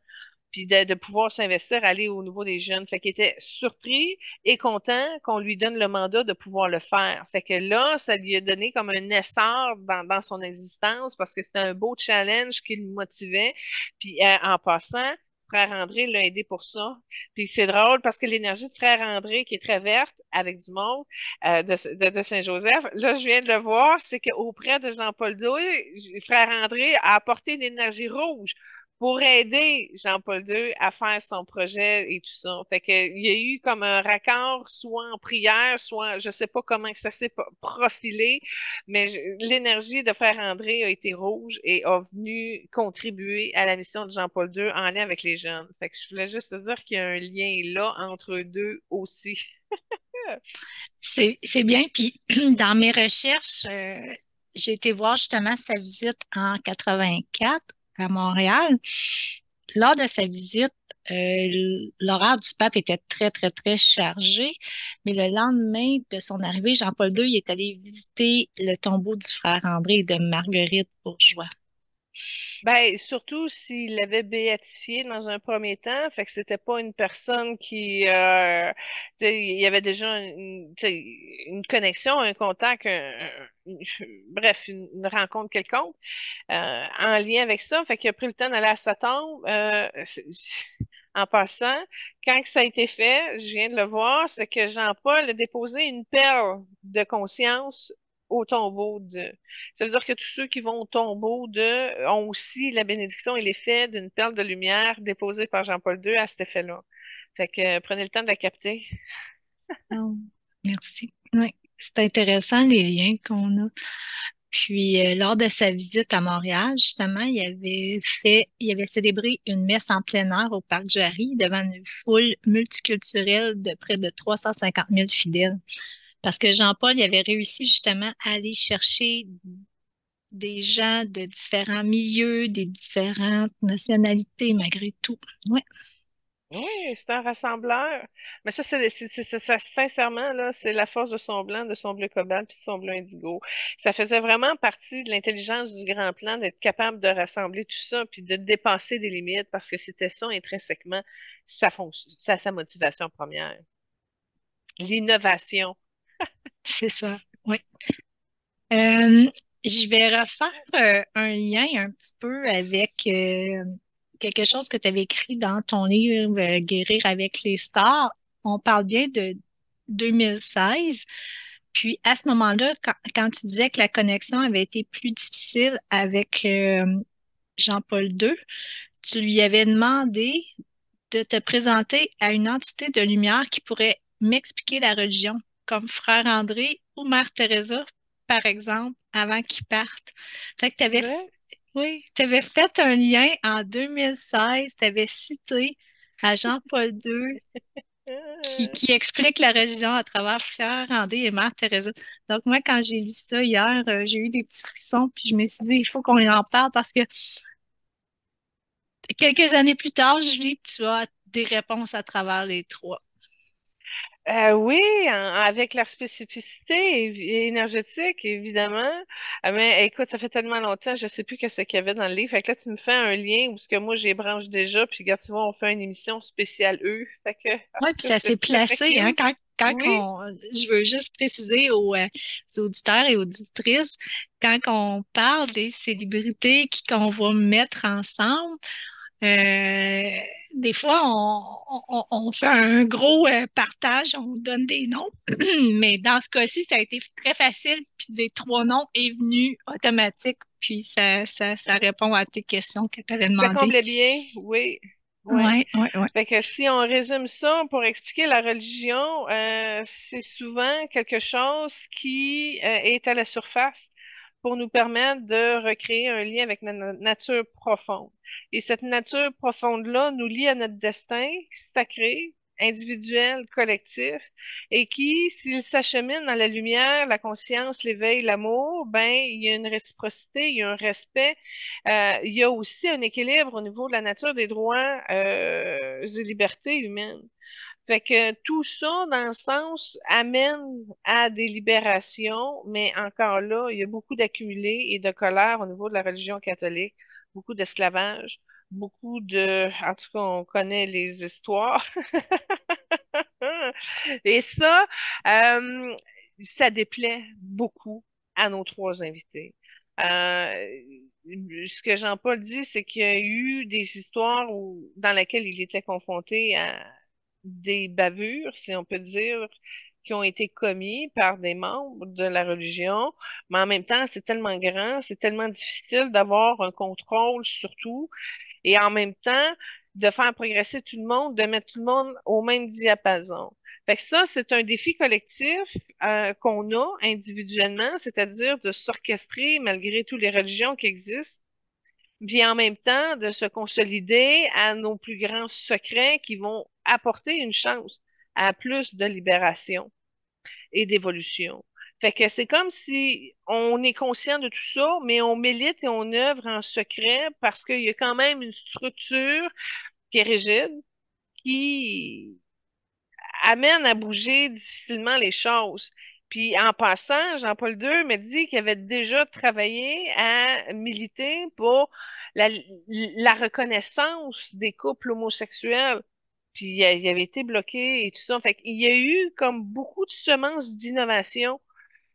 puis de pouvoir s'investir, aller au niveau des jeunes. Fait qu'il était surpris et content qu'on lui donne le mandat de pouvoir le faire. Fait que là, ça lui a donné comme un essor dans son existence parce que c'était un beau challenge qui le motivait. Puis en passant, Frère André l'a aidé pour ça. Puis c'est drôle parce que l'énergie de Frère André, qui est très verte avec du monde de Saint-Joseph, là, je viens de le voir, c'est qu'auprès de Jean-Paul II, Frère André a apporté une énergie rouge pour aider Jean-Paul II à faire son projet et tout ça. Fait que, il y a eu comme un raccord, soit en prière, soit, je sais pas comment que ça s'est profilé, mais l'énergie de Frère André a été rouge et a venu contribuer à la mission de Jean-Paul II en lien avec les jeunes. Fait que je voulais juste te dire qu'il y a un lien là entre eux deux aussi. C'est bien. Puis dans mes recherches, j'ai été voir justement sa visite en 84 à Montréal. Lors de sa visite, l'horaire du pape était très, très, très chargé. Mais le lendemain de son arrivée, Jean-Paul II il est allé visiter le tombeau du frère André et de Marguerite Bourgeois. Ben, surtout s'il l'avait béatifié dans un premier temps, fait que c'était pas une personne qui, tu sais, il y avait déjà tu sais, une connexion, un contact, bref, une rencontre quelconque en lien avec ça, fait qu'il a pris le temps d'aller à sa tombe. En passant, quand que ça a été fait, je viens de le voir, c'est que Jean-Paul a déposé une perle de conscience au tombeau de. Ça veut dire que tous ceux qui vont au tombeau de ont aussi la bénédiction et l'effet d'une perle de lumière déposée par Jean-Paul II à cet effet-là. Fait que prenez le temps de la capter. Oh, merci. Oui, c'est intéressant les liens qu'on a. Puis, lors de sa visite à Montréal, justement, il avait célébré une messe en plein air au Parc Jarry devant une foule multiculturelle de près de 350 000 fidèles. Parce que Jean-Paul il avait réussi justement à aller chercher des gens de différents milieux, des différentes nationalités malgré tout. Ouais, Oui, c'est un rassembleur. Mais ça, sincèrement, là, c'est la force de son bleu cobalt puis de son bleu indigo. Ça faisait vraiment partie de l'intelligence du grand plan d'être capable de rassembler tout ça puis de dépasser des limites parce que c'était ça intrinsèquement sa motivation première. L'innovation. c'est ça. Oui. Euh, je vais refaire un lien un petit peu avec quelque chose que tu avais écrit dans ton livre Guérir avec les stars. On parle bien de 2016. Puis à ce moment-là, quand tu disais que la connexion avait été plus difficile avec Jean-Paul II, tu lui avais demandé de te présenter à une entité de lumière qui pourrait m'expliquer la religion, comme Frère André ou Mère Teresa, par exemple, avant qu'ils partent. Fait que Vrai? oui, tu avais fait un lien en 2016, tu avais cité à Jean-Paul II Euh, qui explique la religion à travers Frère André et Mère Teresa. Donc moi, quand j'ai lu ça hier, j'ai eu des petits frissons, puis je me suis dit, il faut qu'on en parle parce que quelques années plus tard, je lis que tu as des réponses à travers les trois. oui, avec leur spécificité énergétique, évidemment. Mais écoute, ça fait tellement longtemps, je sais plus qu'est-ce qu'il y avait dans le livre. Fait que là, tu me fais un lien où ce que moi, j'ai branche déjà, puis regarde, tu vois, on fait une émission spéciale eux. Fait que, en Oui, tout puis cas, ça s'est c'est très placé, hein, cute. Oui. je veux juste préciser aux auditeurs et auditrices, quand on parle des célébrités qu'on va mettre ensemble, euh, des fois, on fait un gros partage, on donne des noms, mais dans ce cas-ci, ça a été très facile, puis des trois noms est venu automatique, puis ça répond à tes questions que tu avais Ça demandées. comblait bien, oui. Ouais. Oui, oui, oui. Fait que si on résume ça pour expliquer la religion, c'est souvent quelque chose qui est à la surface pour nous permettre de recréer un lien avec notre nature profonde. Et cette nature profonde-là nous lie à notre destin sacré, individuel, collectif, et qui, s'il s'achemine dans la lumière, la conscience, l'éveil, l'amour, ben, il y a une réciprocité, il y a un respect, il y a aussi un équilibre au niveau de la nature des droits et libertés humaines. Fait que tout ça, dans le sens, amène à des libérations, mais encore là, il y a beaucoup d'accumulés et de colère au niveau de la religion catholique, beaucoup d'esclavage, beaucoup de... En tout cas, on connaît les histoires. Et euh, ça déplaît beaucoup à nos trois invités. Euh, Ce que Jean-Paul dit, c'est qu'il y a eu des histoires dans lesquelles il était confronté à des bavures, si on peut dire, qui ont été commis par des membres de la religion, mais en même temps, c'est tellement grand, c'est tellement difficile d'avoir un contrôle sur tout, et en même temps, de faire progresser tout le monde, de mettre tout le monde au même diapason. Fait que ça, c'est un défi collectif qu'on a individuellement, c'est-à-dire de s'orchestrer malgré toutes les religions qui existent, puis en même temps de se consolider à nos plus grands secrets qui vont apporter une chance à plus de libération et d'évolution. Fait que c'est comme si on est conscient de tout ça, mais on milite et on œuvre en secret parce qu'il y a quand même une structure qui est rigide, qui amène à bouger difficilement les choses. Puis en passant, Jean-Paul II me dit qu'il avait déjà travaillé à militer pour la reconnaissance des couples homosexuels. Puis il avait été bloqué et tout ça. Fait qu'il y a eu comme beaucoup de semences d'innovation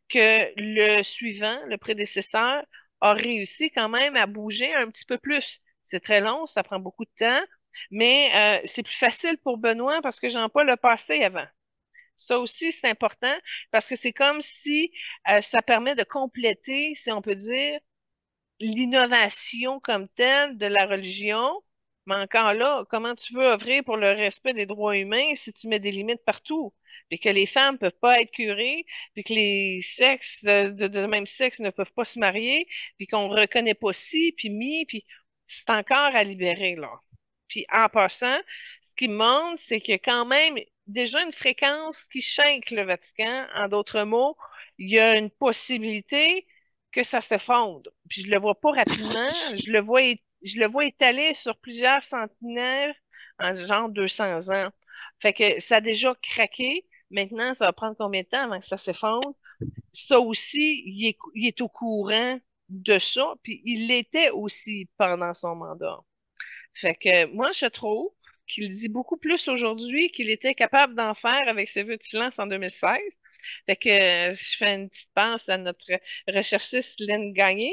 que le suivant, le prédécesseur, a réussi quand même à bouger un petit peu plus. C'est très long, ça prend beaucoup de temps, mais c'est plus facile pour Benoît parce que Jean-Paul a passé avant. Ça aussi, c'est important parce que c'est comme si ça permet de compléter, si on peut dire, l'innovation comme telle de la religion Mais encore là, comment tu veux œuvrer pour le respect des droits humains si tu mets des limites partout? Puis que les femmes peuvent pas être curées, puis que les sexes de même sexe ne peuvent pas se marier, puis qu'on reconnaît pas ci, puis mi, puis c'est encore à libérer, là. Puis en passant, ce qui montre, c'est qu'il y a quand même déjà une fréquence qui shake le Vatican. En d'autres mots, il y a une possibilité que ça s'effondre. Puis je le vois pas rapidement, je le vois étalé sur plusieurs centenaires, en genre 200 ans. Fait que ça a déjà craqué. Maintenant, ça va prendre combien de temps avant que ça s'effondre? Ça aussi, il est au courant de ça, puis il l'était aussi pendant son mandat. Fait que moi, je trouve qu'il dit beaucoup plus aujourd'hui qu'il était capable d'en faire avec ses vœux de silence en 2016. Fait que je fais une petite passe à notre recherchiste Lynn Gagné.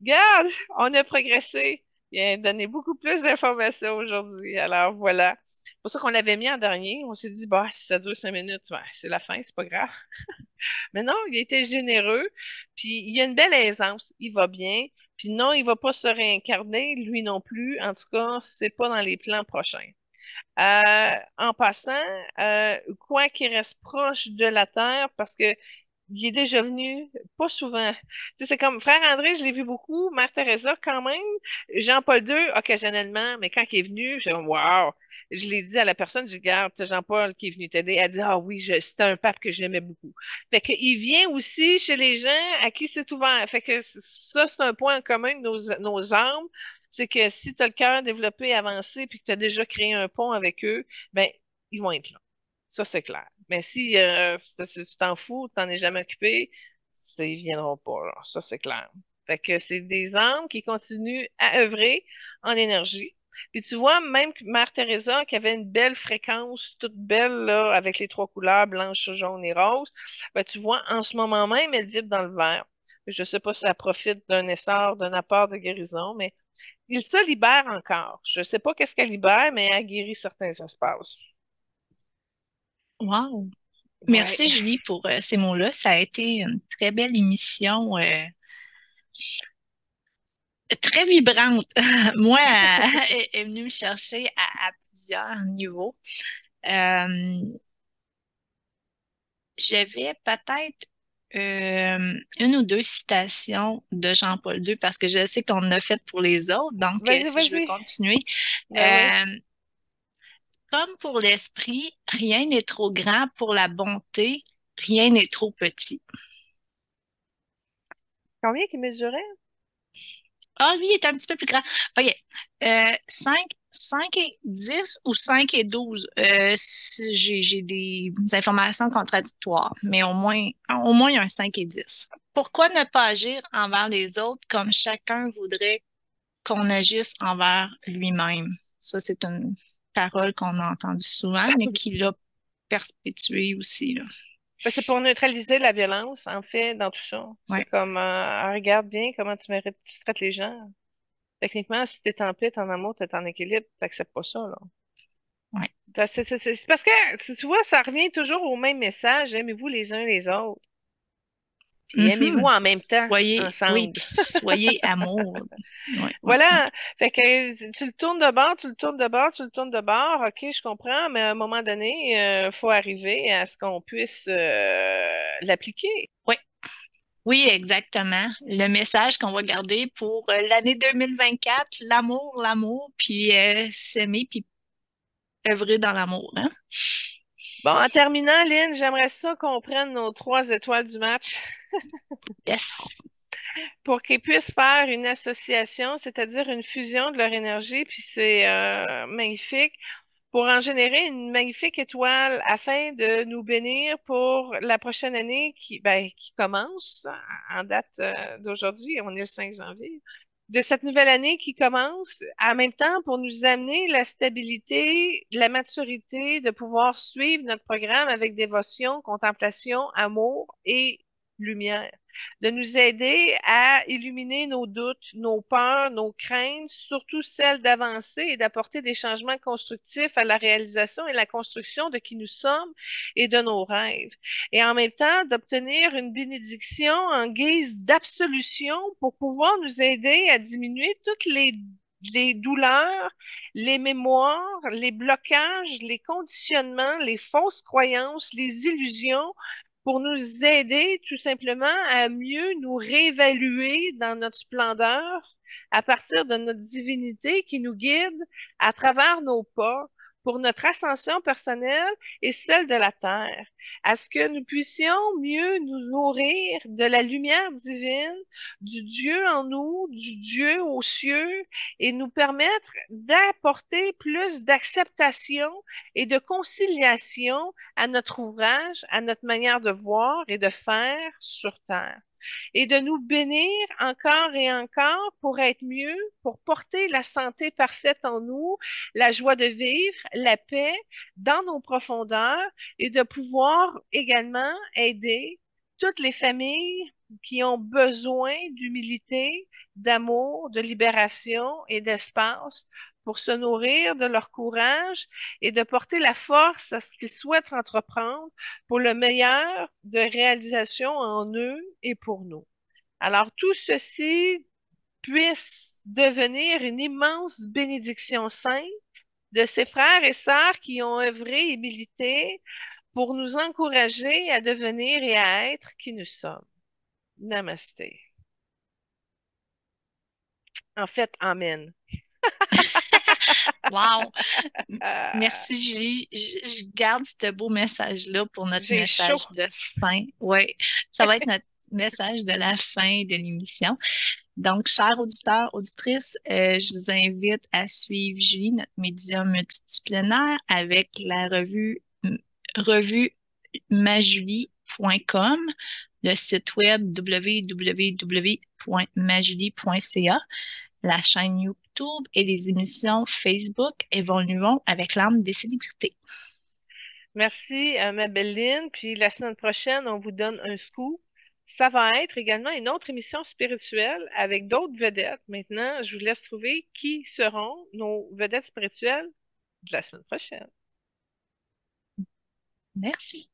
Regarde, on a progressé. Il a donné beaucoup plus d'informations aujourd'hui. Alors voilà. C'est pour ça qu'on l'avait mis en dernier. On s'est dit, bah, si ça dure 5 minutes, ouais, c'est la fin, c'est pas grave. Mais non, il a été généreux, puis il a une belle aisance, il va bien, puis non, il va pas se réincarner, lui non plus. En tout cas, c'est pas dans les plans prochains. En passant, quoi qu'il reste proche de la Terre, parce que il est déjà venu, pas souvent. Tu sais, c'est comme Frère André, je l'ai vu beaucoup, Mère Teresa quand même, Jean-Paul II occasionnellement, mais quand il est venu, j'ai dit, wow! Je l'ai dit à la personne, je dis, regarde, c'est Jean-Paul qui est venu t'aider. Elle dit, ah oui, c'était un pape que j'aimais beaucoup. Fait qu'il vient aussi chez les gens à qui c'est ouvert. Fait que ça, c'est un point en commun de nos âmes. C'est que si tu as le cœur développé, avancé, puis que tu as déjà créé un pont avec eux, ben, ils vont être là. Ça, c'est clair. Mais si tu t'en fous, tu t'en es jamais occupé, ils viendront pas, là. Ça, c'est clair. Fait que c'est des âmes qui continuent à œuvrer en énergie. Puis tu vois, même que Mère Teresa, qui avait une belle fréquence, toute belle, là, avec les trois couleurs, blanche, jaune et rose, ben, tu vois, en ce moment même, elle vibre dans le vert. Je sais pas si ça profite d'un essor, d'un apport de guérison, mais il se libère encore. Je sais pas qu'est-ce qu'elle libère, mais elle guérit certains espaces. Wow! Ouais. Merci Julie pour ces mots-là. Ça a été une très belle émission, très vibrante. Moi, elle est venue me chercher à plusieurs niveaux. Euh, J'avais peut-être une ou deux citations de Jean-Paul II parce que je sais qu'on en a fait pour les autres. Donc, Vas-y, si je veux vas-y. continuer, Ben oui. euh, comme pour l'esprit, rien n'est trop grand pour la bonté, rien n'est trop petit. Combien qu'il mesurait? Ah, lui, il est un petit peu plus grand. OK. 5 et 10 ou 5 et 12. J'ai des informations contradictoires, mais au moins, il y a un 5 et 10. Pourquoi ne pas agir envers les autres comme chacun voudrait qu'on agisse envers lui-même? Ça, c'est une parole qu'on a entendue souvent, mais qui l'a perpétuée aussi, là. Ben, c'est pour neutraliser la violence, en fait, dans tout ça. C'est Ouais, comme, regarde bien comment tu traites les gens. Techniquement, si t'es en paix, t'es en amour, t'es en équilibre, t'acceptes pas ça, là. ouais. C'est parce que, tu vois, ça revient toujours au même message, aimez-vous les uns les autres. Puis aimez-vous Mhm. en même temps, Oui, ensemble. puis soyez amour. Ouais. Voilà. Fait que tu le tournes de bord, tu le tournes de bord, tu le tournes de bord. OK, je comprends, mais à un moment donné, faut arriver à ce qu'on puisse l'appliquer. Oui, oui, exactement. Le message qu'on va garder pour l'année 2024, l'amour, puis s'aimer, puis œuvrer dans l'amour, hein? Bon, en terminant, Lynn, j'aimerais ça qu'on prenne nos 3 étoiles du match Yes. pour qu'ils puissent faire une association, c'est-à-dire une fusion de leur énergie, puis c'est magnifique, pour en générer une magnifique étoile afin de nous bénir pour la prochaine année qui commence en date d'aujourd'hui, on est le 5 janvier, de cette nouvelle année qui commence, en même temps pour nous amener la stabilité, la maturité, de pouvoir suivre notre programme avec dévotion, contemplation, amour et lumière, de nous aider à illuminer nos doutes, nos peurs, nos craintes, surtout celles d'avancer et d'apporter des changements constructifs à la réalisation et la construction de qui nous sommes et de nos rêves. Et en même temps, d'obtenir une bénédiction en guise d'absolution pour pouvoir nous aider à diminuer toutes les les douleurs, les mémoires, les blocages, les conditionnements, les fausses croyances, les illusions, pour nous aider tout simplement à mieux nous réévaluer dans notre splendeur à partir de notre divinité qui nous guide à travers nos pas pour notre ascension personnelle et celle de la Terre, à ce que nous puissions mieux nous nourrir de la lumière divine, du Dieu en nous, du Dieu aux cieux, et nous permettre d'apporter plus d'acceptation et de conciliation à notre ouvrage, à notre manière de voir et de faire sur Terre et de nous bénir encore et encore pour être mieux, pour porter la santé parfaite en nous, la joie de vivre, la paix dans nos profondeurs et de pouvoir également aider toutes les familles qui ont besoin d'humilité, d'amour, de libération et d'espace pour se nourrir de leur courage et de porter la force à ce qu'ils souhaitent entreprendre pour le meilleur de réalisation en eux et pour nous. Alors, tout ceci puisse devenir une immense bénédiction sainte de ces frères et sœurs qui ont œuvré et milité pour nous encourager à devenir et à être qui nous sommes. Namasté. En fait, Amen. Wow! Euh, Merci, Julie. Je garde ce beau message-là pour notre j'ai chaud. message de fin. Oui, ça va être notre message de la fin de l'émission. Donc, chers auditeurs, auditrices, je vous invite à suivre Julie, notre médium multidisciplinaire, avec la revue majulie.com, le site web www.majulie.ca, la chaîne YouTube et les émissions Facebook Évoluons avec l'âme des célébrités. Merci, ma belle Lynn. Puis la semaine prochaine, on vous donne un scoop. Ça va être également une autre émission spirituelle avec d'autres vedettes. Maintenant, je vous laisse trouver qui seront nos vedettes spirituelles de la semaine prochaine. Merci.